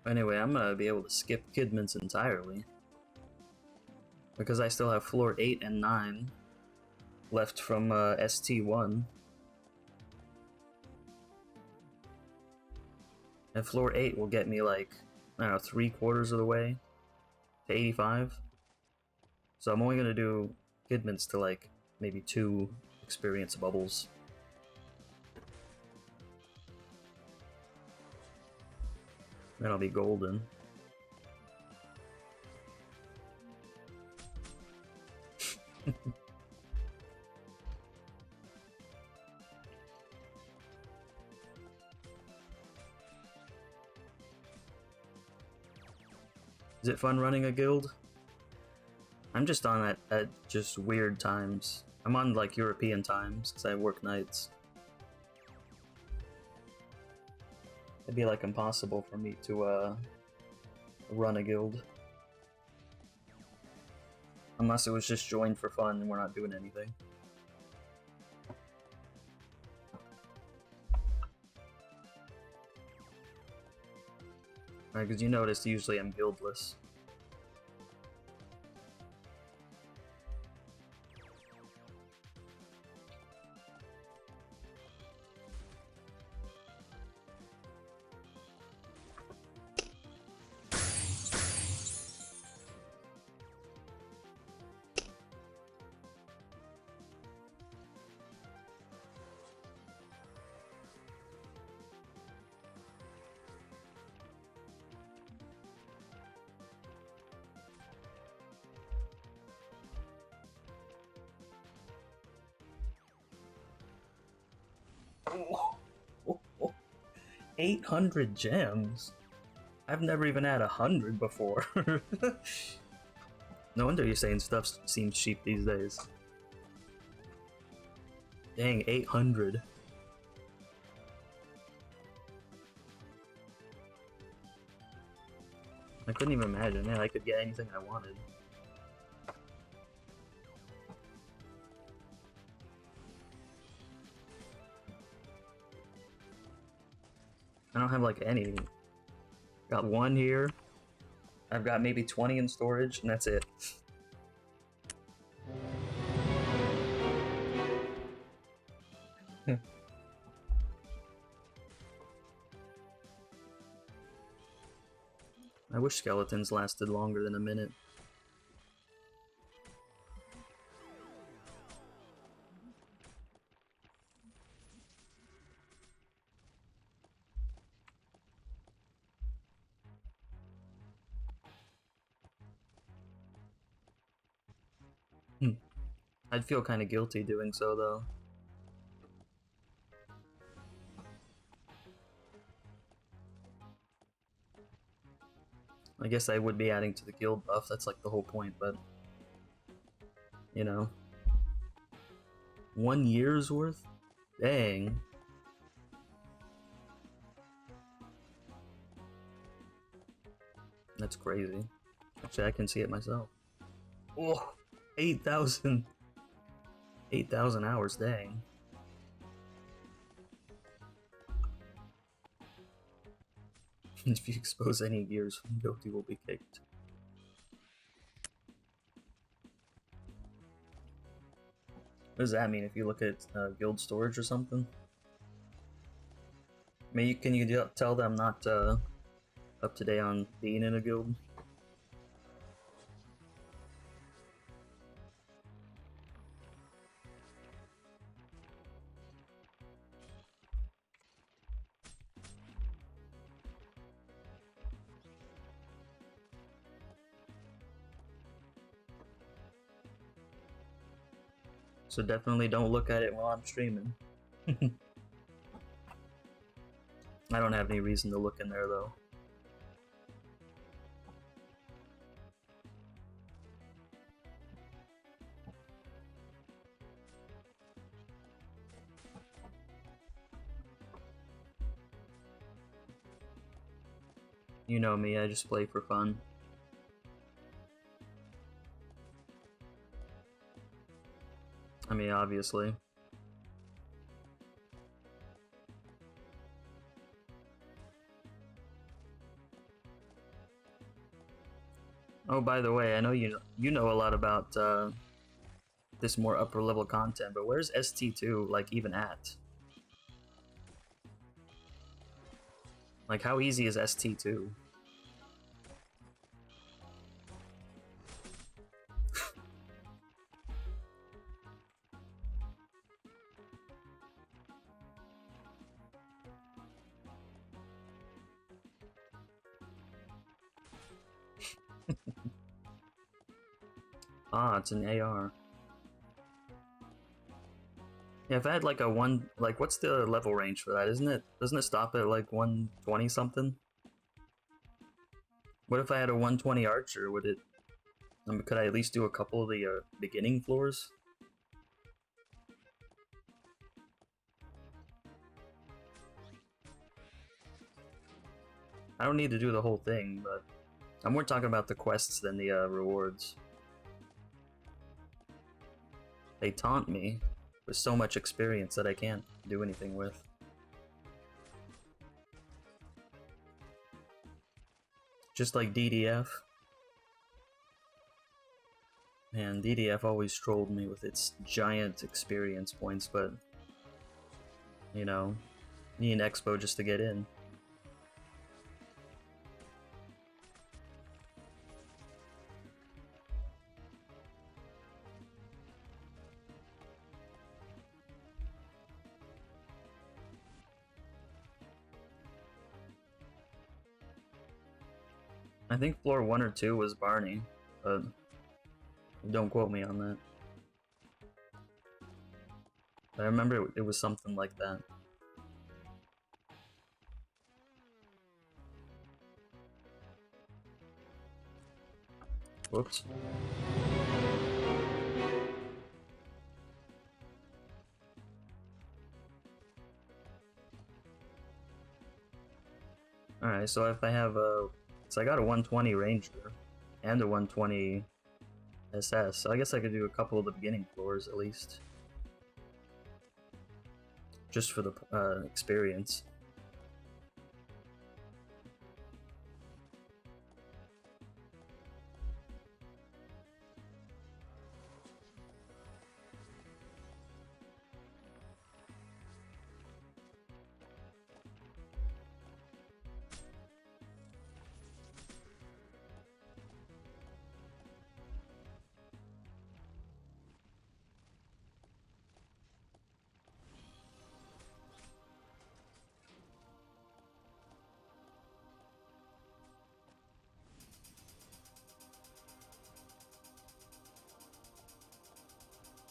Anyway, I'm gonna be able to skip Kidmans entirely. Because I still have floor 8 and 9 left from ST1. And floor 8 will get me like, I don't know, 3/4 of the way to 85. So I'm only gonna do Kidmans to like maybe 2 experience bubbles. Then I'll be golden. Is it fun running a guild? I'm just on at just weird times. I'm on like European times because I work nights. It'd be like impossible for me to run a guild. Unless it was just joined for fun and we're not doing anything. Because you noticed usually I'm guildless. Oh, 800 gems? I've never even had 100 before. No wonder you're saying stuff seems cheap these days. Dang, 800. I couldn't even imagine, man, I could get anything I wanted. I don't have like any. Got one here. I've got maybe 20 in storage, and that's it. I wish skeletons lasted longer than a minute. I'd feel kind of guilty doing so, though. I guess I would be adding to the guild buff, that's like the whole point, but... You know. 1 year's worth? Dang. That's crazy. Actually, I can see it myself. Oh, 8,000. 8,000 hours, dang. If you expose any gears, Goku will be kicked. What does that mean if you look at guild storage or something? Maybe can you tell that I'm not up to date on being in a guild? So definitely don't look at it while I'm streaming. I don't have any reason to look in there though. You know me, I just play for fun. I mean, obviously. Oh, by the way, I know you know a lot about this more upper level content, but where's ST2 like even at? Like, how easy is ST2? Ah, it's an AR. Yeah, if I had like a like what's the level range for that? Doesn't it stop at like 120 something? What if I had a 120 archer? Would it, could I at least do a couple of the beginning floors? I don't need to do the whole thing, but I'm more talking about the quests than the rewards. They taunt me with so much experience that I can't do anything with. Just like DDF. Man, DDF always trolled me with its giant experience points, but you know, you need an expo just to get in. I think floor 1 or 2 was Barney, but don't quote me on that. I remember it was something like that. Whoops. Alright, so if I have a... So I got a 120 Ranger and a 120 SS, so I guess I could do a couple of the beginning floors at least. Just for the experience.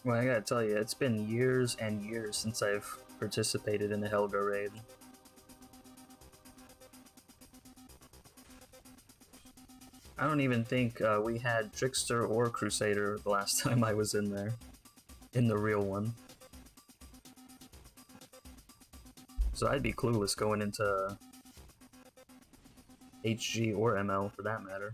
Well, I gotta tell you, it's been years and years since I've participated in a Helga raid. I don't even think we had Trickster or Crusader the last time I was in there. In the real one. So I'd be clueless going into HG or ML for that matter.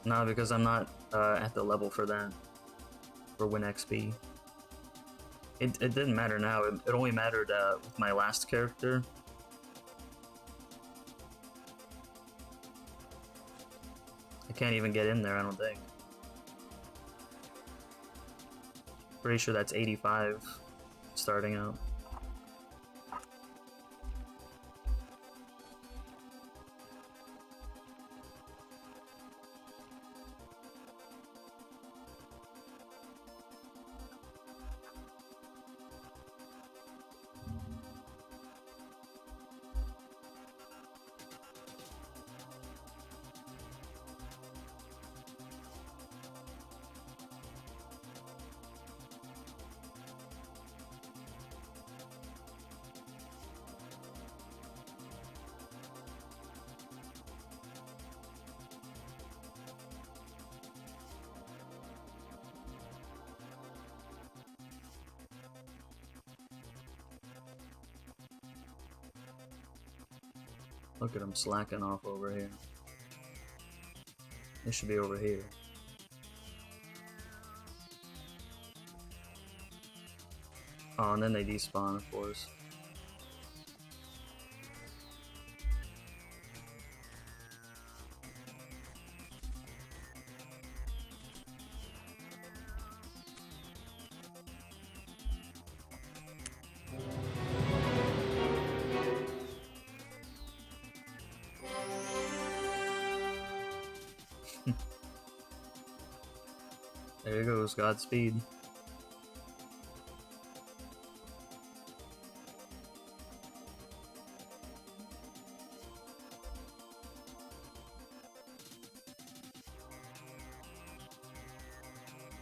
Nah, because I'm not at the level for that. For win XP. It didn't matter now, it only mattered with my last character. I can't even get in there, I don't think. Pretty sure that's 85 starting out. Look at him slacking off over here. It should be over here. Oh, and then they despawn, of course. There goes Godspeed.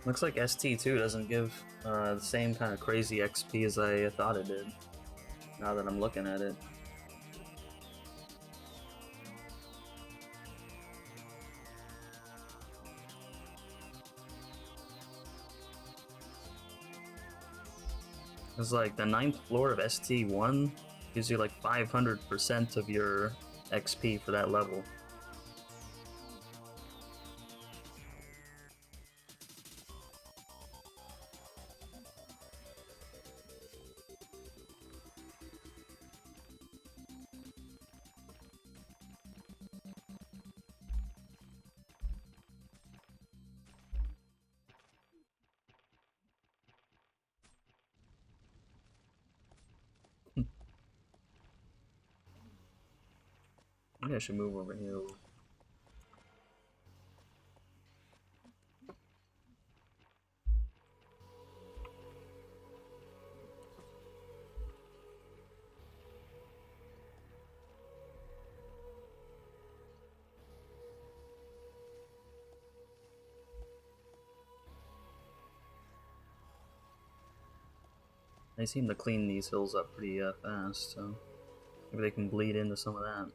Looks like ST2 doesn't give the same kind of crazy XP as I thought it did, now that I'm looking at it. It's like the 9th floor of ST1 gives you like 500% of your XP for that level. I should move over here. They seem to clean these hills up pretty fast, so maybe they can bleed into some of that.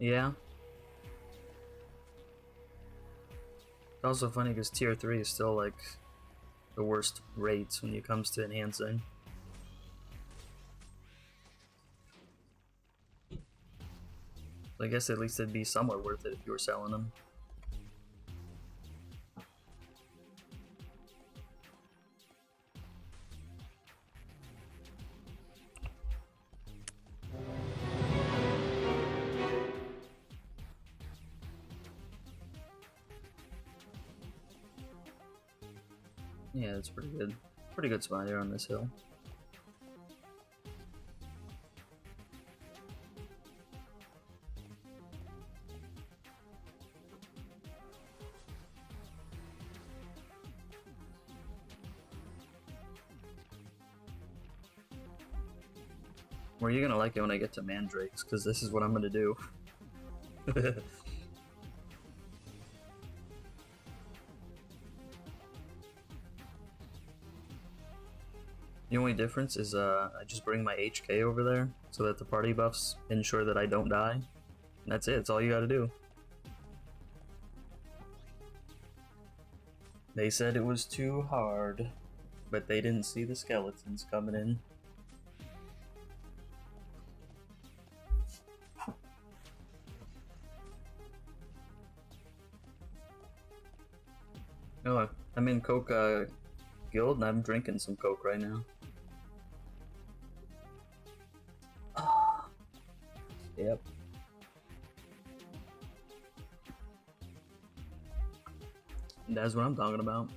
Yeah. It's also funny because tier 3 is still like the worst rates when it comes to enhancing. I guess at least it'd be somewhat worth it if you were selling them. Yeah, it's pretty good. Pretty good spot here on this hill. Well, you're gonna like it when I get to mandrakes, because this is what I'm gonna do. The only difference is I just bring my HK over there so that the party buffs ensure that I don't die. And that's it, that's all you gotta do. They said it was too hard, but they didn't see the skeletons coming in. Oh, I'm in Coke Guild and I'm drinking some Coke right now. Yep. That's what I'm talking about.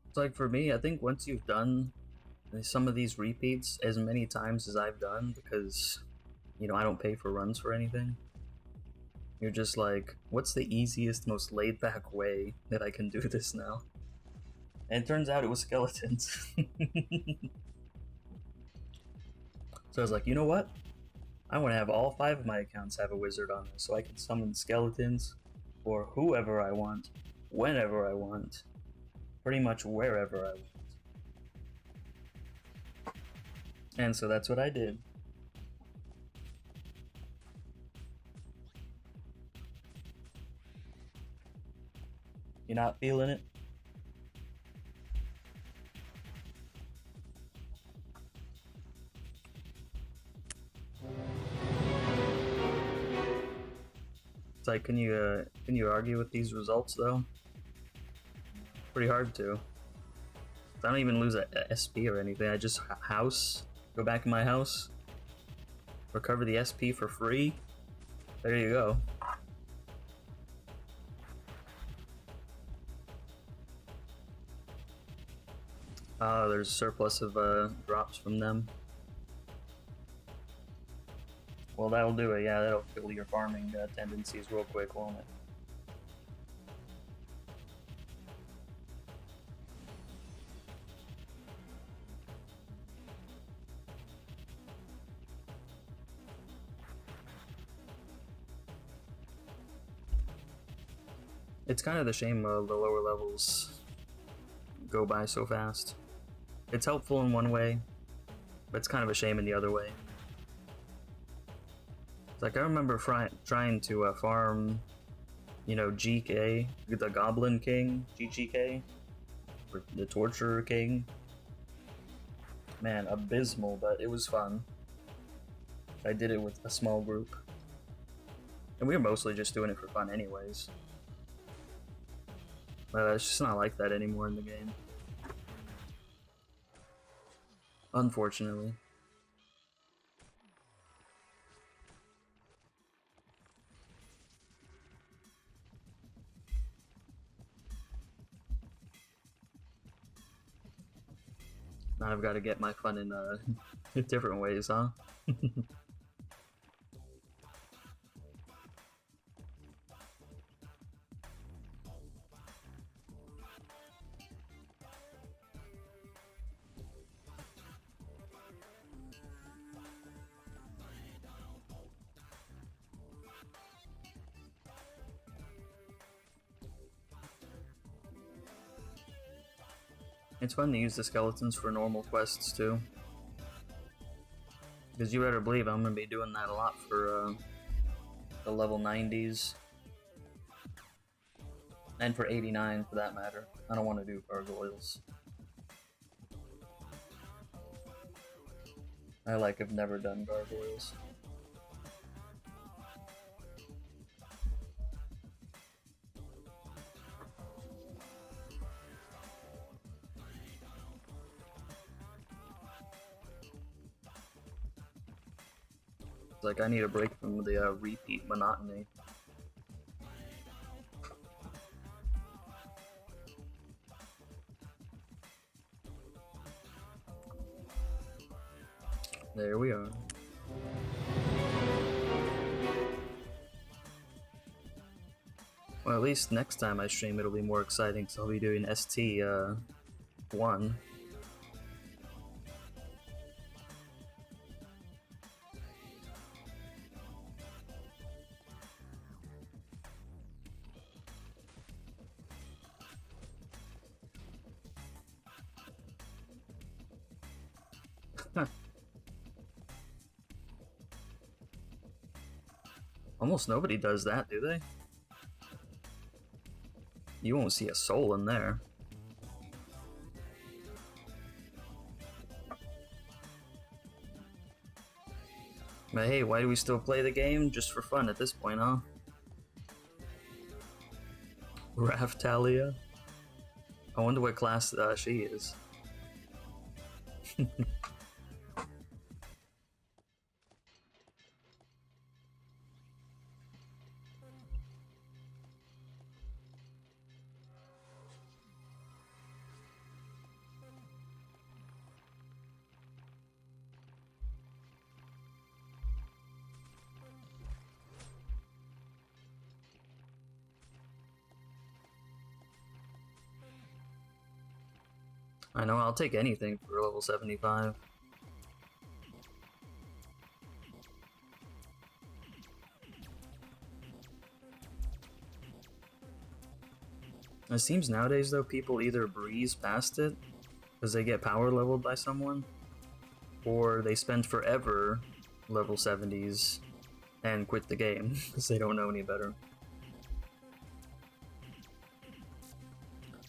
It's like for me, I think once you've done some of these repeats as many times as I've done, because, you know, I don't pay for runs for anything, you're just like, what's the easiest, most laid-back way that I can do this now? And it turns out it was skeletons. So I was like, you know what? I want to have all 5 of my accounts have a wizard on there, so I can summon skeletons for whoever I want, whenever I want, pretty much wherever I want. And so that's what I did. You not feeling it? It's like, can you argue with these results though? Pretty hard to. I don't even lose a SP or anything. I just house, go back in my house, recover the SP for free. There you go. There's a surplus of drops from them. Well, that'll do it. Yeah, that'll kill your farming tendencies real quick, won't it? It's kind of the shame the lower levels go by so fast. It's helpful in one way, but it's kind of a shame in the other way. It's like I remember trying to farm, you know, GK, the Goblin King, GGK, or the Torturer King. Man, abysmal, but it was fun. I did it with a small group. And we were mostly just doing it for fun anyways. But it's just not like that anymore in the game. Unfortunately. Now I've got to get my fun in different ways, huh? It's fun to use the skeletons for normal quests too. Because you better believe I'm going to be doing that a lot for the level 90s. And for 89 for that matter. I don't want to do gargoyles. I have never done gargoyles. It's like I need a break from the repeat monotony. There we are. Well, at least next time I stream it'll be more exciting, so I'll be doing ST1. Almost nobody does that, do they? You won't see a soul in there. But hey, why do we still play the game? Just for fun at this point, huh? Raftalia? I wonder what class she is. I know, I'll take anything for level 75. It seems nowadays, though, people either breeze past it, because they get power leveled by someone, or they spend forever level 70s and quit the game, because they don't know any better.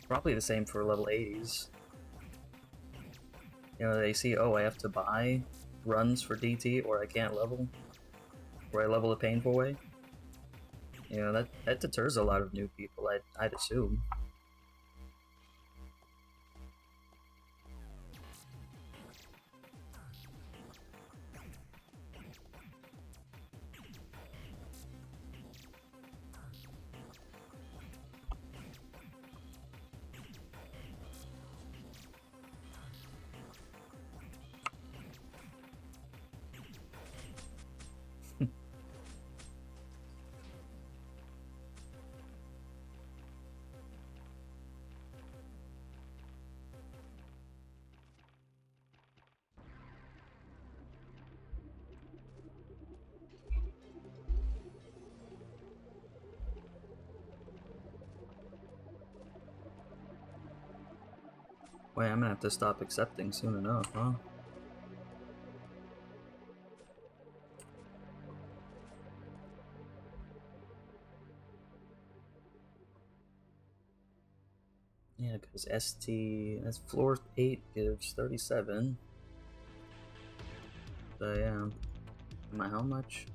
Probably the same for level 80s. You know, they see, oh, I have to buy runs for DT, or I can't level, or I level a painful way. You know, that deters a lot of new people, I'd assume. Wait, I'm gonna have to stop accepting soon enough, huh? Yeah, because that's floor 8 gives 37. So yeah. Am I how much?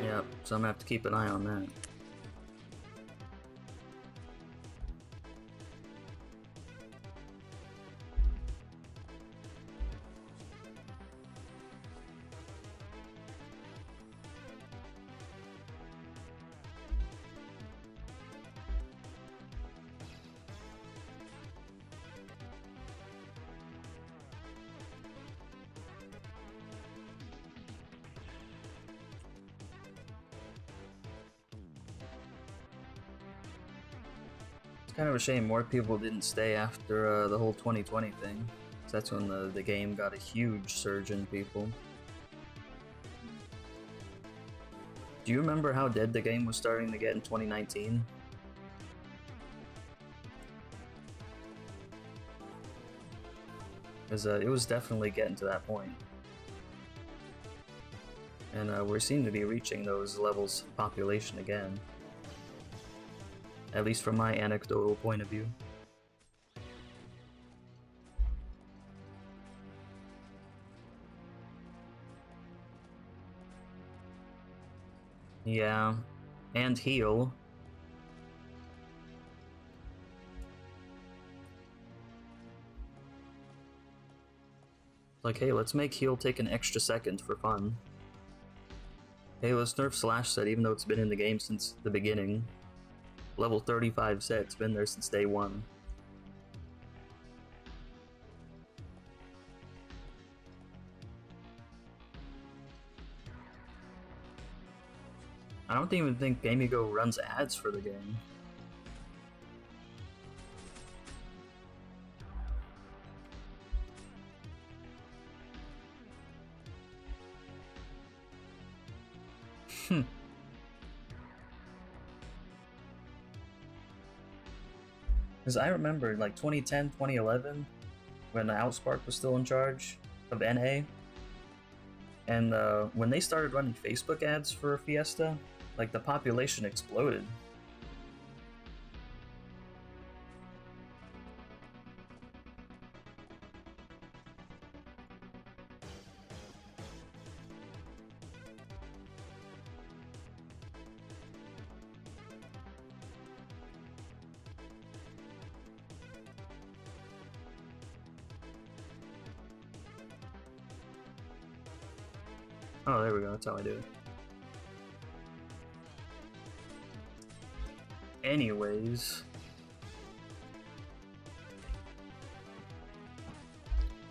Yep, so I'm gonna have to keep an eye on that. It's kind of a shame more people didn't stay after the whole 2020 thing. That's when the game got a huge surge in people. Do you remember how dead the game was starting to get in 2019? Because it was definitely getting to that point. And we seem to be reaching those levels of population again. At least from my anecdotal point of view. Yeah, and heal. Like, hey, let's make heal take an extra second for fun. Hey, let's nerf slash set even though it's been in the game since the beginning. Level 35 set's been there since day one. I don't even think GameGo runs ads for the game. Because I remember, like, 2010, 2011, when Outspark was still in charge of NA, and when they started running Facebook ads for Fiesta, like, the population exploded. Oh, there we go, that's how I do it. Anyways.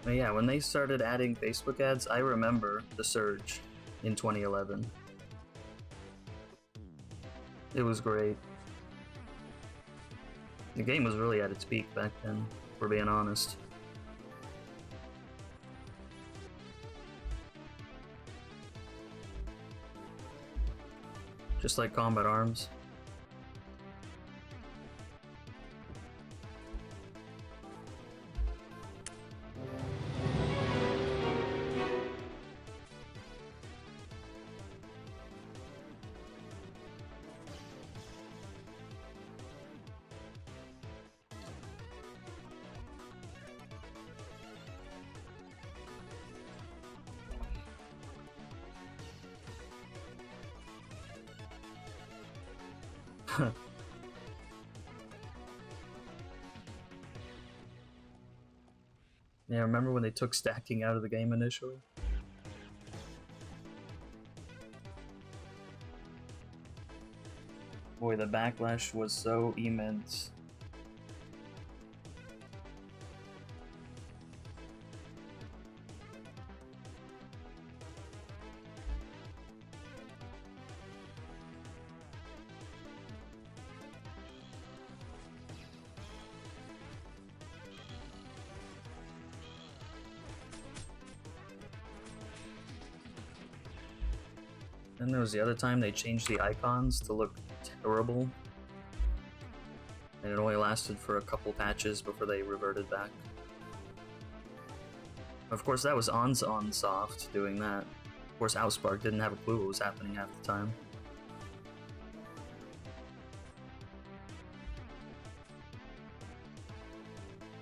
But yeah, when they started adding Facebook ads, I remember the surge in 2011. It was great. The game was really at its peak back then, if we're being honest. Just like Combat Arms. Yeah, remember when they took stacking out of the game initially? Boy, the backlash was so immense. Then there was the other time they changed the icons to look terrible. and it only lasted for a couple patches before they reverted back. Of course, that was on soft doing that. Of course, Outspark didn't have a clue what was happening half the time.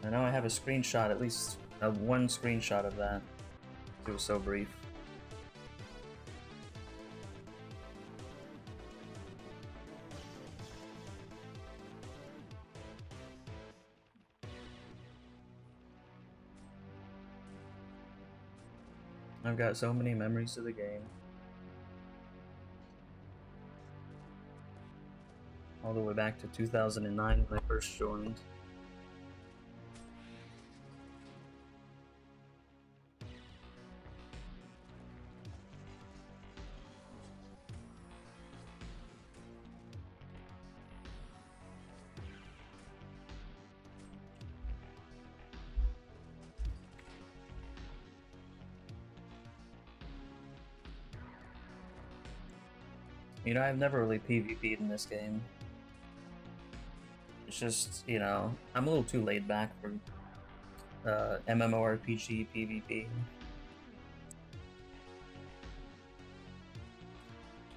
I know I have a screenshot, at least one screenshot of that. It was so brief. I've got so many memories of the game. All the way back to 2009 when I first joined. You know, I've never really PvP'd in this game. It's just, you know, I'm a little too laid back for MMORPG PvP.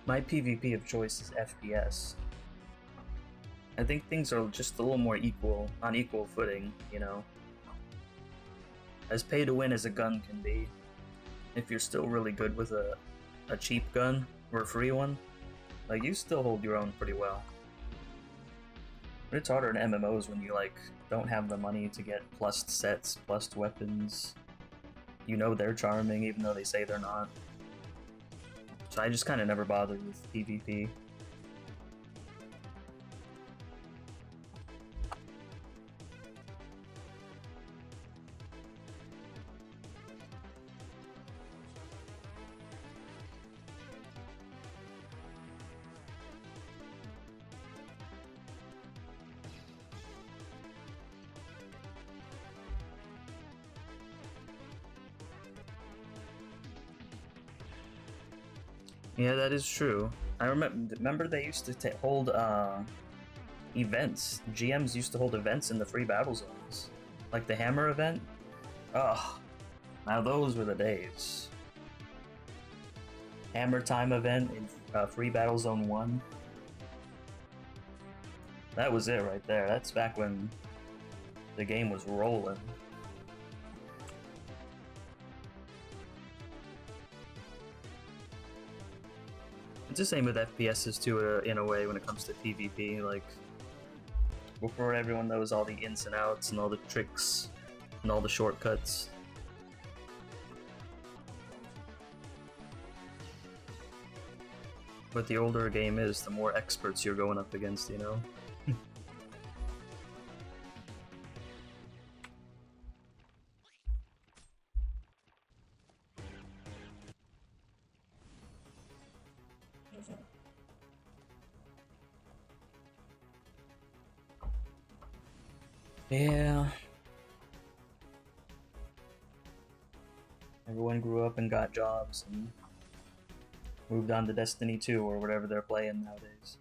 My PvP of choice is FPS. I think things are just a little more equal, on equal footing, you know. As pay to win as a gun can be, if you're still really good with a cheap gun or a free one, like, you still hold your own pretty well. But it's harder in MMOs when you, like, don't have the money to get plussed sets, plussed weapons. You know they're charming even though they say they're not. So I just kind of never bothered with PvP. Yeah, that is true. I remember they used to hold events. GMs used to hold events in the free battle zones, like the Hammer event. Ugh, now those were the days. Hammer Time event in free battle zone 1. That was it right there. That's back when the game was rolling. It's the same with FPSs too, in a way, when it comes to PvP. Like, before everyone knows all the ins and outs and all the tricks and all the shortcuts. But the older a game is, the more experts you're going up against, you know? Yeah. Everyone grew up and got jobs and moved on to Destiny 2 or whatever they're playing nowadays.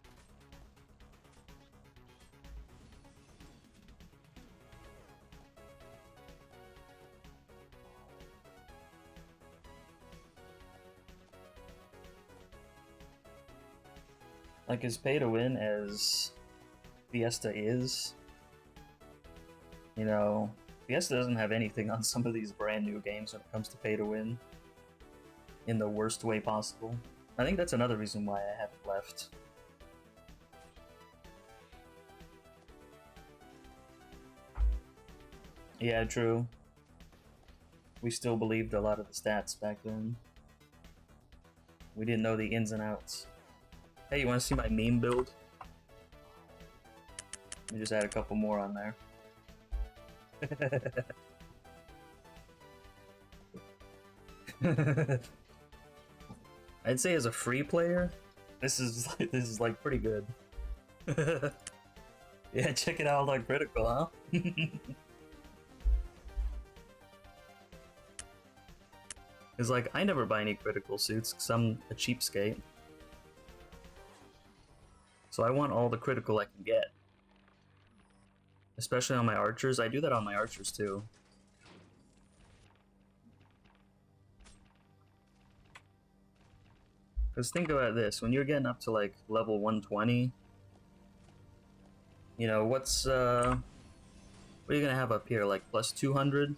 Like, as pay to win as Fiesta is, you know, Fiesta doesn't have anything on some of these brand new games when it comes to pay to win in the worst way possible. I think that's another reason why I haven't left. Yeah, true. We still believed a lot of the stats back then. We didn't know the ins and outs. Hey, you want to see my meme build? Let me just add a couple more on there. I'd say as a free player, this is like pretty good. Yeah, check it out on critical, huh? It's like, I never buy any critical suits because I'm a cheapskate. So I want all the critical I can get. Especially on my archers. I do that on my archers too. Because think about this, when you're getting up to like level 120, you know, what are you gonna have up here? Like plus 200?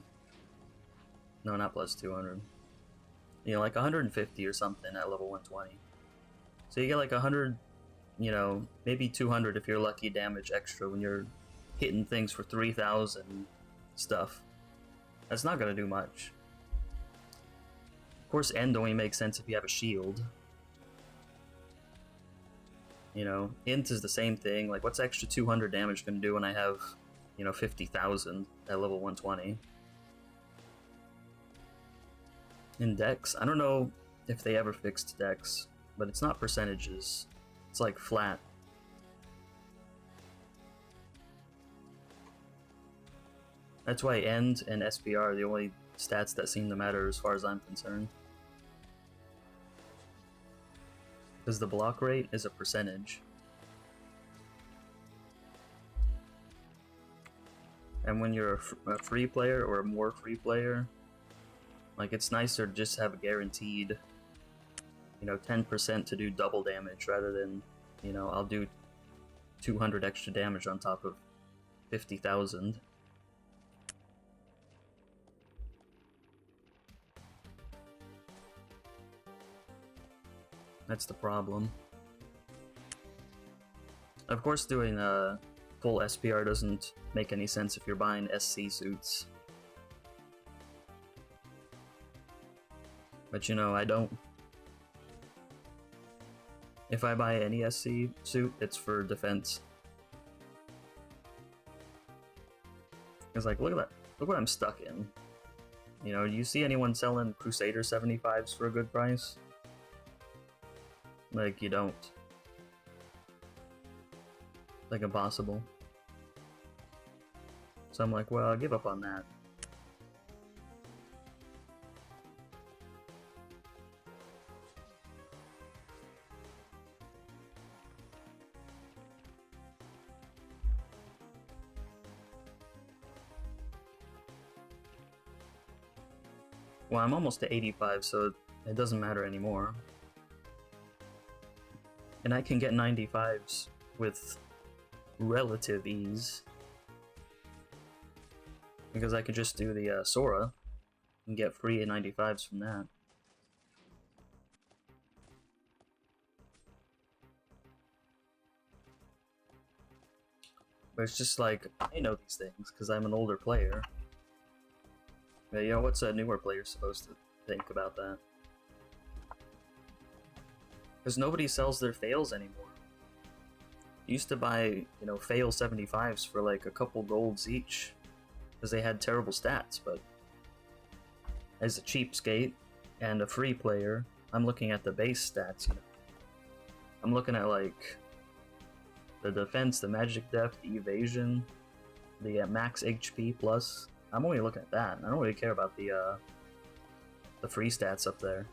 No, not plus 200. You know, like 150 or something at level 120. So you get like 100, you know, maybe 200 if you're lucky damage extra when you're hitting things for 3,000 stuff. That's not gonna do much. Of course, end only makes sense if you have a shield. You know, int is the same thing. Like, what's extra 200 damage gonna do when I have, you know, 50,000 at level 120? In Dex, I don't know if they ever fixed Dex, but it's not percentages. It's like flat. That's why end and SPR are the only stats that seem to matter as far as I'm concerned. Because the block rate is a percentage. And when you're a free player or a more free player, like, it's nicer to just have a guaranteed, you know, 10% to do double damage rather than, you know, I'll do 200 extra damage on top of 50,000. That's the problem. Of course, doing a full SPR doesn't make any sense if you're buying SC suits. But you know, I don't. If I buy any SC suit, it's for defense. It's like, look at that. Look what I'm stuck in. You know, do you see anyone selling Crusader 75s for a good price? Like, you don't. Like, impossible. So I'm like, well, I'll give up on that. Well, I'm almost to 85, so it doesn't matter anymore. And I can get 95s with relative ease. Because I could just do the Sora and get free 95s from that. But it's just like, I know these things because I'm an older player. But, you know, what's a newer player supposed to think about that? Because nobody sells their fails anymore. You used to buy, you know, fail 75s for like a couple golds each. Because they had terrible stats, but as a cheapskate and a free player, I'm looking at the base stats, you know. I'm looking at like the defense, the magic depth, the evasion, the max HP plus. I'm only looking at that. I don't really care about the free stats up there.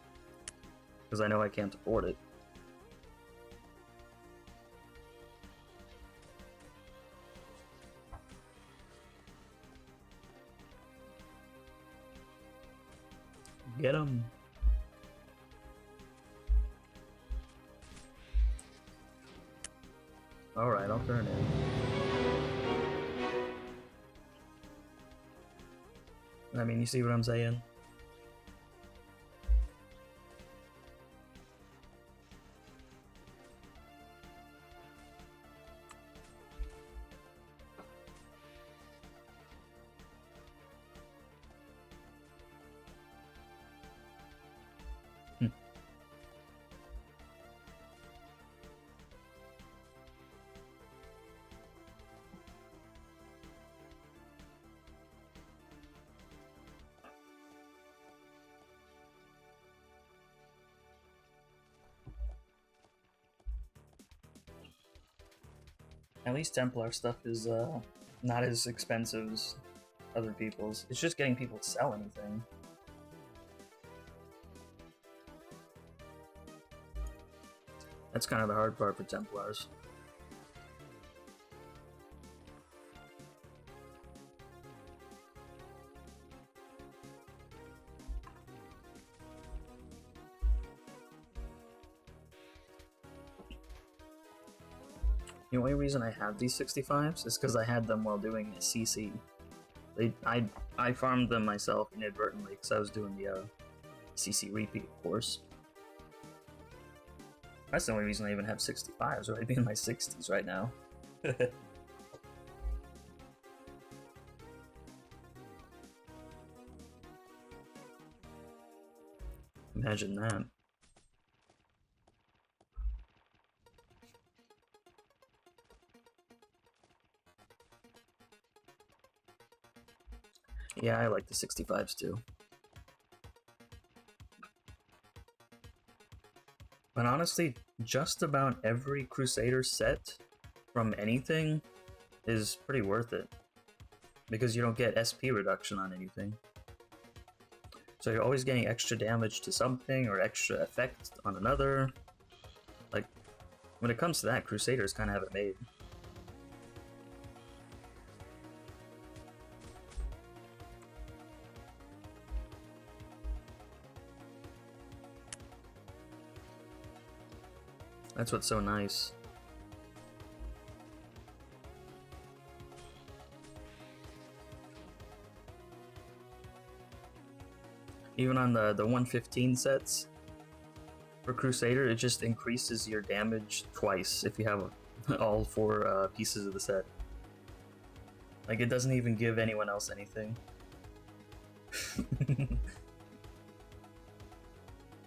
Because I know I can't afford it. Get him. Alright, I'll turn in. I mean, you see what I'm saying? At least Templar stuff is not as expensive as other people's. It's just getting people to sell anything. That's kind of the hard part for Templars. The only reason I have these 65s is because I had them while doing a CC. I farmed them myself inadvertently because I was doing the CC repeat course. That's the only reason I even have 65s, or I'd be in my 60s right now. Imagine that. Yeah, I like the 65s too. But honestly, just about every Crusader set from anything is pretty worth it. Because you don't get SP reduction on anything. So you're always getting extra damage to something or extra effect on another. Like, when it comes to that, Crusaders kind of have it made. That's what's so nice. Even on the 115 sets for Crusader, it just increases your damage twice if you have all 4 pieces of the set. Like, it doesn't even give anyone else anything.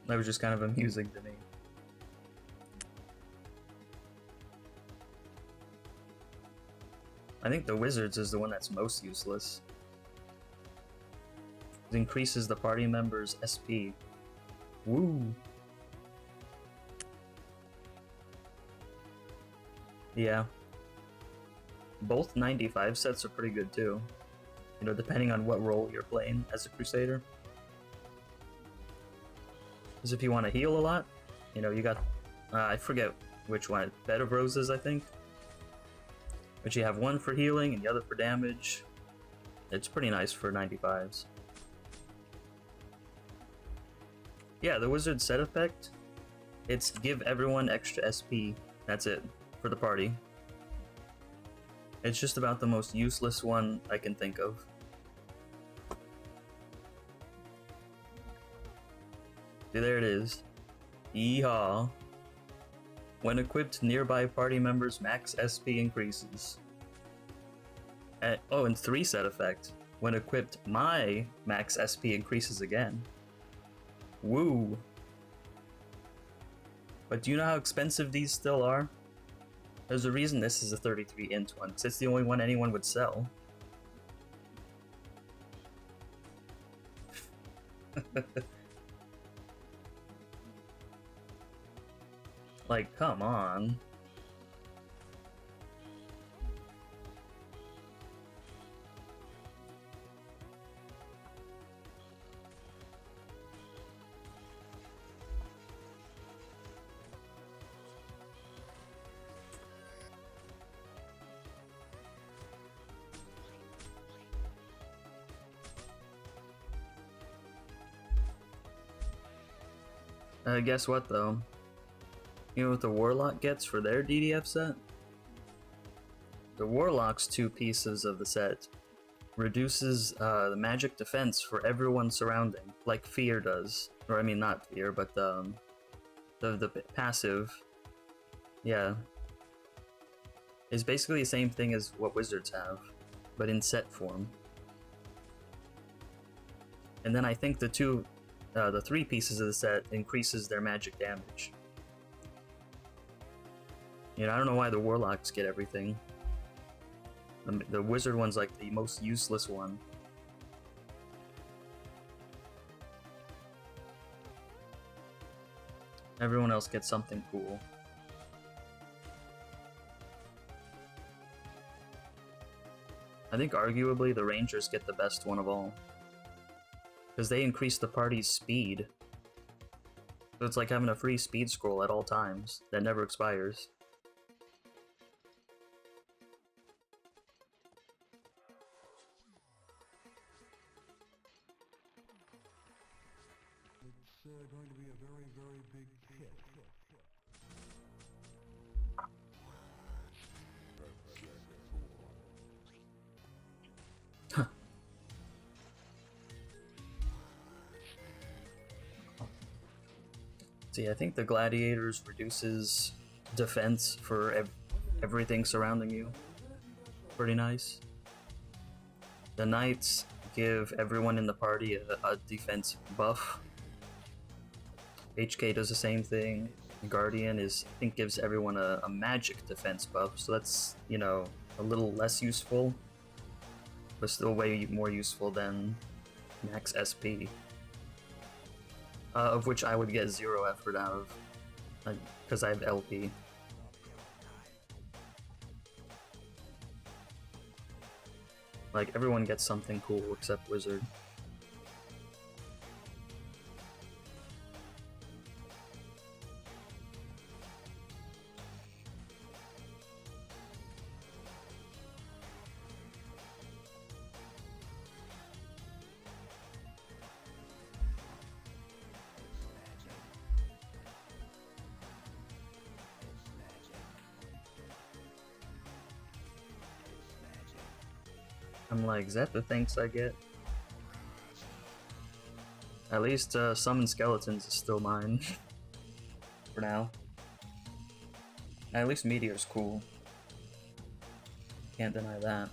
That was just kind of amusing to me. I think the Wizards is the one that's most useless. It increases the party members' SP. Woo! Yeah. Both 95 sets are pretty good too. You know, depending on what role you're playing as a Crusader. Because if you want to heal a lot, you know, you got... I forget which one. Bed of Roses, I think. But you have one for healing and the other for damage. It's pretty nice for 95s. Yeah, the Wizard set effect, it's give everyone extra SP. That's it, for the party. It's just about the most useless one I can think of. There it is. Yeehaw. When equipped, nearby party members' max SP increases. Oh, and 3 set effect. When equipped, my max SP increases again. Woo! But do you know how expensive these still are? There's a reason this is a 33 int one, because it's the only one anyone would sell. Like, come on. Guess what though? You know what the Warlock gets for their DDF set? The Warlock's 2 pieces of the set reduces the magic defense for everyone surrounding, like Fear does. Or I mean not Fear, but the passive. Yeah. It's basically the same thing as what Wizards have, but in set form. And then I think the 3 pieces of the set increases their magic damage. You know, I don't know why the Warlocks get everything. The Wizard one's like the most useless one. Everyone else gets something cool. I think arguably the Rangers get the best one of all. Because they increase the party's speed. So it's like having a free speed scroll at all times that never expires. It's going to be a very, very big hit. See, I think the gladiators reduces defense for everything surrounding you. Pretty nice. The knights give everyone in the party a defense buff. HK does the same thing. Guardian I think gives everyone a magic defense buff, so that's, you know, a little less useful, but still way more useful than max SP. Of which I would get 0 effort out of, because I have LP. Like, everyone gets something cool except Wizard. I'm like, is that the thanks I get? At least summon skeletons is still mine. For now. At least Meteor's cool. Can't deny that.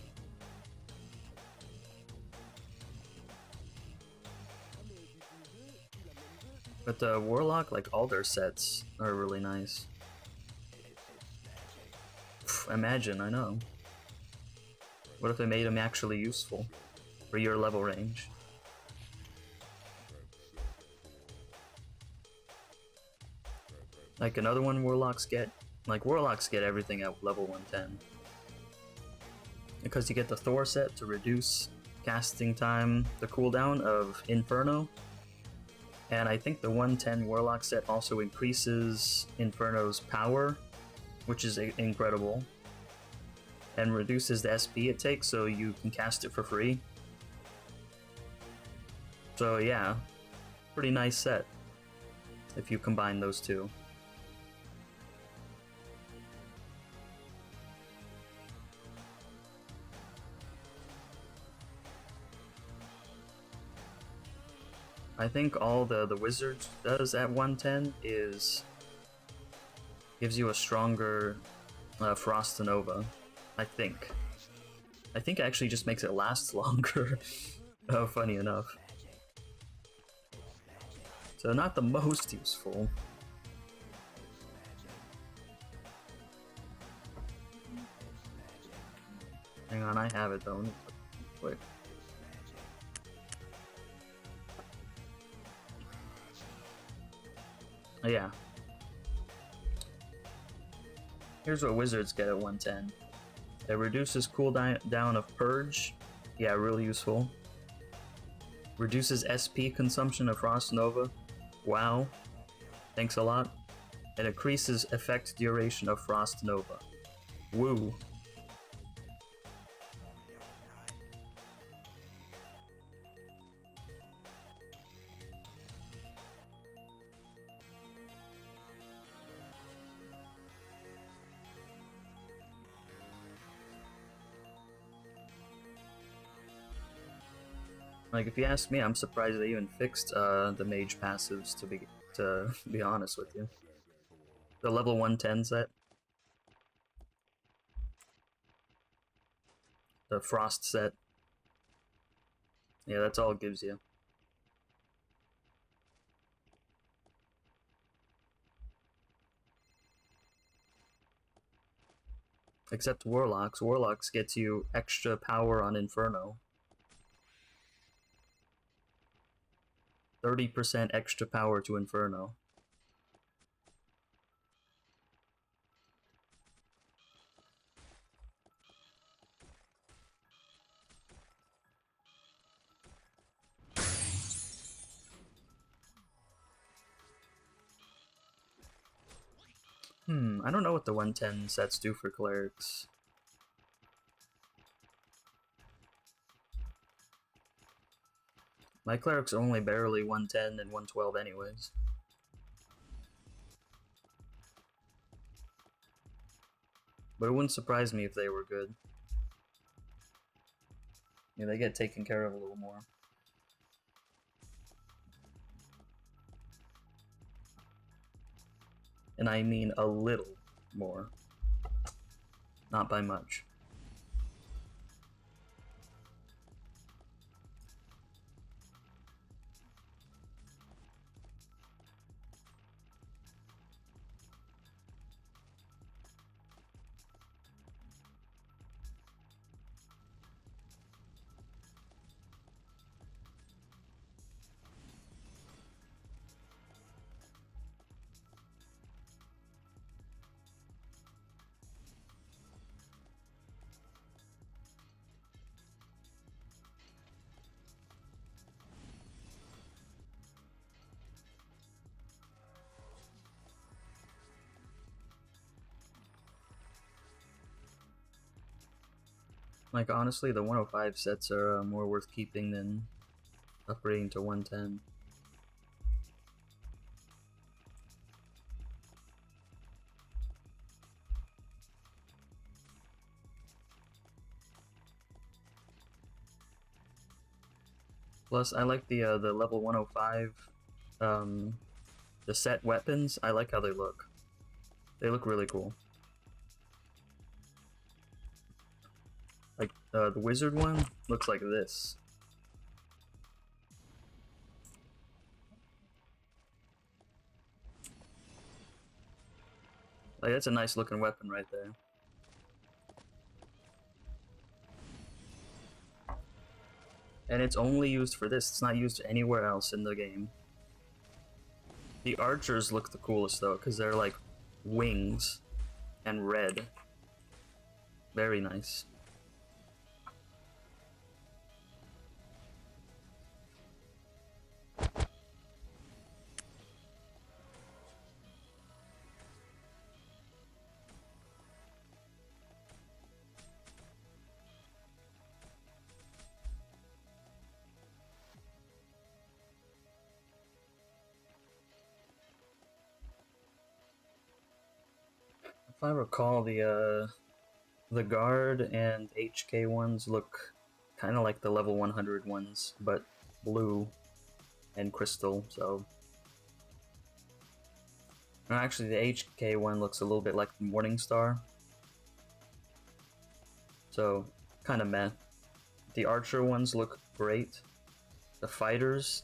But the Warlock, like, all their sets are really nice. Pff, imagine, I know. What if they made them actually useful for your level range? Like another one Warlocks get? Like, Warlocks get everything at level 110. Because you get the Thor set to reduce casting time, the cooldown of Inferno. And I think the 110 Warlock set also increases Inferno's power, which is incredible. And reduces the SP it takes, so you can cast it for free. So yeah, pretty nice set if you combine those two. I think all the Wizards does at 110 is gives you a stronger Frost Nova. I think it actually just makes it last longer. Funny enough. So not the most useful. Hang on, I have it though. Wait. Oh, yeah. Here's what Wizards get at 110. It reduces cooldown of Purge. Yeah, really useful. Reduces SP consumption of Frost Nova. Wow. Thanks a lot. It increases effect duration of Frost Nova. Woo. Like, if you ask me, I'm surprised they even fixed the mage passives, to be honest with you. The level 110 set. The Frost set. Yeah, that's all it gives you. Except Warlocks. Warlocks gets you extra power on Inferno. 30% extra power to Inferno. I don't know what the 110 sets do for clerics. My cleric's only barely 110 and 112 anyways. But it wouldn't surprise me if they were good. Yeah, they get taken care of a little more. And I mean a little more. Not by much. Like, honestly, the 105 sets are more worth keeping than upgrading to 110. Plus, I like the level 105, the set weapons. I like how they look. They look really cool. Like, the wizard one looks like this. Like, that's a nice looking weapon right there. And it's only used for this. It's not used anywhere else in the game. The archers look the coolest though, because they're like wings and red. Very nice. If I recall, the guard and HK ones look kind of like the level 100 ones, but blue and crystal. So, no, actually, the HK one looks a little bit like the Morning Star. So, kind of meh. The archer ones look great. The fighters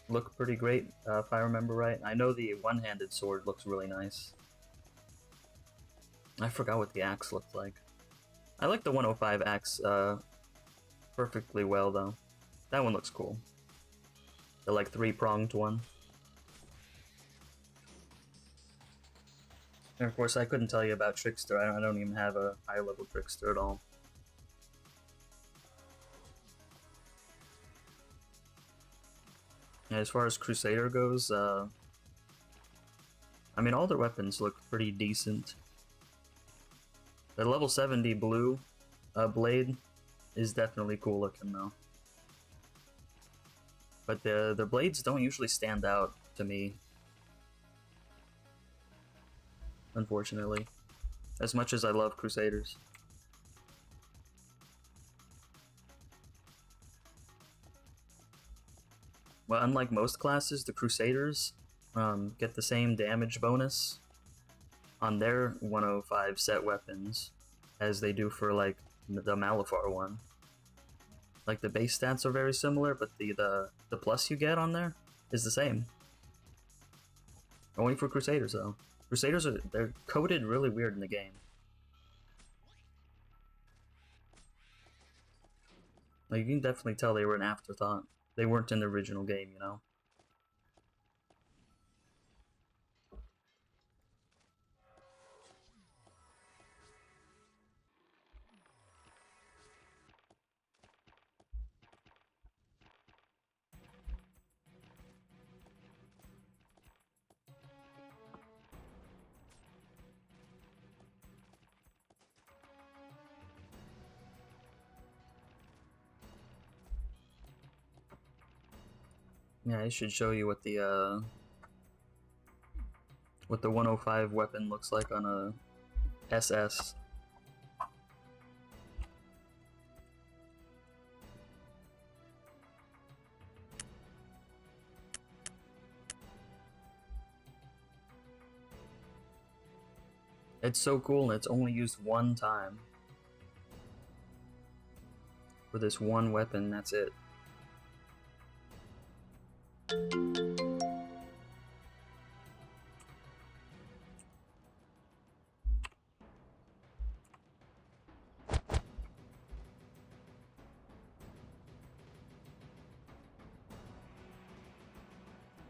look pretty great, if I remember right. I know the one-handed sword looks really nice. I forgot what the axe looked like. I like the 105 axe perfectly well, though. That one looks cool. The, like, three-pronged one. And of course, I couldn't tell you about Trickster. I don't even have a high-level Trickster at all. And as far as Crusader goes, I mean, all their weapons look pretty decent. The level 70 blue blade is definitely cool looking, though. But the blades don't usually stand out to me, unfortunately, as much as I love Crusaders. Well, unlike most classes, the Crusaders get the same damage bonus on their 105 set weapons as they do for, like, the Malifar one. Like, the base stats are very similar, but the plus you get on there is the same. Only for Crusaders, though. Crusaders they're coded really weird in the game. Like, you can definitely tell they were an afterthought. They weren't in the original game, you know? Yeah, I should show you what the 105 weapon looks like on a SS. It's so cool, and it's only used one time. For this one weapon, that's it.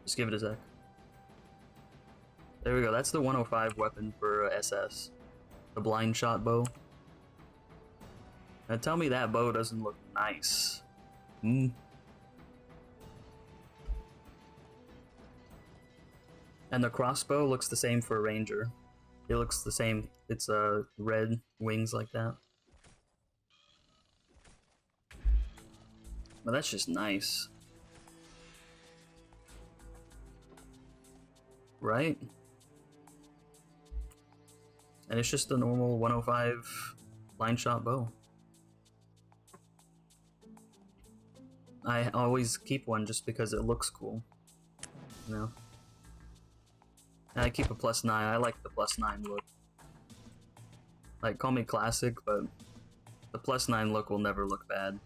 Just give it a sec. There we go, that's the 105 weapon for SS. The blind shot bow. Now tell me that bow doesn't look nice. Hmm. And the crossbow looks the same for a ranger. It looks the same. It's red wings like that. But that's just nice. Right? And it's just a normal 105 blind shot bow. I always keep one just because it looks cool. You know? And I keep a +9. I like the +9 look. Like, call me classic, but the +9 look will never look bad.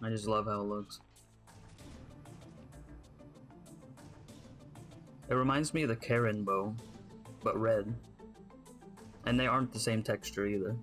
I just love how it looks. It reminds me of the Karen bow, but red. And they aren't the same texture either.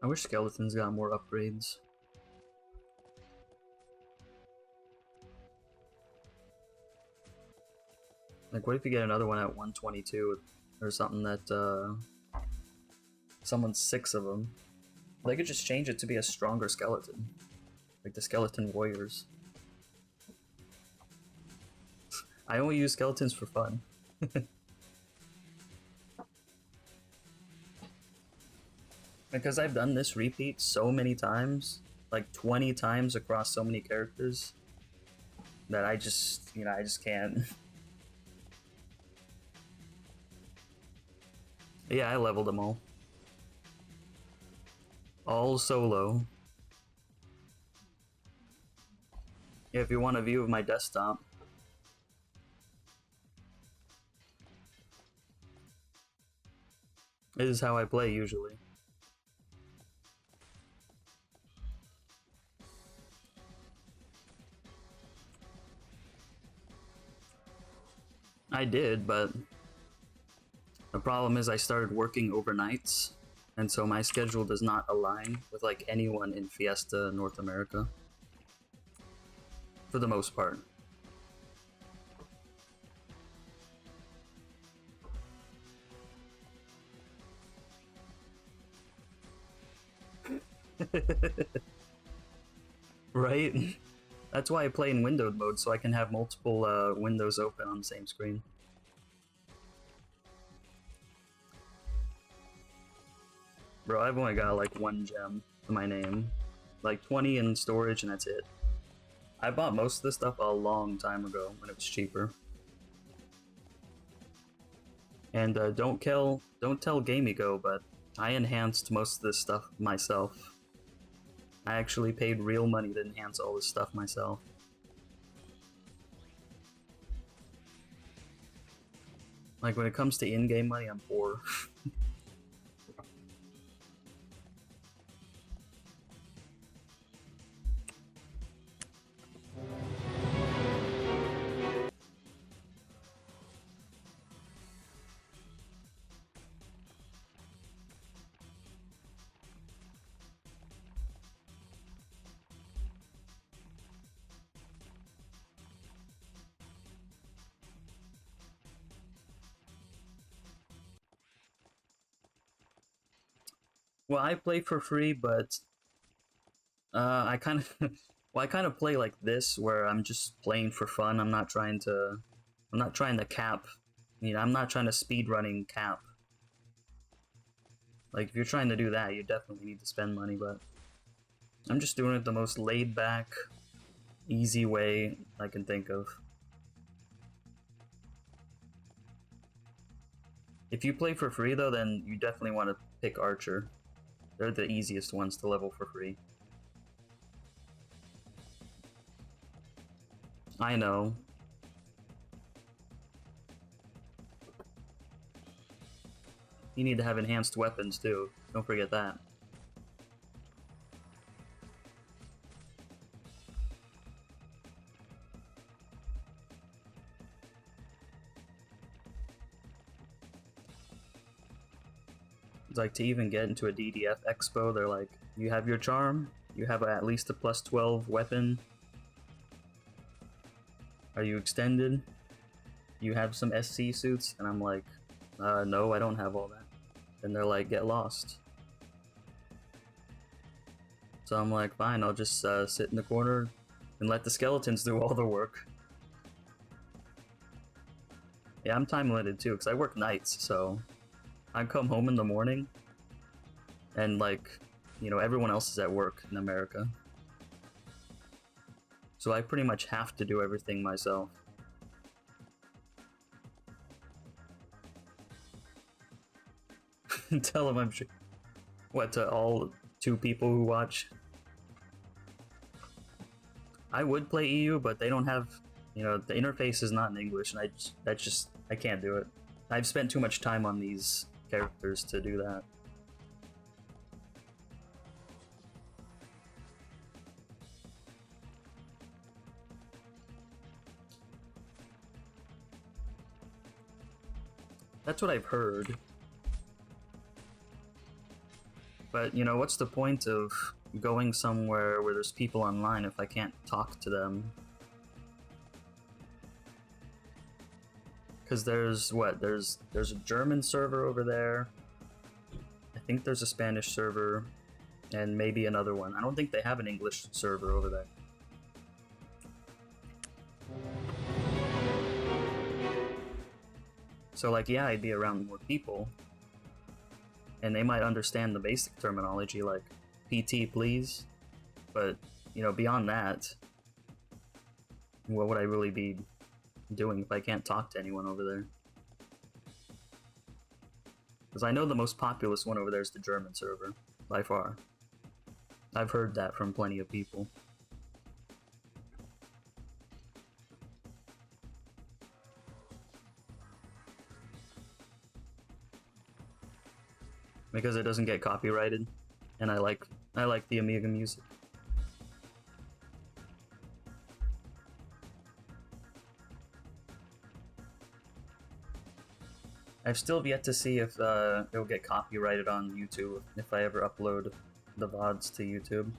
I wish skeletons got more upgrades. Like, what if you get another one at 122 or something that, someone's 6 of them? They could just change it to be a stronger skeleton. Like the skeleton warriors. I only use skeletons for fun. Because I've done this repeat so many times, like 20 times across so many characters, that I just, you know, I just can't. Yeah, I leveled them all. All solo. Yeah, if you want a view of my desktop. This is how I play usually. I did, but the problem is I started working overnights, and so my schedule does not align with like anyone in Fiesta North America. For the most part. Right? That's why I play in windowed mode, so I can have multiple windows open on the same screen. Bro, I've only got like 1 gem to my name. Like 20 in storage and that's it. I bought most of this stuff a long time ago when it was cheaper. And don't tell GameGo, but I enhanced most of this stuff myself. I actually paid real money to enhance all this stuff myself. Like, when it comes to in-game money, I'm poor. Well, I play for free, but I kind of, well, I kind of play like this, where I'm just playing for fun. I'm not trying to cap. You know, I'm not trying to speed running cap. Like, if you're trying to do that, you definitely need to spend money, but I'm just doing it the most laid back, easy way I can think of. If you play for free, though, then you definitely want to pick Archer. They're the easiest ones to level for free. I know. You need to have enhanced weapons, too. Don't forget that. It's like, to even get into a DDF expo, they're like, you have your charm, you have at least a plus 12 weapon. Are you extended? You have some SC suits? And I'm like, no, I don't have all that. And they're like, get lost. So I'm like, fine, I'll just sit in the corner and let the skeletons do all the work. Yeah, I'm time limited too, because I work nights, so I come home in the morning, and like, you know, everyone else is at work in America. So I pretty much have to do everything myself. Tell them I'm sure. What, to all 2 people who watch? I would play EU, but they don't have, you know, the interface is not in English, and I can't do it. I've spent too much time on these characters to do that. That's what I've heard. But, you know, what's the point of going somewhere where there's people online if I can't talk to them? Because there's what? There's a German server over there. I think there's a Spanish server, and maybe another one. I don't think they have an English server over there. So, like, yeah, I'd be around more people, and they might understand the basic terminology, like PT, please. But, you know, beyond that, what would I really be doing if I can't talk to anyone over there? Because I know the most populous one over there is the German server, by far. I've heard that from plenty of people. Because it doesn't get copyrighted, and I like the Amiga music. I've still yet to see if it'll get copyrighted on YouTube if I ever upload the VODs to YouTube.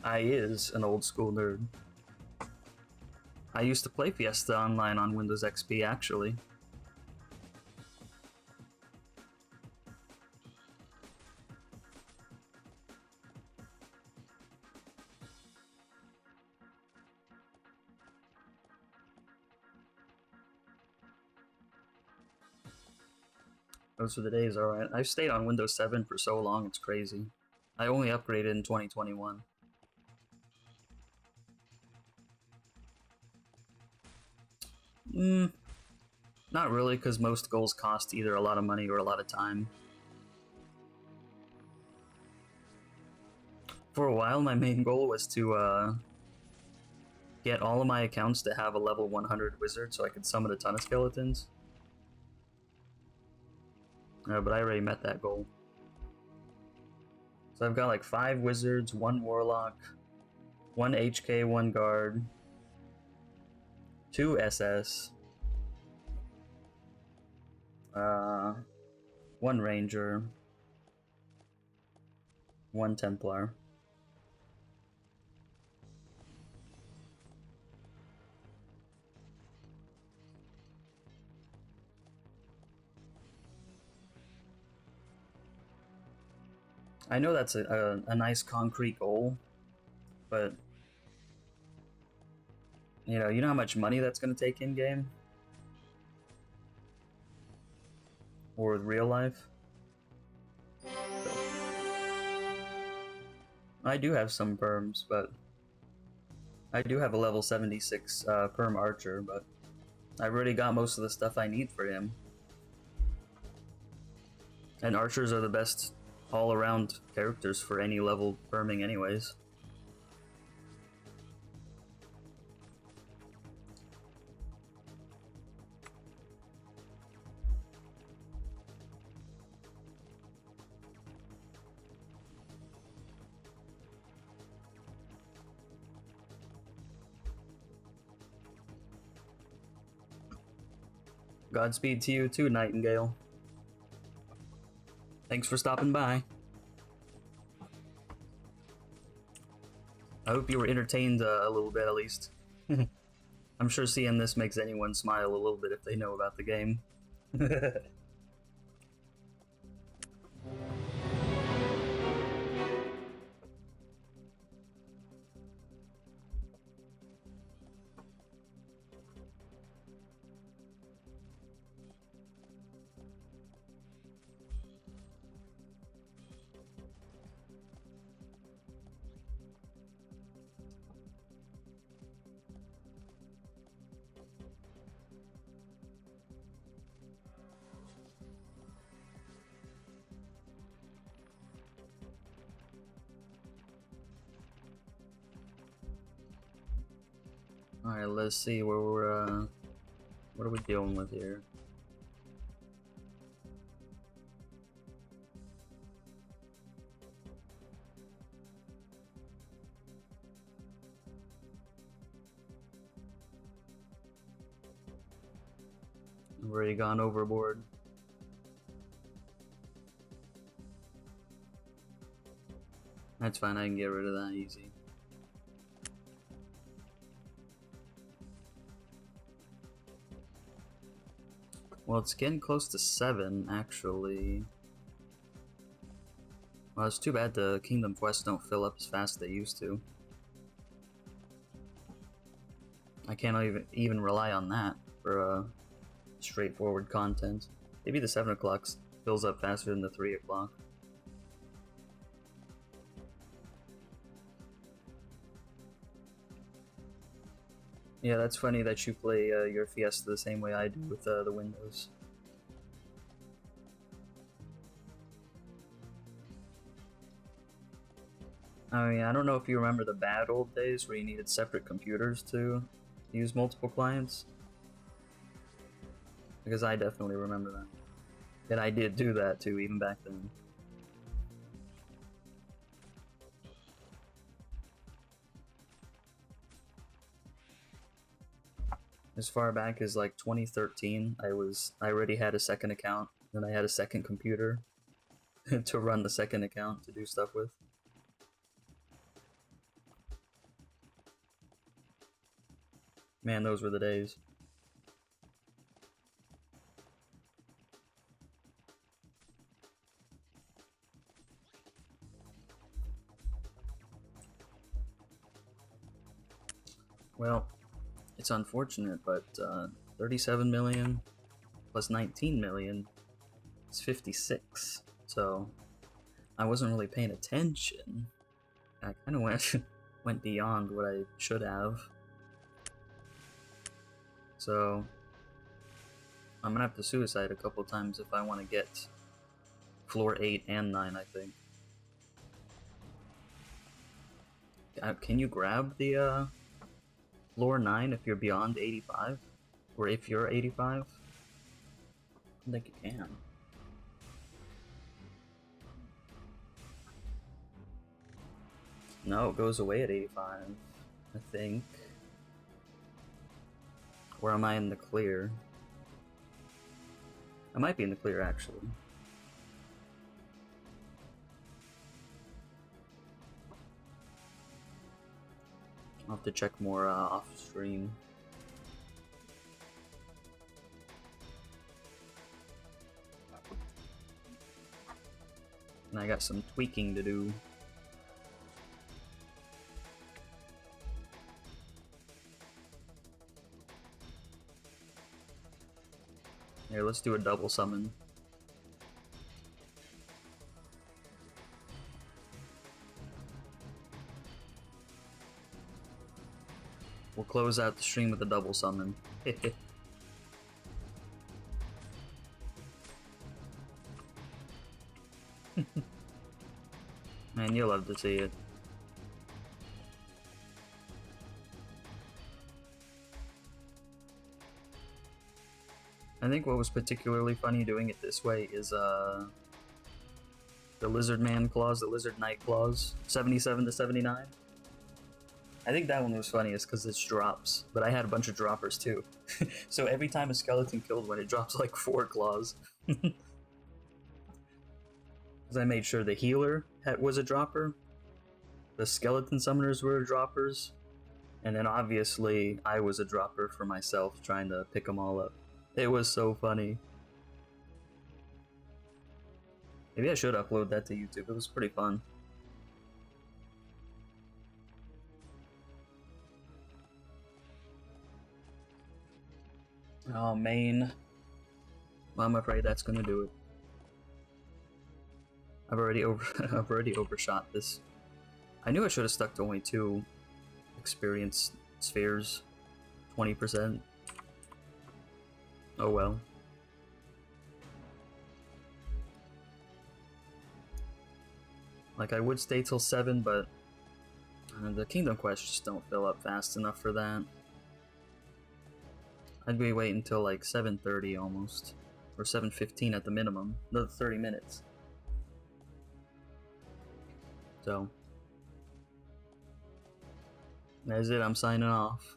I is an old school nerd. I used to play Fiesta Online on Windows XP, actually. Those were the days, alright. I've stayed on Windows 7 for so long, it's crazy. I only upgraded in 2021. Not really, because most goals cost either a lot of money or a lot of time. For a while, my main goal was to get all of my accounts to have a level 100 wizard so I could summon a ton of skeletons. But I already met that goal. So I've got like 5 wizards, 1 warlock, 1 HK, 1 guard, 2 SS, 1 ranger, 1 templar. I know that's a nice concrete goal, but you know how much money that's going to take in game or with real life. So, I do have some perms, but I do have a level 76 perm archer, but I've already got most of the stuff I need for him. And archers are the best all-around characters for any level perming anyways. Godspeed to you too, Nightingale. Thanks for stopping by. I hope you were entertained a little bit at least. I'm sure seeing this makes anyone smile a little bit if they know about the game. Alright, let's see where we're, what are we dealing with here? I've already gone overboard. That's fine, I can get rid of that easy. Well, it's getting close to 7, actually. Well, it's too bad the Kingdom quests don't fill up as fast as they used to. I can't even rely on that for straightforward content. Maybe the 7 o'clock fills up faster than the 3 o'clock. Yeah, that's funny that you play your Fiesta the same way I do with the Windows. I mean, I don't know if you remember the bad old days where you needed separate computers to use multiple clients. Because I definitely remember that. And I did do that too, even back then. As far back as like 2013, I already had a second account, and I had a second computer to run the second account to do stuff with. Man, those were the days. Well, it's unfortunate, but 37 million plus 19 million is 56. So I wasn't really paying attention. I kind of went beyond what I should have. So I'm gonna have to suicide a couple times if I want to get floor 8 and 9, I think. Can you grab the floor 9 if you're beyond 85? Or if you're 85? I don't think you can. No, it goes away at 85, I think. Or am I in the clear? I might be in the clear, actually. I'll have to check more off stream. And I got some tweaking to do. Here, let's do a double summon. We'll close out the stream with a double summon. Man, you'll love to see it. I think what was particularly funny doing it this way is the Lizard Man clause, the Lizard Knight clause, 77 to 79. I think that one was funniest because it's drops, but I had a bunch of droppers too. So every time a skeleton killed one, it drops like 4 claws. Because I made sure the healer was a dropper, the skeleton summoners were droppers, and then obviously I was a dropper for myself trying to pick them all up. It was so funny. Maybe I should upload that to YouTube, it was pretty fun. Oh, main. Well, I'm afraid that's gonna do it. I've already overshot this. I knew I should have stuck to only 2 experience spheres. 20%. Oh well. Like, I would stay till 7, but the Kingdom Quests just don't fill up fast enough for that. I'd be waiting until like 7:30 almost. Or 7:15 at the minimum. Another 30 minutes. So. That's it, I'm signing off.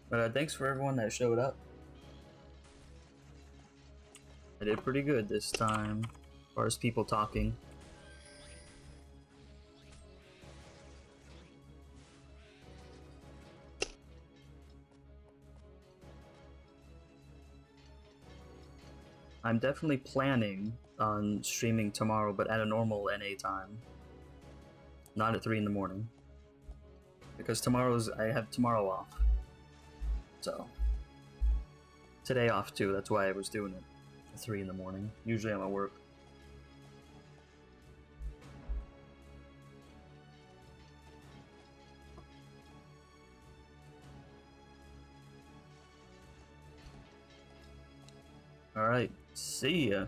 But thanks for everyone that showed up. I did pretty good this time, as far as people talking. I'm definitely planning on streaming tomorrow, but at a normal NA time. Not at 3 in the morning. Because I have tomorrow off. So. Today off too, that's why I was doing it at 3 in the morning. Usually I'm at work. Alright, see ya.